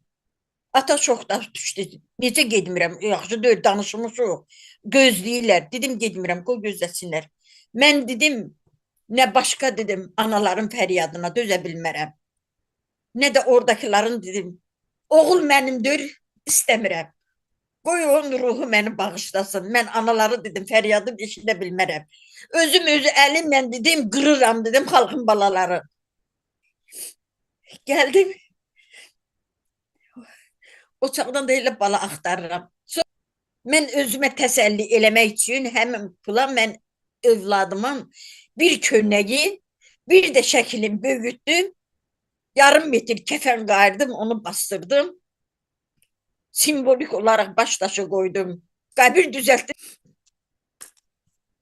Ata şoxda düşdü. Necə gedmirəm? Yaxşı deyil, danışmışıq. Gözləyirlər. Dedim, gedmirəm, qoy gözləsinlər. Mən dedim, nə başqa dedim, anaların fəryadına dözə bilmərəm. Nə də oradakiların dedim, oğul mənimdir, istəmirəm. Qoy onun ruhu məni bağışlasın. Mən anaları dedim, fəryadım eşidə bilmərəm. Özüm əlimlə dedim, qırıram dedim, xalqın balaları. Gəldim. O çağdan da elə bala axtarıram. Mən özümə təsəlli eləmək üçün həmin pula mən övladımın bir köynəyi, bir də şəklini böyütdüm. Yarım metr kəfən qayırdım, onu bastırdım. Simvolik olaraq baş daşı qoydum. Qəbir düzəltdim.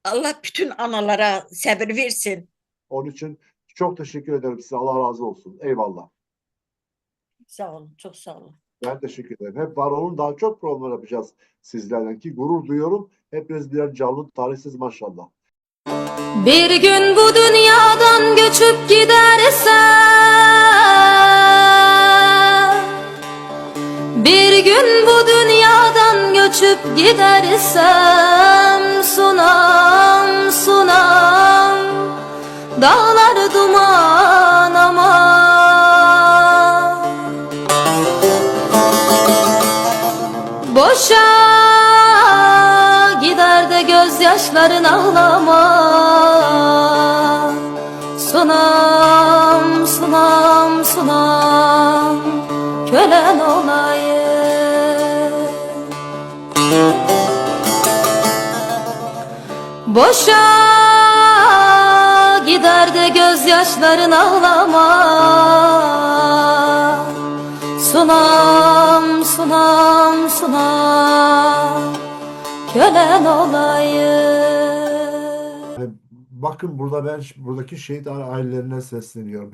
Allah bütün analara səbir versin. Onun için Çok teşekkür ederim size. Allah razı olsun. Eyvallah. Sağ olun, çok sağ olun. Ben teşekkür ederim. Hep var olun. Daha çok program yapacağız sizlerle ki gurur duyuyorum. Hepiniz birer canlı tarihsiz maşallah. Bir gün bu dünyadan göçüp gidersen, bir gün bu dünyadan göçüp gidersem, sunam sunam dağlar duman ama. Boşa gider de gözyaşların ağlama. Sunam, sunam, sunam kölen olayım. Boşa gider de gözyaşların ağlama. Sunam, sunam, sunam kölen olayım. Bakın burada ben buradaki şehit ailelerine sesleniyorum.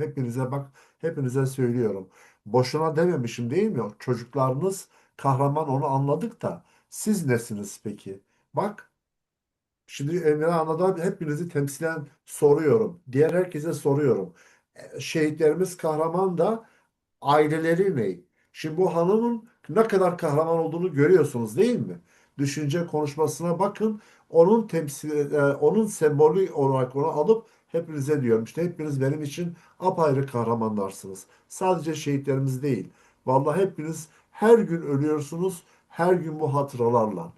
Hepinize söylüyorum. Boşuna dememişim değil mi? Çocuklarınız kahraman, onu anladık da siz nesiniz peki? Bak, şimdi Emre Ana'da hepinizi temsilen soruyorum. Diğer herkese soruyorum. Şehitlerimiz kahraman da aileleri ne? Şimdi bu hanımın ne kadar kahraman olduğunu görüyorsunuz değil mi? Düşünce konuşmasına bakın. Onun onun sembolü olarak onu alıp hepinize diyorum. İşte hepiniz benim için apayrı kahramanlarsınız. Sadece şehitlerimiz değil. Vallahi hepiniz her gün ölüyorsunuz. Her gün bu hatıralarla.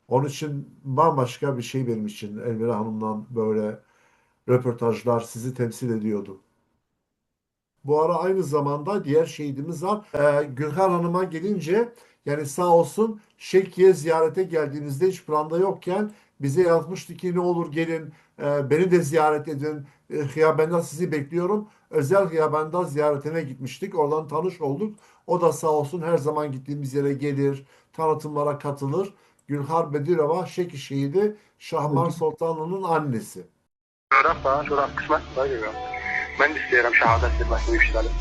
Onun için bambaşka bir şey benim için. Elvira Hanım'dan böyle röportajlar sizi temsil ediyordu. Bu ara aynı zamanda diğer şehidimiz var. Gülhan Hanım'a gelince, yani sağ olsun Şeki'ye ziyarete geldiğimizde hiç planda yokken bize yazmıştı ki ne olur gelin, beni de ziyaret edin. Hıyabenda sizi bekliyorum. Özel Hıyabenda ziyaretine gitmiştik. Oradan tanış olduk. O da sağ olsun her zaman gittiğimiz yere gelir, tanıtımlara katılır. Gülhar Bedirova Şeki şehidi Şahmar Sultanlı'nın annesi. Şurada kısmet daha görüyorum. Ben de isterim şehadet vermesini yükselim.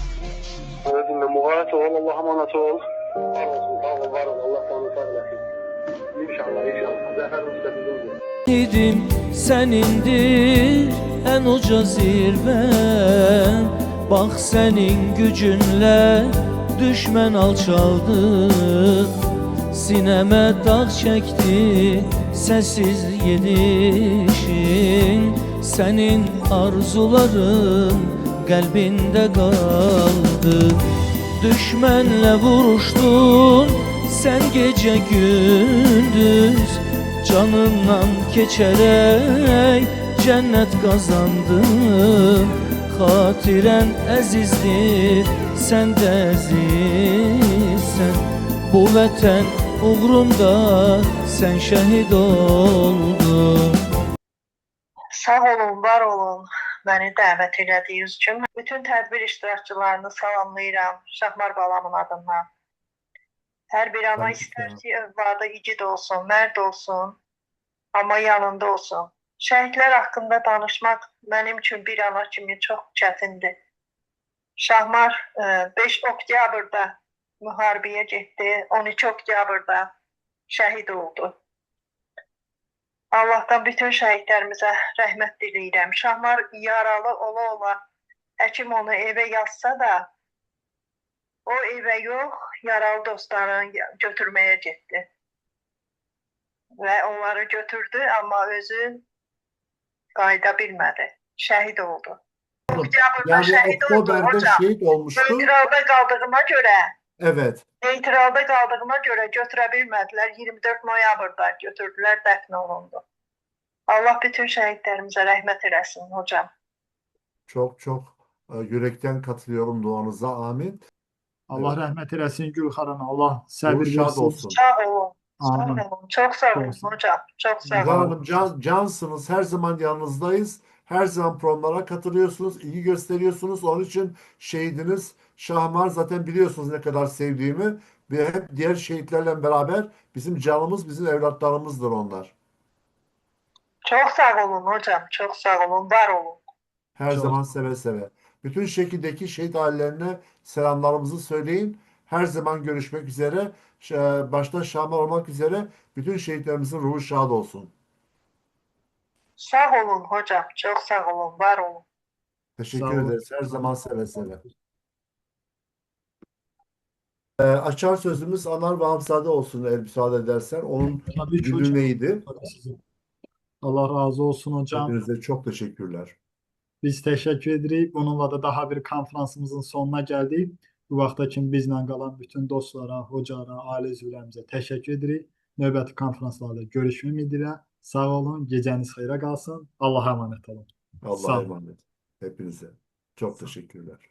Özümle muharet ol, Allah'a emanet ol. Var olsun, sağ ol, var ol. Allah sana sağ olasın. İnşallah, inşallah. Zafer olsun bizimdir. Yiğidim senindir en uca zirve. Bak senin gücünle düşman alçaldı. Sineme dağ çekti sessiz gelişin. Senin arzuların kalbinde kaldı. Düşmenle vuruştun sen gece gündüz. Canından geçerek cennet kazandın. Hatiren əzizdir, sen de əzizsən. Bu vətən uğrunda sen şehit oldun. Sağ olun, var olun. Məni dəvət elədiyiniz üçün bütün tədbir iştirakçılarını salamlayıram Şahmar balamın adından. Hər bir ana istər ki, övladı igid olsun, mərd olsun, amma yanında olsun. Şəhidlər haqqında danışmaq mənim üçün bir ana kimi çox çətindir. Şahmar 5 oktyabrda müharibəyə getdi, 12 oktyabrda şəhid oldu. Allah'tan bütün şəhidlərimizə rəhmət diləyirəm. Şahmar yaralı ola-ola həkim onu evə yazsa da o evə yox, yaralı dostlarını götürməyə getdi. Və onları götürdü, amma özü qayıda bilmədi. Şəhid oldu. Oktyabrda Yani şəhid oldu Oktober'de hocam. şehit olmuştu. Neytralda qaldığıma görə Evet. Neytralda qaldığıma görə götürə bilmədilər. 24 noyabrda götürdülər, dəfn olundu. Allah bütün şəhidlərimizə rəhmət eləsin hocam. Çok yürekten katılıyorum duanıza. Amin. Allah rahmet eylesin Gülxaran'a. Allah Ruhu sabır şad versin. olsun. Sağ olun. Amin. Sağ olun. Çok sağ olun Olsun. hocam. Çok sağ Gülhan olun. Hanım cansınız. Her zaman yanınızdayız. Her zaman programlara katılıyorsunuz. İlgi gösteriyorsunuz. Onun için şehidiniz Şahmar, zaten biliyorsunuz ne kadar sevdiğimi. Ve hep diğer şehitlerle beraber bizim canımız, bizim evlatlarımızdır onlar. Çok sağ olun hocam. Çok sağ olun. Var olun. Her Çok zaman seve seve. Bütün şekildeki şehit ailelerine selamlarımızı söyleyin. Her zaman görüşmek üzere. Başta Şaman olmak üzere bütün şehitlerimizin ruhu şad olsun. Sağ olun hocam. Çok sağ olun. Var olun. Teşekkür sağ olun. ederiz. Her zaman seve seve. Açar sözümüz Anar Vahapzade olsun eğer müsaade edersen. Onun Tabii ki günü hocam. neydi? Allah razı olsun hocam. Hepinize çok teşekkürler. Biz teşekkür edirik. Bununla da daha bir konferansımızın sonuna geldik. Bu vaxta kimi bizlə qalan bütün dostlara, hocalara, ailə üzvlərimizə təşəkkür edirik. Növbəti konferanslarda görüşmək ümidi. Sağ olun, gecəniz xeyrə qalsın. Allah'a emanet olun. Sağ Allah'a olun. emanet. Hepinize. Çok teşekkürler.